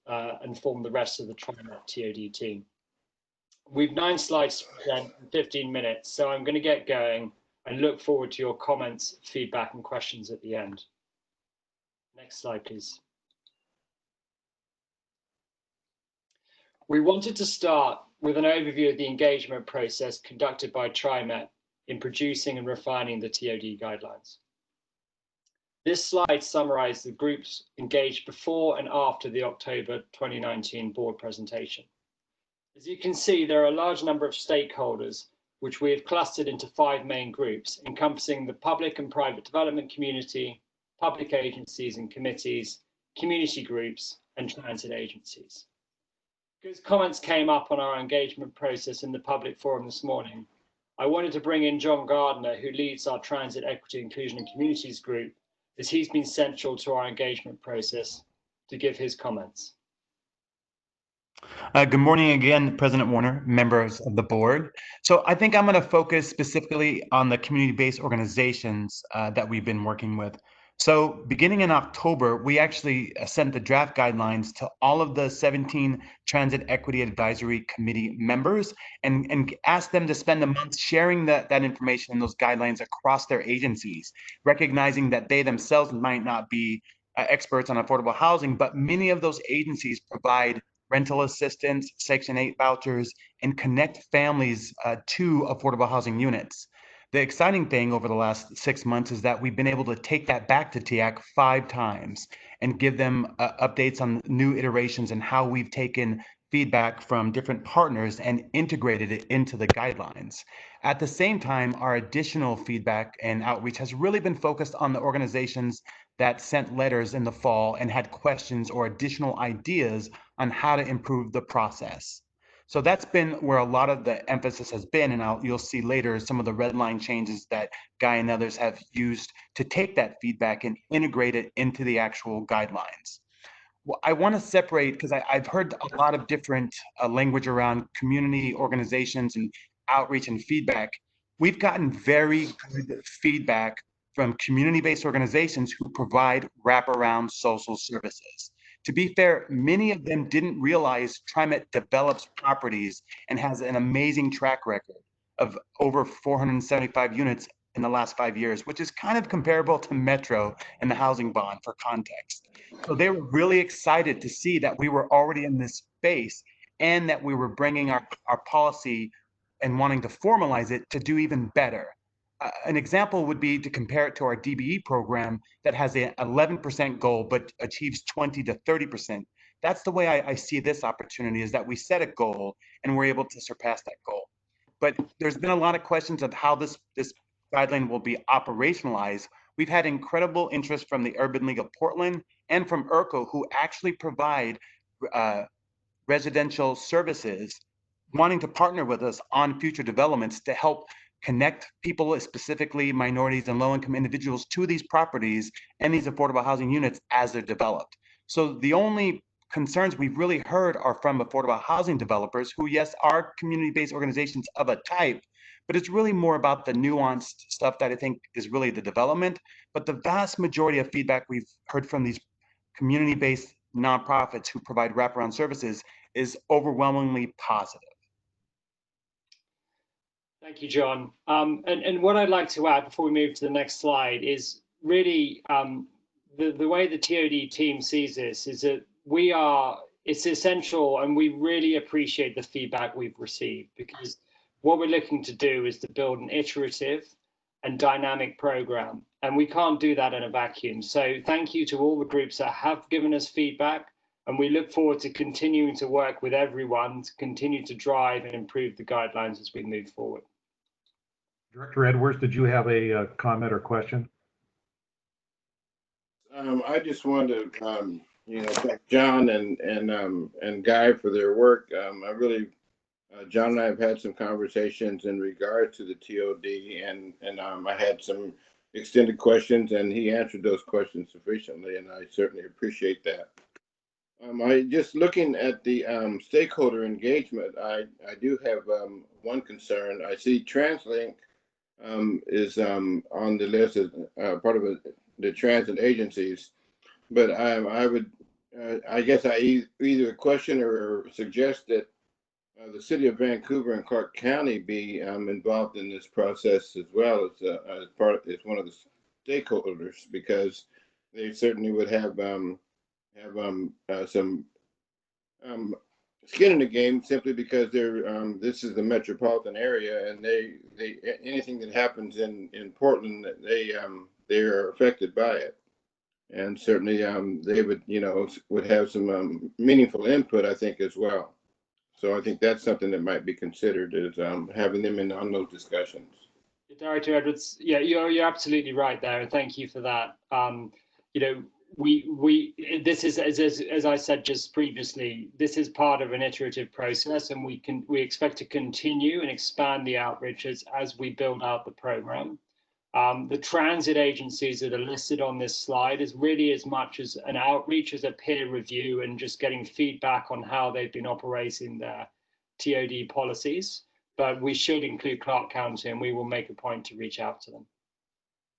Speaker 17: and form the rest of the TriMet TOD team. We've 9 slides to present in 15 minutes, so I'm going to get going and look forward to your comments, feedback, and questions at the end. Next slide, please. We wanted to start with an overview of the engagement process conducted by TriMet in producing and refining the TOD guidelines. This slide summarizes the groups engaged before and after the October 2019 board presentation. As you can see, there are a large number of stakeholders, which we have clustered into 5 main groups, encompassing the public and private development community, public agencies and committees, community groups, and transit agencies. Because comments came up on our engagement process in the public forum this morning, I wanted to bring in John Gardner, who leads our Transit, Equity, Inclusion and Communities group, as he's been central to our engagement process, to give his comments.
Speaker 15: Good morning again, President Warner, members of the board. So I think I'm going to focus specifically on the community-based organizations that we've been working with. So beginning in October, we actually sent the draft guidelines to all of the 17 Transit Equity Advisory Committee members and asked them to spend a month sharing that information and those guidelines across their agencies, recognizing that they themselves might not be experts on affordable housing, but many of those agencies provide rental assistance, Section 8 vouchers, and connect families to affordable housing units. The exciting thing over the last 6 months is that we've been able to take that back to Teac 5 times and give them updates on new iterations and how we've taken feedback from different partners and integrated it into the guidelines. At the same time, our additional feedback and outreach has really been focused on the organizations that sent letters in the fall and had questions or additional ideas on how to improve the process. So that's been where a lot of the emphasis has been, and you'll see later some of the red line changes that Guy and others have used to take that feedback and integrate it into the actual guidelines. Well, I want to separate, because I've heard a lot of different language around community organizations and outreach and feedback. We've gotten very good feedback from community-based organizations who provide wraparound social services. To be fair, many of them didn't realize TriMet develops properties and has an amazing track record of over 475 units in the last 5 years, which is kind of comparable to Metro and the housing bond for context. So they were really excited to see that we were already in this space and that we were bringing our policy and wanting to formalize it to do even better. An example would be to compare it to our DBE program that has an 11% goal but achieves 20 to 30%. That's the way I see this opportunity, is that we set a goal and we're able to surpass that goal. But there's been a lot of questions of how this guideline will be operationalized. We've had incredible interest from the Urban League of Portland and from ERCO, who actually provide residential services, wanting to partner with us on future developments to help connect people, specifically minorities and low-income individuals, to these properties and these affordable housing units as they're developed. So the only concerns we've really heard are from affordable housing developers who, yes, are community-based organizations of a type, but it's really more about the nuanced stuff that I think is really the development. But the vast majority of feedback we've heard from these community-based nonprofits who provide wraparound services is overwhelmingly positive.
Speaker 17: Thank you, John. And what I'd like to add before we move to the next slide is really the way the TOD team sees this is that it's essential, and we really appreciate the feedback we've received, because what we're looking to do is to build an iterative and dynamic program, and we can't do that in a vacuum. So thank you to all the groups that have given us feedback, and we look forward to continuing to work with everyone to continue to drive and improve the guidelines as we move forward.
Speaker 1: Director Edwards, did you have a comment or question?
Speaker 9: I just wanted to, thank John and Guy for their work. John and I have had some conversations in regard to the TOD, and I had some extended questions, and he answered those questions sufficiently, and I certainly appreciate that. I just looking at the stakeholder engagement, I do have one concern. I see TransLink is on the list as part of the transit agencies, but I guess I either question or suggest that the city of Vancouver and Clark County be involved in this process as well as one of the stakeholders, because they certainly would have some skin in the game, simply because this is the metropolitan area, and they anything that happens in Portland, they are affected by it, and certainly they would have some meaningful input, I think, as well. So I think that's something that might be considered, is having them in on those discussions.
Speaker 17: Director Edwards, yeah, you're absolutely right there, and thank you for that. This is, as I said just previously, this is part of an iterative process, and we expect to continue and expand the outreach as we build out the program. The transit agencies that are listed on this slide is really as much as an outreach as a peer review and just getting feedback on how they've been operating their TOD policies. But we should include Clark County, and we will make a point to reach out to them.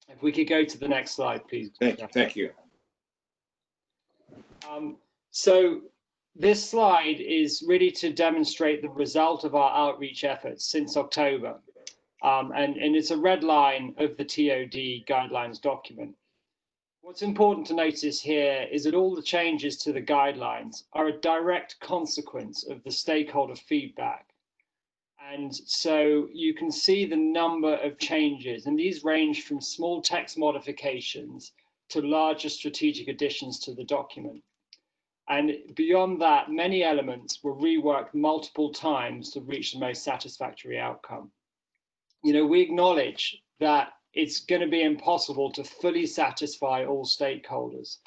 Speaker 17: If we could go to the next slide, please.
Speaker 9: Thank you.
Speaker 17: So this slide is really to demonstrate the result of our outreach efforts since October. And it's a red line of the TOD guidelines document. What's important to notice here is that all the changes to the guidelines are a direct consequence of the stakeholder feedback. And so you can see the number of changes, and these range from small text modifications to larger strategic additions to the document. And beyond that, many elements were reworked multiple times to reach the most satisfactory outcome. We acknowledge that it's going to be impossible to fully satisfy all stakeholders,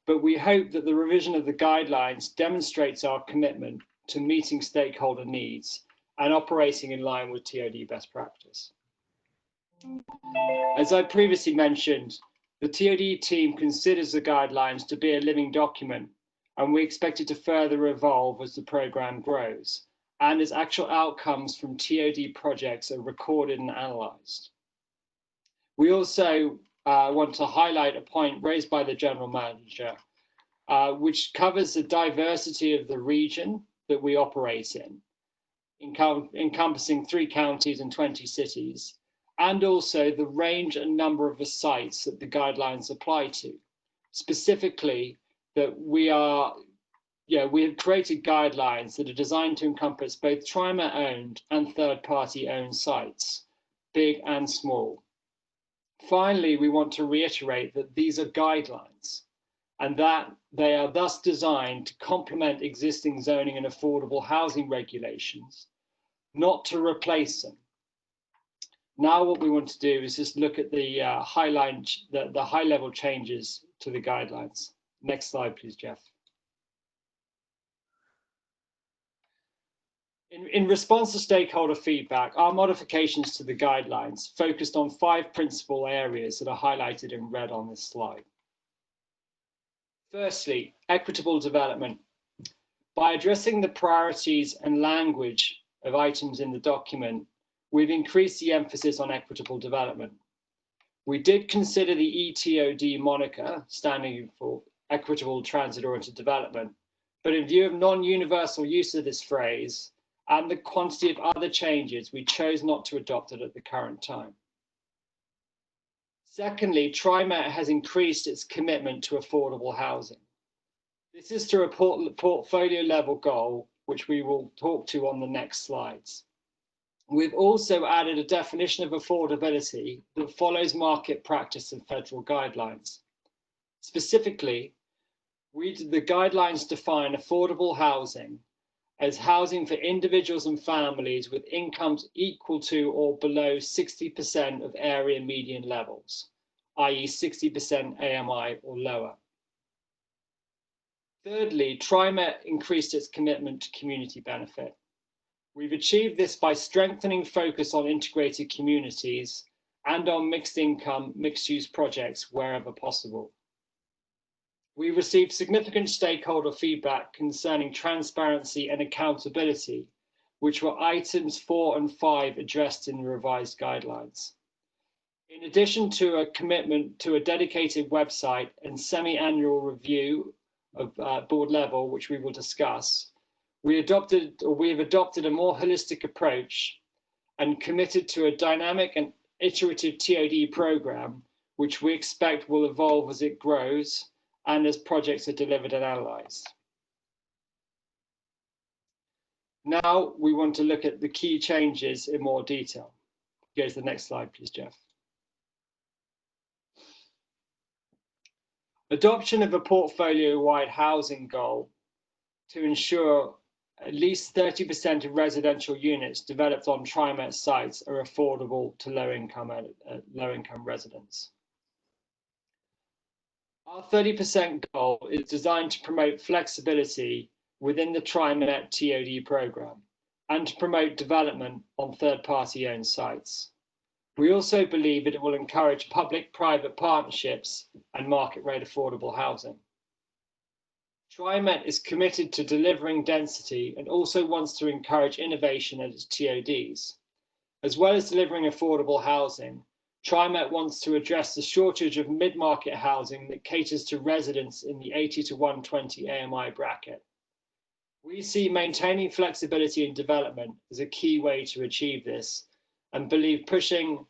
Speaker 17: but we hope that the revision of the guidelines demonstrates our commitment to meeting stakeholder needs and operating in line with TOD best practice. As I previously mentioned, the TOD team considers the guidelines to be a living document, and we expect it to further evolve as the program grows and as actual outcomes from TOD projects are recorded and analysed. We also want to highlight a point raised by the General Manager, which covers the diversity of the region that we operate in, encompassing 3 counties and 20 cities, and also the range and number of the sites that the guidelines apply to. Specifically, that we have created guidelines that are designed to encompass both TriMet owned and third-party owned sites, big and small. Finally, we want to reiterate that these are guidelines and that they are thus designed to complement existing zoning and affordable housing regulations, not to replace them. Now what we want to do is just look at the high-level changes to the guidelines. Next slide, please, Jeff. In response to stakeholder feedback, our modifications to the guidelines focused on 5 principal areas that are highlighted in red on this slide. Firstly, equitable development. By addressing the priorities and language of items in the document, we've increased the emphasis on equitable development. We did consider the ETOD moniker, standing for Equitable Transit-Oriented Development, but in view of non-universal use of this phrase and the quantity of other changes, we chose not to adopt it at the current time. Secondly, TriMet has increased its commitment to affordable housing. This is through a portfolio level goal, which we will talk to on the next slides. We've also added a definition of affordability that follows market practice and federal guidelines. Specifically, the guidelines define affordable housing as housing for individuals and families with incomes equal to or below 60% of area median levels, i.e. 60% AMI or lower. Thirdly, TriMet increased its commitment to community benefit. We've achieved this by strengthening focus on integrated communities and on mixed income, mixed use projects wherever possible. We received significant stakeholder feedback concerning transparency and accountability, which were items 4 and 5 addressed in the revised guidelines. In addition to a commitment to a dedicated website and semi-annual review of board level, which we will discuss, we have adopted a more holistic approach and committed to a dynamic and iterative TOD program, which we expect will evolve as it grows and as projects are delivered and analysed. Now we want to look at the key changes in more detail. Go to the next slide, please, Jeff. Adoption of a portfolio-wide housing goal to ensure at least 30% of residential units developed on TriMet sites are affordable to low-income residents. Our 30% goal is designed to promote flexibility within the TriMet TOD program and to promote development on third-party owned sites. We also believe that it will encourage public-private partnerships and market-rate affordable housing. TriMet is committed to delivering density and also wants to encourage innovation at its TODs. As well as delivering affordable housing, TriMet wants to address the shortage of mid-market housing that caters to residents in the 80 to 120 AMI bracket. We see maintaining flexibility in development as a key way to achieve this and believe pushing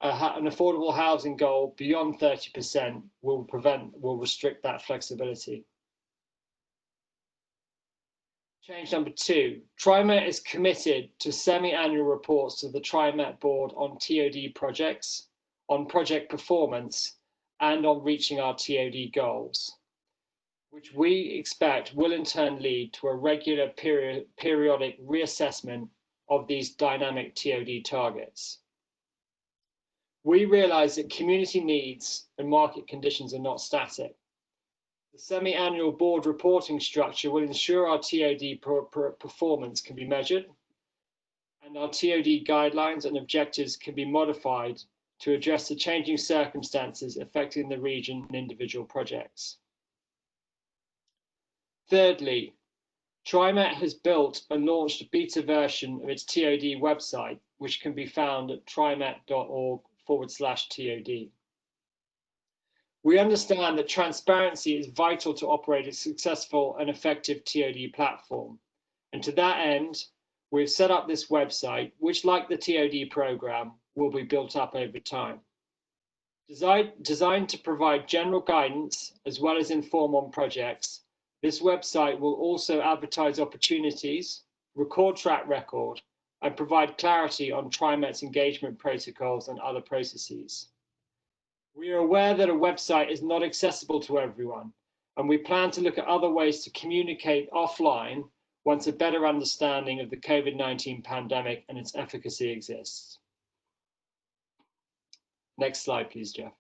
Speaker 17: an affordable housing goal beyond 30% will restrict that flexibility. Change number 2, TriMet is committed to semi-annual reports to the TriMet board on TOD projects, on project performance, and on reaching our TOD goals, which we expect will in turn lead to a regular periodic reassessment of these dynamic TOD targets. We realize that community needs and market conditions are not static. The semi-annual board reporting structure will ensure our TOD performance can be measured, and our TOD guidelines and objectives can be modified to address the changing circumstances affecting the region and individual projects. Thirdly, TriMet has built and launched a beta version of its TOD website, which can be found at trimet.org/TOD. We understand that transparency is vital to operate a successful and effective TOD platform. And to that end, we've set up this website, which, like the TOD program, will be built up over time. Designed to provide general guidance as well as inform on projects, this website will also advertise opportunities, record track record, and provide clarity on TriMet's engagement protocols and other processes. We are aware that a website is not accessible to everyone, and we plan to look at other ways to communicate offline once a better understanding of the COVID-19 pandemic and its efficacy exists. Next slide, please, Jeff.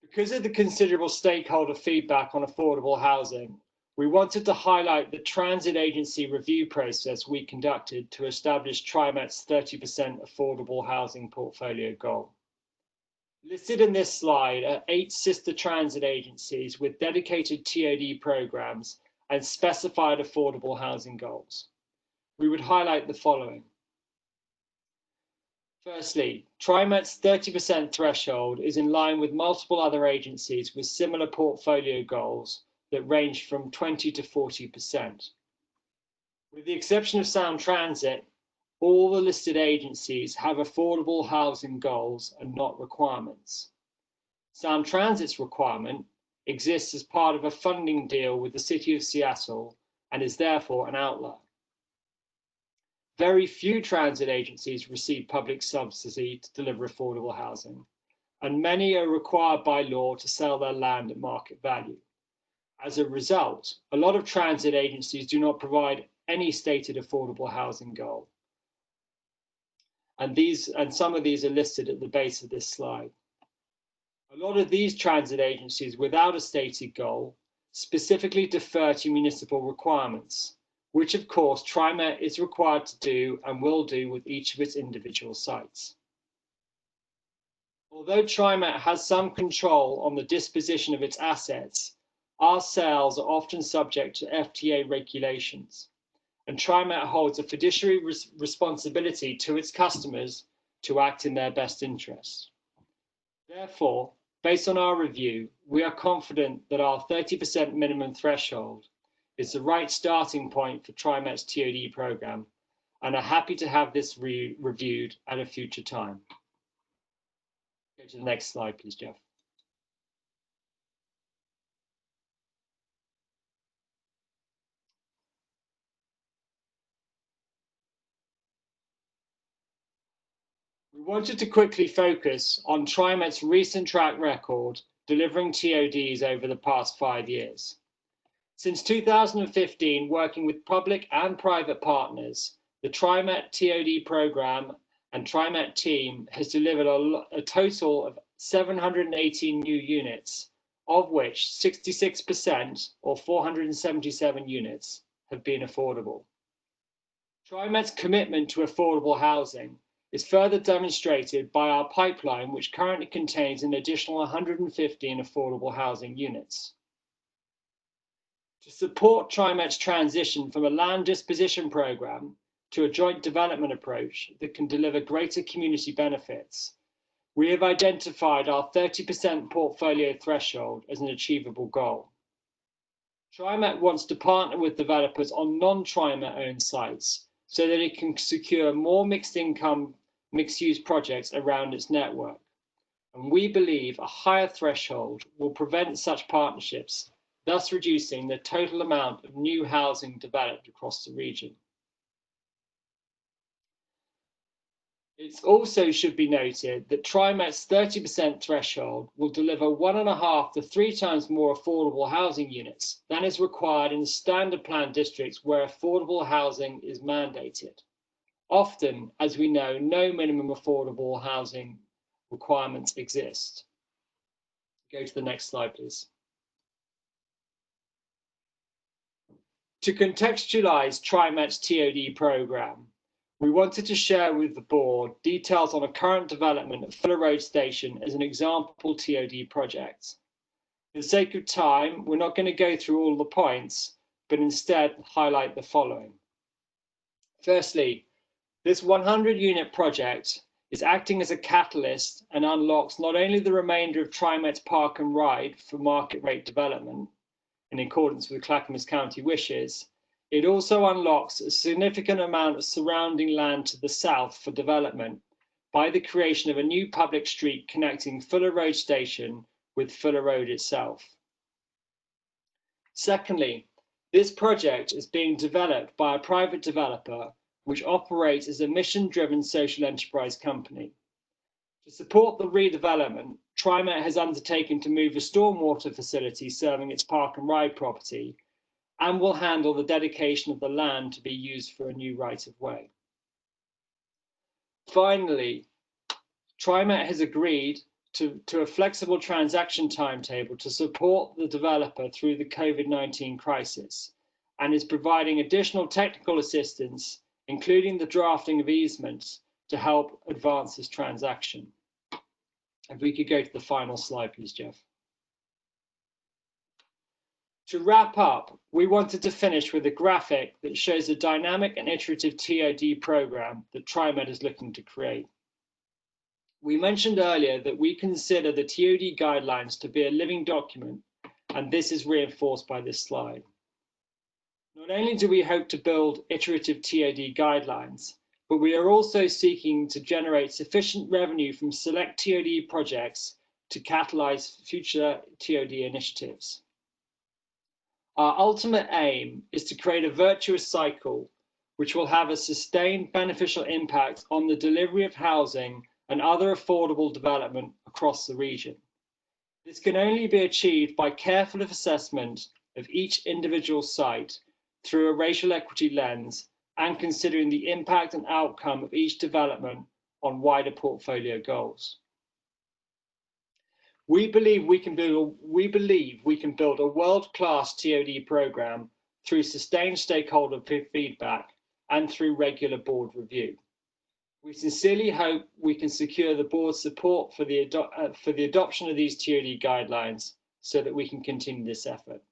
Speaker 17: Because of the considerable stakeholder feedback on affordable housing, we wanted to highlight the transit agency review process we conducted to establish TriMet's 30% affordable housing portfolio goal. Listed in this slide are 8 sister transit agencies with dedicated TOD programs and specified affordable housing goals. We would highlight the following. Firstly, TriMet's 30% threshold is in line with multiple other agencies with similar portfolio goals that range from 20 to 40%. With the exception of Sound Transit, all the listed agencies have affordable housing goals and not requirements. Sound Transit's requirement exists as part of a funding deal with the City of Seattle and is therefore an outlier. Very few transit agencies receive public subsidy to deliver affordable housing, and many are required by law to sell their land at market value. As a result, a lot of transit agencies do not provide any stated affordable housing goal. And some of these are listed at the base of this slide. A lot of these transit agencies without a stated goal specifically defer to municipal requirements, which of course TriMet is required to do and will do with each of its individual sites. Although TriMet has some control on the disposition of its assets, our sales are often subject to FTA regulations, and TriMet holds a fiduciary responsibility to its customers to act in their best interests. Therefore, based on our review, we are confident that our 30% minimum threshold is the right starting point for TriMet's TOD program, and are happy to have this reviewed at a future time. Go to the next slide, please, Jeff. We wanted to quickly focus on TriMet's recent track record delivering TODs over the past 5 years. Since 2015, working with public and private partners, the TriMet TOD program and TriMet team has delivered a total of 718 new units, of which 66% or 477 units have been affordable. TriMet's commitment to affordable housing is further demonstrated by our pipeline, which currently contains an additional 115 affordable housing units. To support TriMet's transition from a land disposition program to a joint development approach that can deliver greater community benefits, we have identified our 30% portfolio threshold as an achievable goal. TriMet wants to partner with developers on non-TriMet owned sites so that it can secure more mixed income, mixed use projects around its network. And we believe a higher threshold will prevent such partnerships, thus reducing the total amount of new housing developed across the region. It also should be noted that TriMet's 30% threshold will deliver 1.5 to 3 times more affordable housing units than is required in standard plan districts where affordable housing is mandated. Often, as we know, no minimum affordable housing requirements exist. Go to the next slide, please. To contextualize TriMet's TOD program, we wanted to share with the board details on a current development at Fuller Road Station as an example TOD project. For the sake of time, we're not going to go through all the points, but instead highlight the following. Firstly, this 100-unit project is acting as a catalyst and unlocks not only the remainder of TriMet's Park and Ride for market rate development, in accordance with Clackamas County wishes, it also unlocks a significant amount of surrounding land to the south for development by the creation of a new public street connecting Fuller Road Station with Fuller Road itself. Secondly, this project is being developed by a private developer which operates as a mission-driven social enterprise company. To support the redevelopment, TriMet has undertaken to move a stormwater facility serving its Park and Ride property and will handle the dedication of the land to be used for a new right-of-way. Finally, TriMet has agreed to a flexible transaction timetable to support the developer through the COVID-19 crisis and is providing additional technical assistance, including the drafting of easements, to help advance this transaction. If we could go to the final slide, please, Jeff. To wrap up, we wanted to finish with a graphic that shows a dynamic and iterative TOD program that TriMet is looking to create. We mentioned earlier that we consider the TOD guidelines to be a living document, and this is reinforced by this slide. Not only do we hope to build iterative TOD guidelines, but we are also seeking to generate sufficient revenue from select TOD projects to catalyze future TOD initiatives. Our ultimate aim is to create a virtuous cycle which will have a sustained beneficial impact on the delivery of housing and other affordable development across the region. This can only be achieved by careful assessment of each individual site through a racial equity lens and considering the impact and outcome of each development on wider portfolio goals. We believe we can build a world-class TOD program through sustained stakeholder feedback and through regular board review. We sincerely hope we can secure the board's support for the adoption of these TOD guidelines so that we can continue this effort.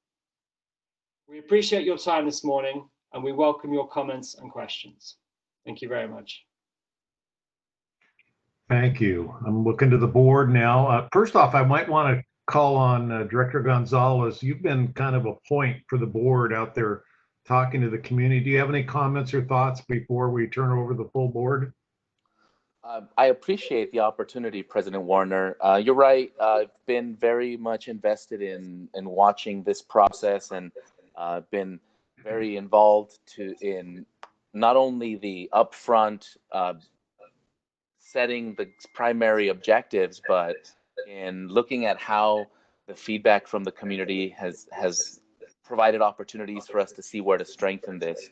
Speaker 17: We appreciate your time this morning and we welcome your comments and questions. Thank you very much.
Speaker 1: Thank you. I'm looking to the board now. First off, I might want to call on Director Gonzalez. You've been kind of a point for the board out there talking to the community. Do you have any comments or thoughts before we turn over the full board?
Speaker 11: I appreciate the opportunity, President Warner. You're right. I've been very much invested in watching this process and been very involved in not only the upfront setting the primary objectives, but in looking at how the feedback from the community has provided opportunities for us to see where to strengthen this.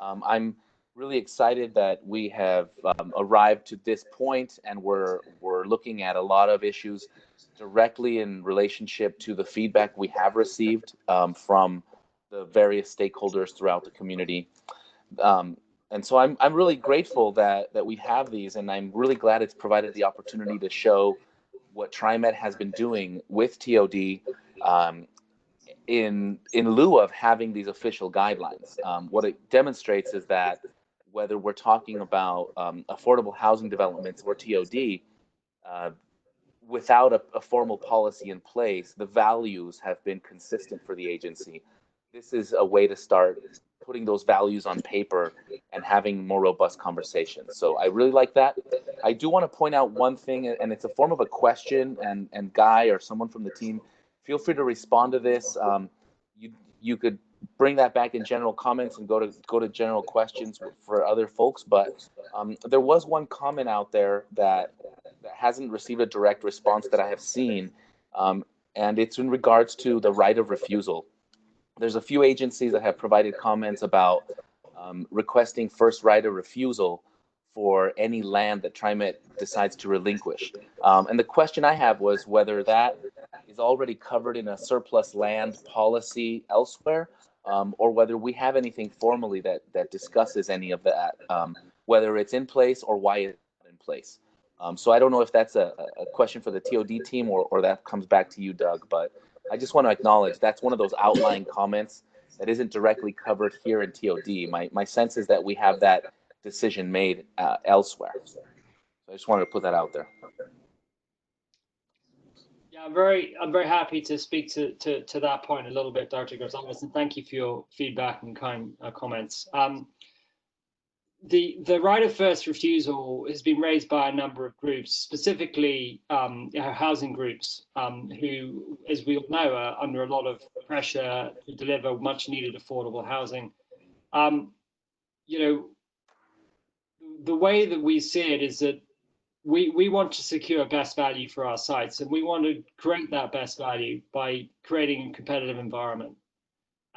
Speaker 11: I'm really excited that we have arrived to this point and we're looking at a lot of issues directly in relationship to the feedback we have received from the various stakeholders throughout the community. And so I'm really grateful that we have these, and I'm really glad it's provided the opportunity to show what TriMet has been doing with TOD in lieu of having these official guidelines. What it demonstrates is that whether we're talking about affordable housing developments or TOD, without a formal policy in place, the values have been consistent for the agency. This is a way to start putting those values on paper and having more robust conversations. So I really like that. I do want to point out one thing, and it's a form of a question, and Guy or someone from the team, feel free to respond to this. You could bring that back in general comments and go to general questions for other folks. But there was one comment out there that hasn't received a direct response that I have seen, and it's in regards to the right of refusal. There's a few agencies that have provided comments about requesting first right of refusal for any land that TriMet decides to relinquish. And the question I have was whether that is already covered in a surplus land policy elsewhere, or whether we have anything formally that discusses any of that, whether it's in place or why it's not in place. So I don't know if that's a question for the TOD team or that comes back to you, Doug, but I just want to acknowledge that's one of those outlying comments that isn't directly covered here in TOD. My sense is that we have that decision made elsewhere. So I just wanted to put that out there.
Speaker 17: Yeah, I'm very happy to speak to that point a little bit, Dr. Gonzalez, and thank you for your feedback and kind comments. The right of first refusal has been raised by a number of groups, specifically housing groups, who, as we all know, are under a lot of pressure to deliver much needed affordable housing. You know, the way that we see it is that we want to secure best value for our sites, and we want to create that best value by creating a competitive environment.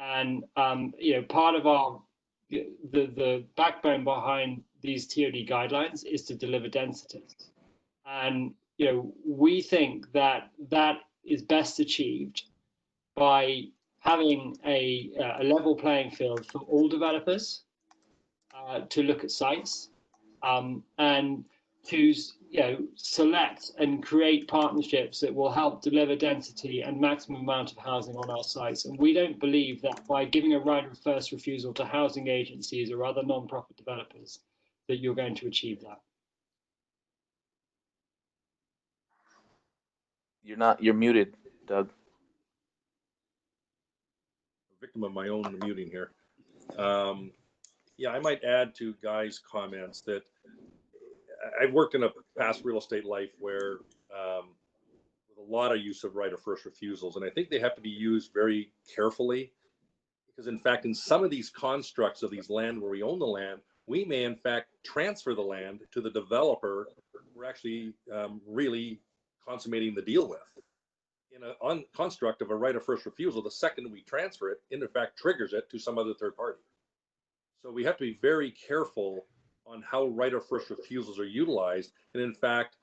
Speaker 17: And you know, part of our the backbone behind these TOD guidelines is to deliver density. And you know, we think that that is best achieved by having a level playing field for all developers to look at sites and to select and create partnerships that will help deliver density and maximum amount of housing on our sites. And we don't believe that by giving a right of first refusal to housing agencies or other non-profit developers that you're going to achieve that.
Speaker 11: You're muted, Doug.
Speaker 4: Victim of my own muting here. Yeah, I might add to Guy's comments that I've worked in a past real estate life where with a lot of use of right of first refusals, and I think they have to be used very carefully, because in fact, in some of these constructs of these land where we own the land, we may in fact transfer the land to the developer we're actually really consummating the deal with. In a construct of a right of first refusal, the second we transfer it, in fact triggers it to some other third party. So we have to be very careful on how right of first refusals are utilized. And in fact,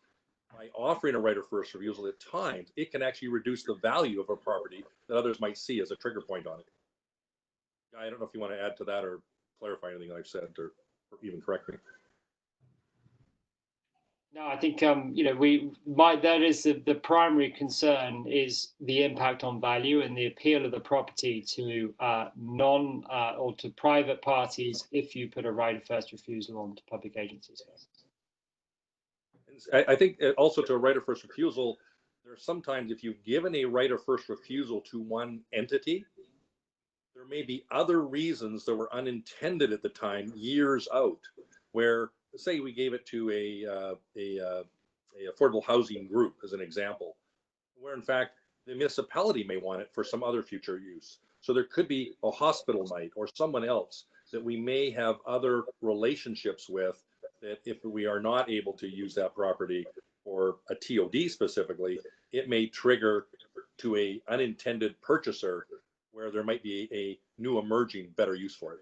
Speaker 4: by offering a right of first refusal at times, it can actually reduce the value of a property that others might see as a trigger point on it. Guy, I don't know if you want to add to that or clarify anything I've said or even correct me.
Speaker 17: No, I think you know, that is the primary concern is the impact on value and the appeal of the property to or to private parties if you put a right of first refusal on to public agencies.
Speaker 4: I think also to a right of first refusal, there's sometimes if you've given a right of first refusal to one entity, there may be other reasons that were unintended at the time years out, where say we gave it to a affordable housing group as an example, where in fact the municipality may want it for some other future use. So there could be a hospital might or someone else that we may have other relationships with, that if we are not able to use that property or a TOD specifically, it may trigger to a unintended purchaser where there might be a new emerging better use for it.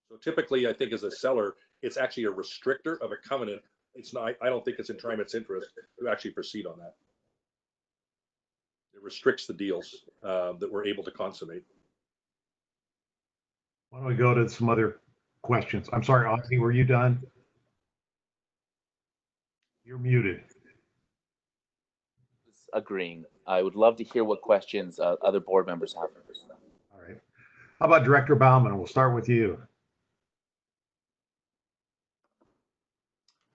Speaker 4: So typically, I think as a seller, it's actually a restrictor of a covenant. It's not, I don't think it's in TriMet's interest to actually proceed on that. It restricts the deals that we're able to consummate.
Speaker 1: Why don't we go to some other questions? I'm sorry, Ozzy, were you done? You're muted.
Speaker 11: Agreeing. I would love to hear what questions other board members have.
Speaker 1: All right. How about Director Bauman? We'll start with you.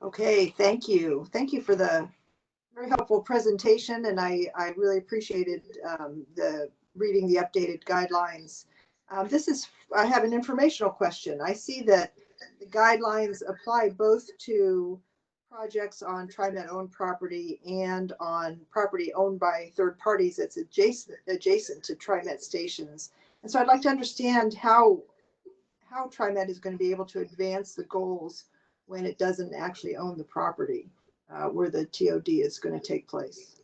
Speaker 13: Okay, thank you. Thank you for the very helpful presentation, and I really appreciated reading the updated guidelines. I have an informational question. I see that the guidelines apply both to projects on TriMet owned property and on property owned by third parties that's adjacent to TriMet stations. And so I'd like to understand how TriMet is going to be able to advance the goals when it doesn't actually own the property where the TOD is going to take place.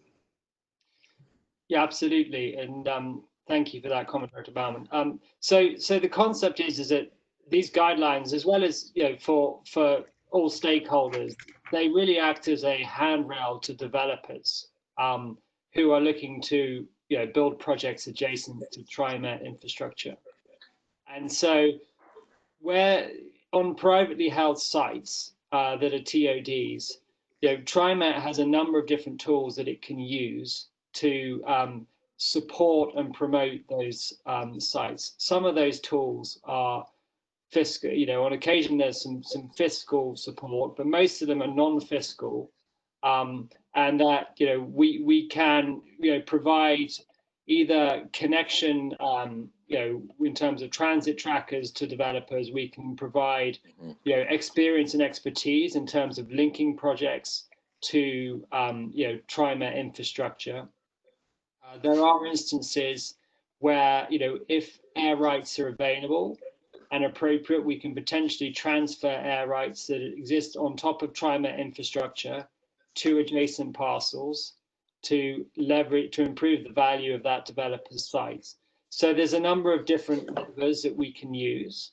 Speaker 17: Yeah, absolutely. And thank you for that comment, Dr. Bauman. So the concept is that these guidelines, as well as for all stakeholders, they really act as a handrail to developers who are looking to build projects adjacent to TriMet infrastructure. And so where on privately held sites that are TODs, TriMet has a number of different tools that it can use to support and promote those sites. Some of those tools are fiscal, on occasion there's some fiscal support, but most of them are non-fiscal, and that we can provide either connection in terms of transit trackers to developers. We can provide experience and expertise in terms of linking projects to TriMet infrastructure. There are instances where if air rights are available and appropriate, we can potentially transfer air rights that exist on top of TriMet infrastructure to adjacent parcels to leverage, to improve the value of that developer's sites. So there's a number of different levers that we can use.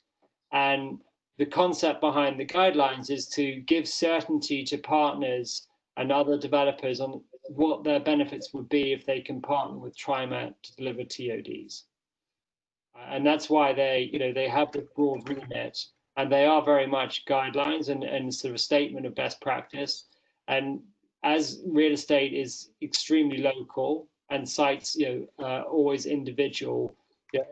Speaker 17: And the concept behind the guidelines is to give certainty to partners and other developers on what their benefits would be if they can partner with TriMet to deliver TODs. And that's why they have the broad remit, and they are very much guidelines and sort of a statement of best practice. And as real estate is extremely local and sites always individual,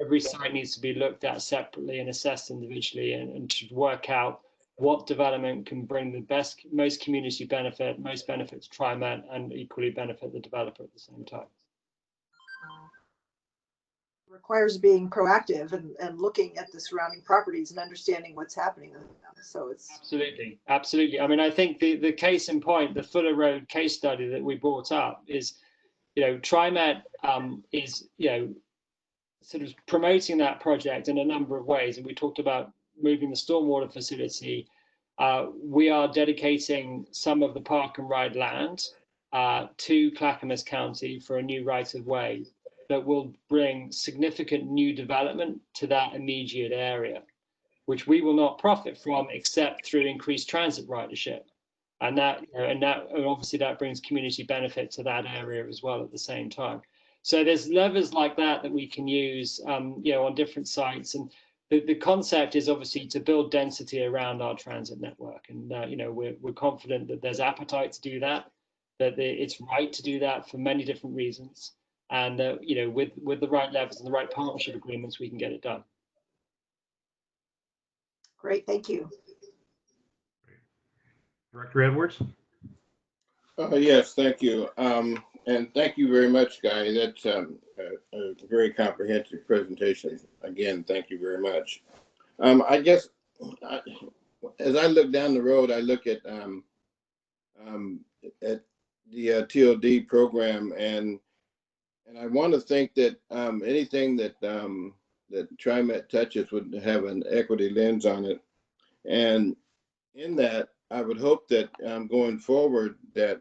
Speaker 17: every site needs to be looked at separately and assessed individually, and to work out what development can bring the most community benefit, most benefit to TriMet, and equally benefit the developer at the same time.
Speaker 13: Requires being proactive and looking at the surrounding properties and understanding what's happening. So it's
Speaker 17: absolutely. I mean, I think the case in point, the Fuller Road case study that we brought up is, TriMet is sort of promoting that project in a number of ways, and we talked about moving the stormwater facility. We are dedicating some of the park and ride land to Clackamas County for a new right of way that will bring significant new development to that immediate area, which we will not profit from except through increased transit ridership. And obviously that brings community benefit to that area as well at the same time. So there's levers like that we can use, on different sites. And the concept is obviously to build density around our transit network. And, we're confident that there's appetite to do that, that it's right to do that for many different reasons. And, with the right levers and the right partnership agreements, we can get it done.
Speaker 13: Great, thank you.
Speaker 1: Director Edwards?
Speaker 9: Yes, thank you. And thank you very much, Guy. That's a very comprehensive presentation. Again, thank you very much. I guess as I look down the road, I look at the TOD program, and I want to think that anything that that TriMet touches would have an equity lens on it. And in that, I would hope that going forward that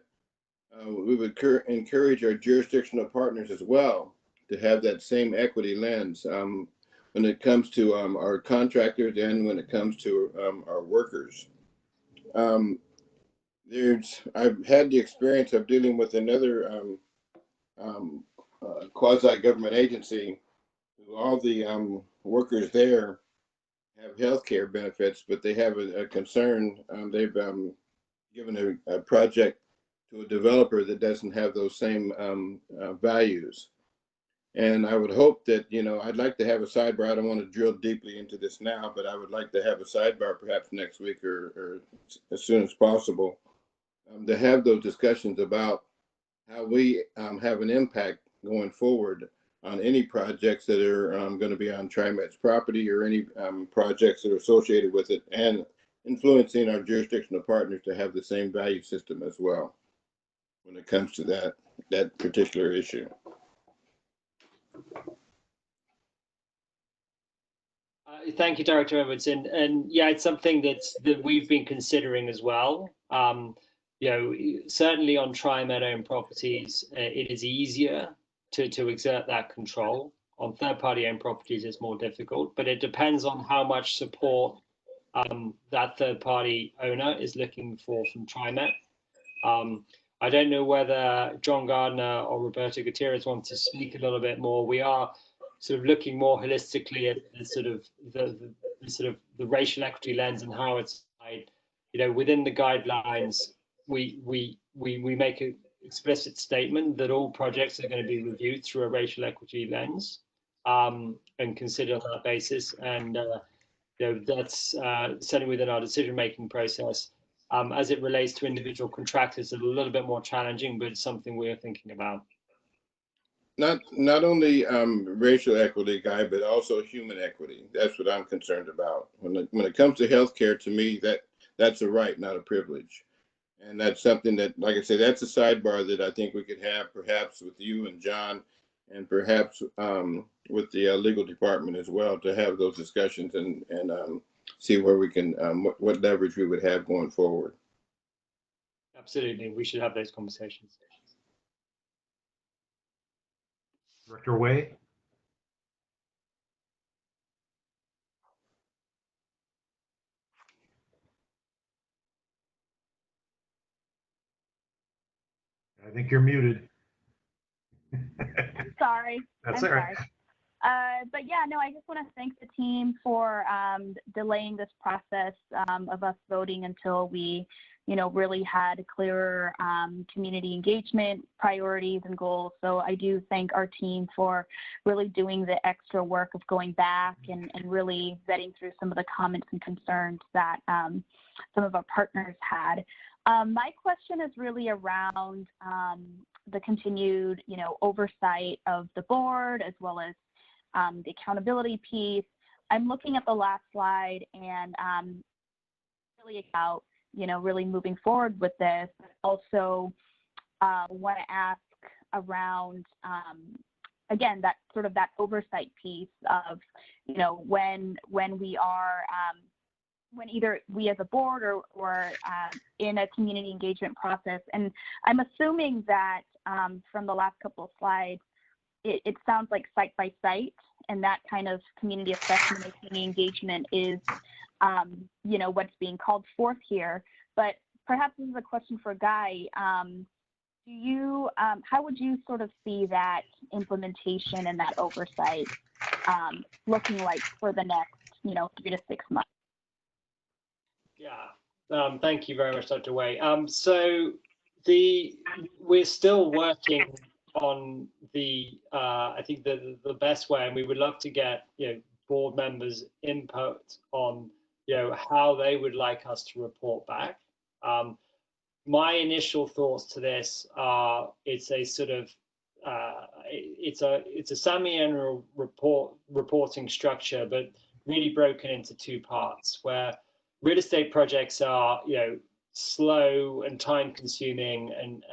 Speaker 9: we would encourage our jurisdictional partners as well to have that same equity lens when it comes to our contractors and when it comes to our workers. I've had the experience of dealing with another quasi-government agency. All the workers there have health care benefits, but they have a concern. They've given a project to a developer that doesn't have those same values. And I would hope that, I'd like to have a sidebar. I don't want to drill deeply into this now, but I would like to have a sidebar perhaps next week or as soon as possible to have those discussions about how we have an impact going forward on any projects that are going to be on TriMet's property or any projects that are associated with it, and influencing our jurisdictional partners to have the same value system as well when it comes to that particular issue.
Speaker 17: Thank you, Director Edwards. And yeah, it's something that we've been considering as well. Certainly on TriMet-owned properties, it is easier to exert that control. On third-party owned properties, it's more difficult, but it depends on how much support that third-party owner is looking for from TriMet. I don't know whether John Gardner or Roberto Gutierrez want to speak a little bit more. We are sort of looking more holistically at the sort of the racial equity lens and how it's, within the guidelines, we make an explicit statement that all projects are going to be reviewed through a racial equity lens, and considered on that basis. And that's certainly within our decision-making process. As it relates to individual contractors, it's a little bit more challenging, but it's something we're thinking about.
Speaker 9: Not only racial equity, Guy, but also human equity. That's what I'm concerned about. When it comes to healthcare, to me, that's a right, not a privilege. And that's something that, like I said, that's a sidebar that I think we could have perhaps with you and John, and perhaps with the legal department as well, to have those discussions and see where we can, what leverage we would have going forward.
Speaker 17: Absolutely, we should have those conversations.
Speaker 1: Director Way? I think you're muted.
Speaker 12: Sorry.
Speaker 1: That's
Speaker 12: I'm
Speaker 1: all right.
Speaker 12: sorry. But yeah, no, I just want to thank the team for delaying this process of us voting until we, really had clearer community engagement priorities and goals. So I do thank our team for really doing the extra work of going back and really vetting through some of the comments and concerns that some of our partners had. My question is really around the continued, oversight of the board, as well as the accountability piece. I'm looking at the last slide and really about, really moving forward with this. Also want to ask around, again, that sort of that oversight piece of, when we are, when either we as a board or in a community engagement process. And I'm assuming that from the last couple of slides, it sounds like site by site, and that kind of community assessment and community engagement is, what's being called forth here. But perhaps this is a question for Guy. How would you sort of see that implementation and that oversight looking like for the next, 3 to 6 months?
Speaker 17: Yeah, thank you very much, Dr. Way. So we're still working on I think the best way, and we would love to get board members' input on how they would like us to report back. My initial thoughts to this are it's a sort of it's a semi-annual reporting structure, but really broken into 2 parts, where real estate projects are slow and time consuming and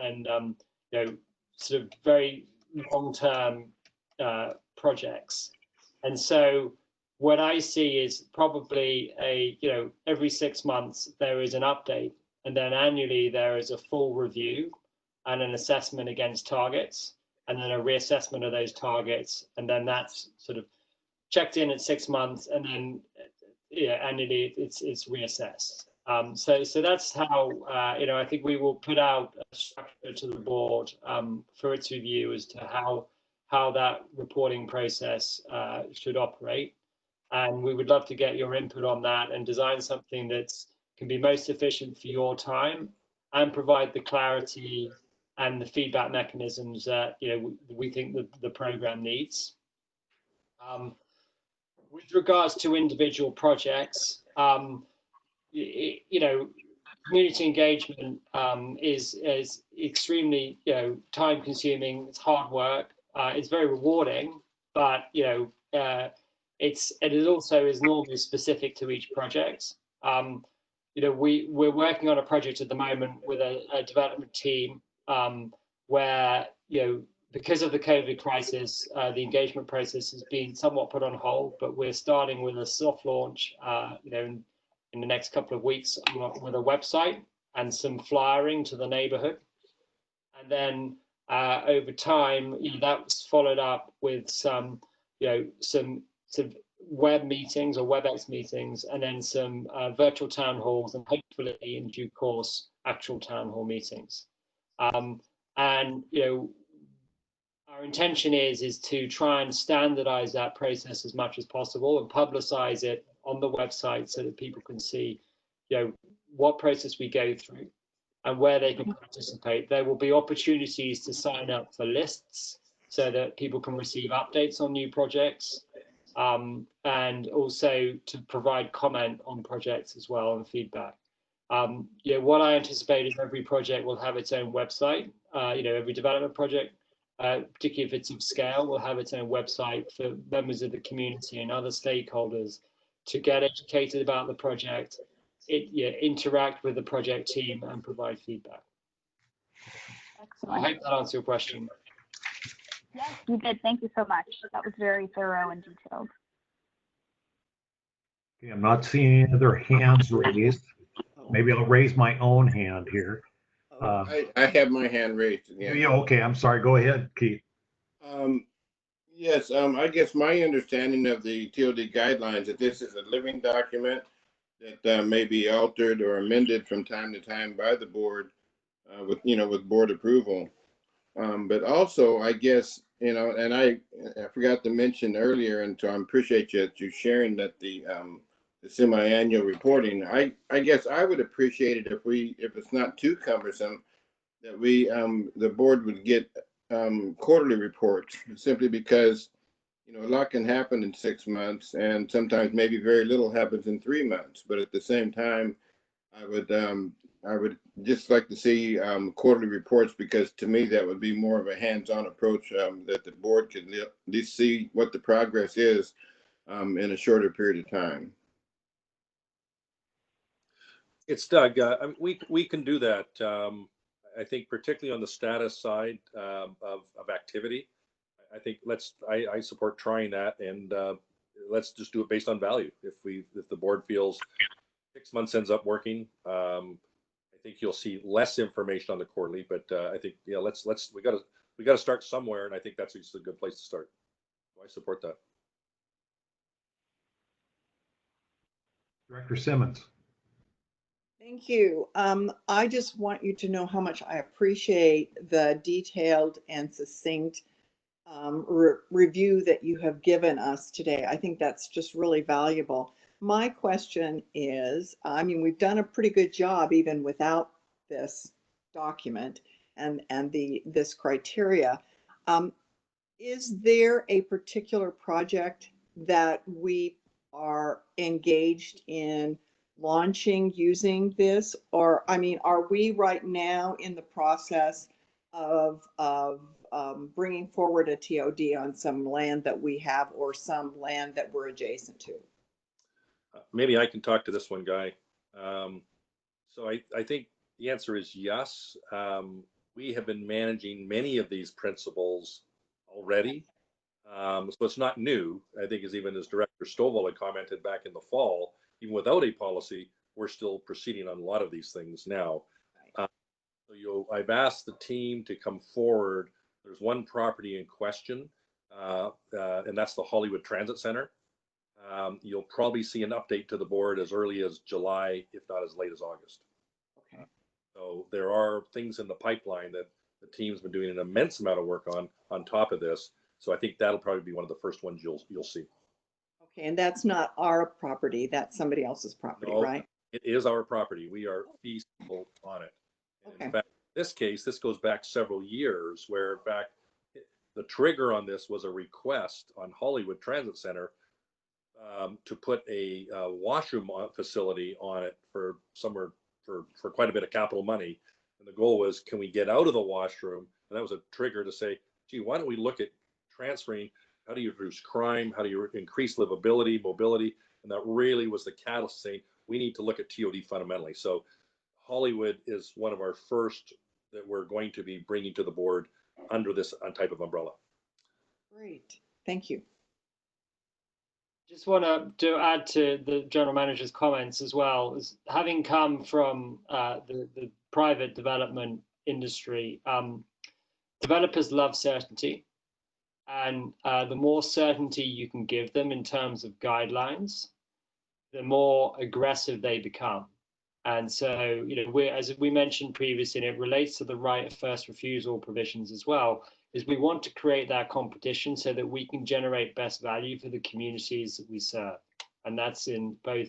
Speaker 17: sort of very long-term projects. And so what I see is probably every 6 months there is an update, and then annually there is a full review and an assessment against targets, and then a reassessment of those targets, and then that's sort of checked in at 6 months, and then annually it's reassessed. So that's how I think we will put out a structure to the board for its review as to how that reporting process should operate. And we would love to get your input on that and design something that can be most efficient for your time and provide the clarity and the feedback mechanisms that we think the program needs. With regards to individual projects, community engagement is extremely time consuming. It's hard work. It's very rewarding, but it also is normally specific to each project. We're working on a project at the moment with a development team where because of the COVID crisis, the engagement process has been somewhat put on hold, but we're starting with a soft launch in the next couple of weeks with a website and some flyering to the neighborhood. And then over time, that was followed up with some web meetings or WebEx meetings, and then some virtual town halls, and hopefully in due course, actual town hall meetings. And our intention is to try and standardize that process as much as possible and publicize it on the website so that people can see, what process we go through and where they can participate. There will be opportunities to sign up for lists so that people can receive updates on new projects, and also to provide comment on projects as well and feedback. What I anticipate is every project will have its own website. Every development project, particularly if it's of scale, will have its own website for members of the community and other stakeholders to get educated about the project, interact with the project team, and provide feedback.
Speaker 12: Excellent.
Speaker 17: I hope that answers your question.
Speaker 12: Yes, you did. Thank you so much. That was very thorough and detailed.
Speaker 1: Okay, I'm not seeing any other hands raised. Maybe I'll raise my own hand here.
Speaker 9: I have my hand raised again.
Speaker 1: Yeah, okay, I'm sorry. Go ahead, Keith.
Speaker 9: Yes, I guess my understanding of the TOD guidelines that this is a living document that may be altered or amended from time to time by the board with board approval. But also, I guess, and I forgot to mention earlier, and so I appreciate you sharing that the semi-annual reporting. I guess I would appreciate it if it's not too cumbersome, that the board would get quarterly reports, simply because a lot can happen in 6 months, and sometimes maybe very little happens in 3 months. But at the same time, I would just like to see quarterly reports, because to me that would be more of a hands-on approach, that the board could at least see what the progress is in a shorter period of time.
Speaker 4: It's Doug. We can do that. I think particularly on the status side of activity. I think I support trying that, and let's just do it based on value. If the board feels 6 months ends up working, I think you'll see less information on the quarterly. But I think we got to start somewhere, and I think that's just a good place to start. So I support that.
Speaker 1: Director Simmons.
Speaker 18: Thank you. I just want you to know how much I appreciate the detailed and succinct review that you have given us today. I think that's just really valuable. My question is, we've done a pretty good job even without this document and this criteria. Is there a particular project that we are engaged in launching using this, or are we right now in the process of bringing forward a TOD on some land that we have or some land that we're adjacent to?
Speaker 4: Maybe I can talk to this one, Guy. So I think the answer is yes. We have been managing many of these principles already. So it's not new. I think as Director Stovall had commented back in the fall, even without a policy, we're still proceeding on a lot of these things now. I've asked the team to come forward. There's one property in question, and that's the Hollywood Transit Center. You'll probably see an update to the board as early as July, if not as late as August.
Speaker 18: Okay.
Speaker 4: So there are things in the pipeline that the team's been doing an immense amount of work on top of this. So I think that'll probably be one of the first ones you'll see.
Speaker 18: Okay, and that's not our property, that's somebody else's property,
Speaker 4: No,
Speaker 18: right?
Speaker 4: It is our property. We are feasible on it.
Speaker 18: Okay.
Speaker 4: In fact, in this case, this goes back several years, where in fact the trigger on this was a request on Hollywood Transit Center to put a washroom facility on it for quite a bit of capital money. And the goal was, can we get out of the washroom? And that was a trigger to say, gee, why don't we look at transferring? How do you reduce crime? How do you increase livability, mobility? And that really was the catalyst saying, we need to look at TOD fundamentally. So Hollywood is one of our first that we're going to be bringing to the board under this type of umbrella.
Speaker 18: Great, thank you.
Speaker 17: Just want to add to the general manager's comments as well, as having come from the private development industry, developers love certainty. And the more certainty you can give them in terms of guidelines, the more aggressive they become. And so, as we mentioned previously, and it relates to the right of first refusal provisions as well, is we want to create that competition so that we can generate best value for the communities that we serve. And that's in both,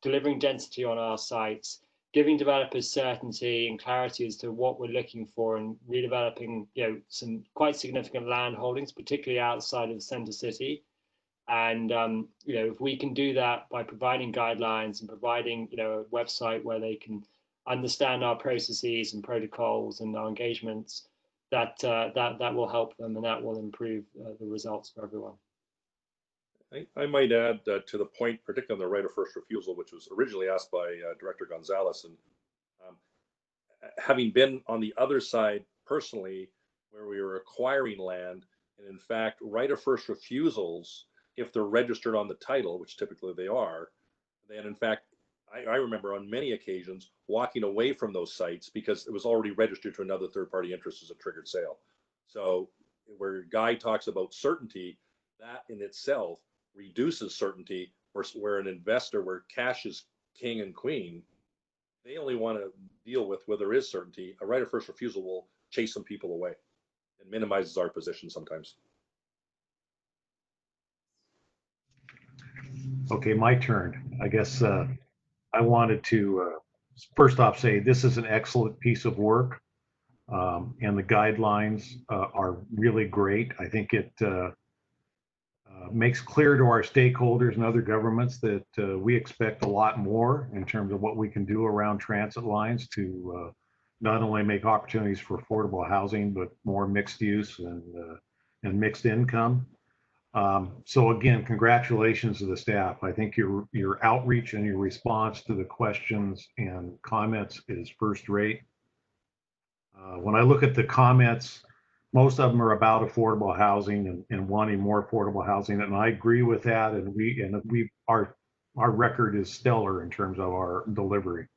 Speaker 17: delivering density on our sites, giving developers certainty and clarity as to what we're looking for, and redeveloping, some quite significant land holdings, particularly outside of the center city. And if we can do that by providing guidelines and providing a website where they can understand our processes and protocols and our engagements, that will help them, and that will improve the results for everyone.
Speaker 4: I might add to the point, particularly on the right of first refusal, which was originally asked by Director Gonzalez, and having been on the other side personally, where we were acquiring land, and in fact, right of first refusals, if they're registered on the title, which typically they are, then in fact, I remember on many occasions walking away from those sites because it was already registered to another third-party interest as a triggered sale. So where Guy talks about certainty, that in itself reduces certainty, where an investor, where cash is king and queen, they only want to deal with where there is certainty. A right of first refusal will chase some people away and minimizes our position sometimes.
Speaker 1: Okay, my turn. I guess I wanted to first off say this is an excellent piece of work, and the guidelines are really great. I think it makes clear to our stakeholders and other governments that we expect a lot more in terms of what we can do around transit lines to not only make opportunities for affordable housing, but more mixed use and mixed income. So again, congratulations to the staff. I think your outreach and your response to the questions and comments is first rate. When I look at the comments, most of them are about affordable housing and wanting more affordable housing, and I agree with that. And our record is stellar in terms of our delivery.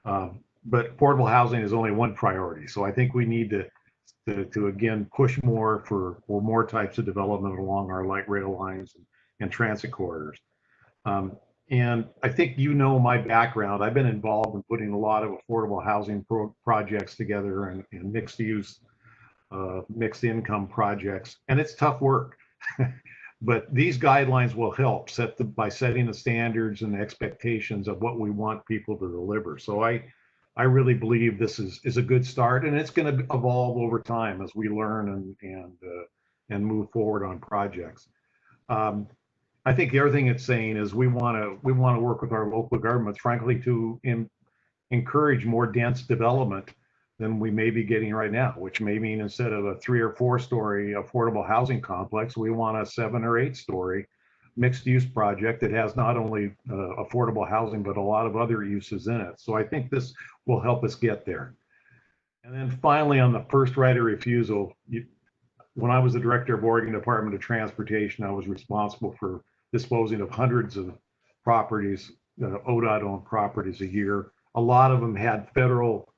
Speaker 1: But affordable housing is only one priority, so I think we need to again push more for more types of development along our light rail lines and transit corridors. And I think my background. I've been involved in putting a lot of affordable housing projects together and mixed use, mixed income projects, and it's tough work. But these guidelines will help by setting the standards and the expectations of what we want people to deliver. So I really believe this is a good start, and it's going to evolve over time as we learn and move forward on projects. I think the other thing it's saying is we want to work with our local governments, frankly, to encourage more dense development than we may be getting right now, which may mean instead of a 3 or 4 story affordable housing complex, we want a 7 or 8 story mixed use project that has not only affordable housing, but a lot of other uses in it. So I think this will help us get there. And then finally, on the first right of refusal, when I was the director of Oregon Department of Transportation, I was responsible for disposing of hundreds of properties, ODOT-owned properties a year. A lot of them had federal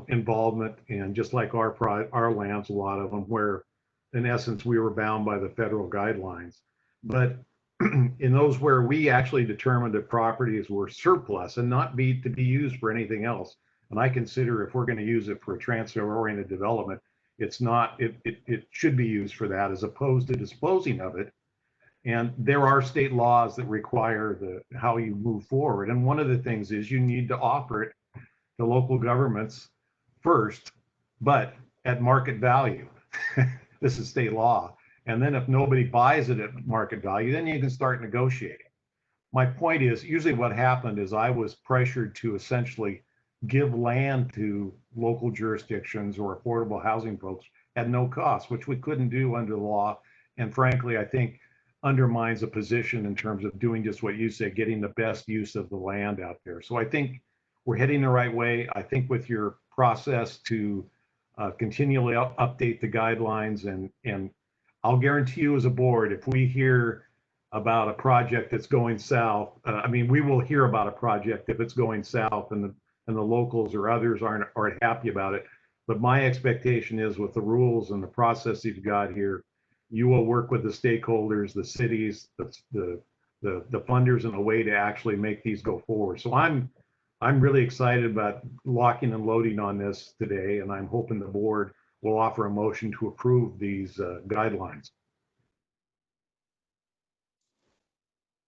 Speaker 1: involvement, and just like our lands, a lot of them where, in essence, we were bound by the federal guidelines. But in those where we actually determined that properties were surplus and not to be used for anything else, and I consider if we're going to use it for a transfer-oriented development, it should be used for that as opposed to disposing of it. And there are state laws that require how you move forward. And one of the things is you need to offer it to local governments first, but at market value. This is state law. And then if nobody buys it at market value, then you can start negotiating. My point is, usually what happened is I was pressured to essentially give land to local jurisdictions or affordable housing folks at no cost, which we couldn't do under the law. And frankly, I think undermines a position in terms of doing just what you said, getting the best use of the land out there. So I think we're heading the right way. I think with your process to continually update the guidelines, and I'll guarantee you as a board, if we hear about a project that's going south, we will hear about a project if it's going south and the locals or others aren't happy about it. But my expectation is with the rules and the process you've got here, you will work with the stakeholders, the cities, the funders in a way to actually make these go forward. So I'm really excited about locking and loading on this today, and I'm hoping the board will offer a motion to approve these guidelines.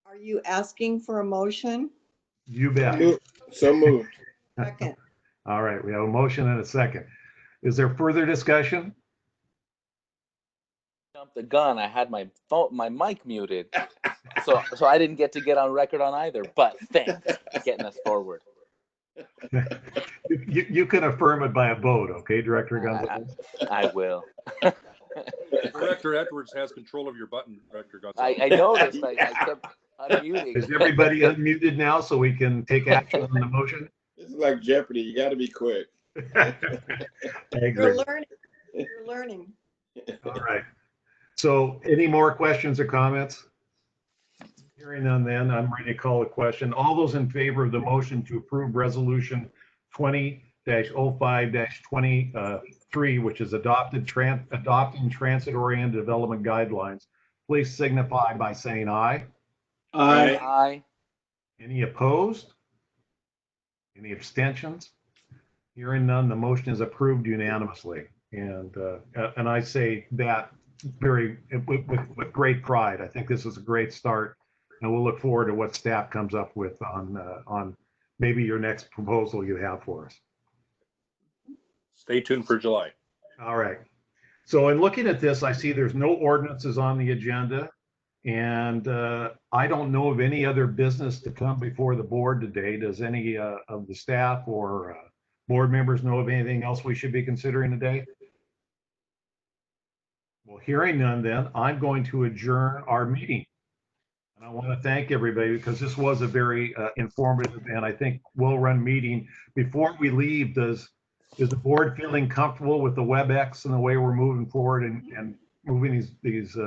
Speaker 18: Are you asking for a motion?
Speaker 1: You bet.
Speaker 9: So moved.
Speaker 18: Second.
Speaker 1: All right, we have a motion and a second. Is there further discussion?
Speaker 11: Jumped the gun. I had my phone, my mic muted, so I didn't get on record on either. But thanks for getting us forward.
Speaker 1: You can affirm it by a vote, okay, Director Gonzalez?
Speaker 11: I will.
Speaker 4: Director Edwards has control of your button, Director Gonzalez.
Speaker 11: I noticed. I kept unmuting.
Speaker 1: Is everybody unmuted now so we can take action on the motion?
Speaker 9: This is like Jeopardy. You got to be quick.
Speaker 1: I agree.
Speaker 18: You're learning. You're learning.
Speaker 1: All right. So any more questions or comments? Hearing none, then I'm ready to call a question. All those in favor of the motion to approve resolution 20-05-23, which is adopting transit-oriented development guidelines, please signify by saying aye.
Speaker 10: Aye.
Speaker 11: Aye.
Speaker 1: Any opposed? Any abstentions? Hearing none, the motion is approved unanimously. And I say that with great pride. I think this is a great start, and we'll look forward to what staff comes up with on maybe your next proposal you have for us.
Speaker 4: Stay tuned for July.
Speaker 1: All right. So in looking at this, I see there's no ordinances on the agenda, and I don't know of any other business to come before the board today. Does any of the staff or board members know of anything else we should be considering today? Well, hearing none, then I'm going to adjourn our meeting. And I want to thank everybody because this was a very informative and I think well-run meeting. Before we leave, is the board feeling comfortable with the WebEx and the way we're moving forward and moving these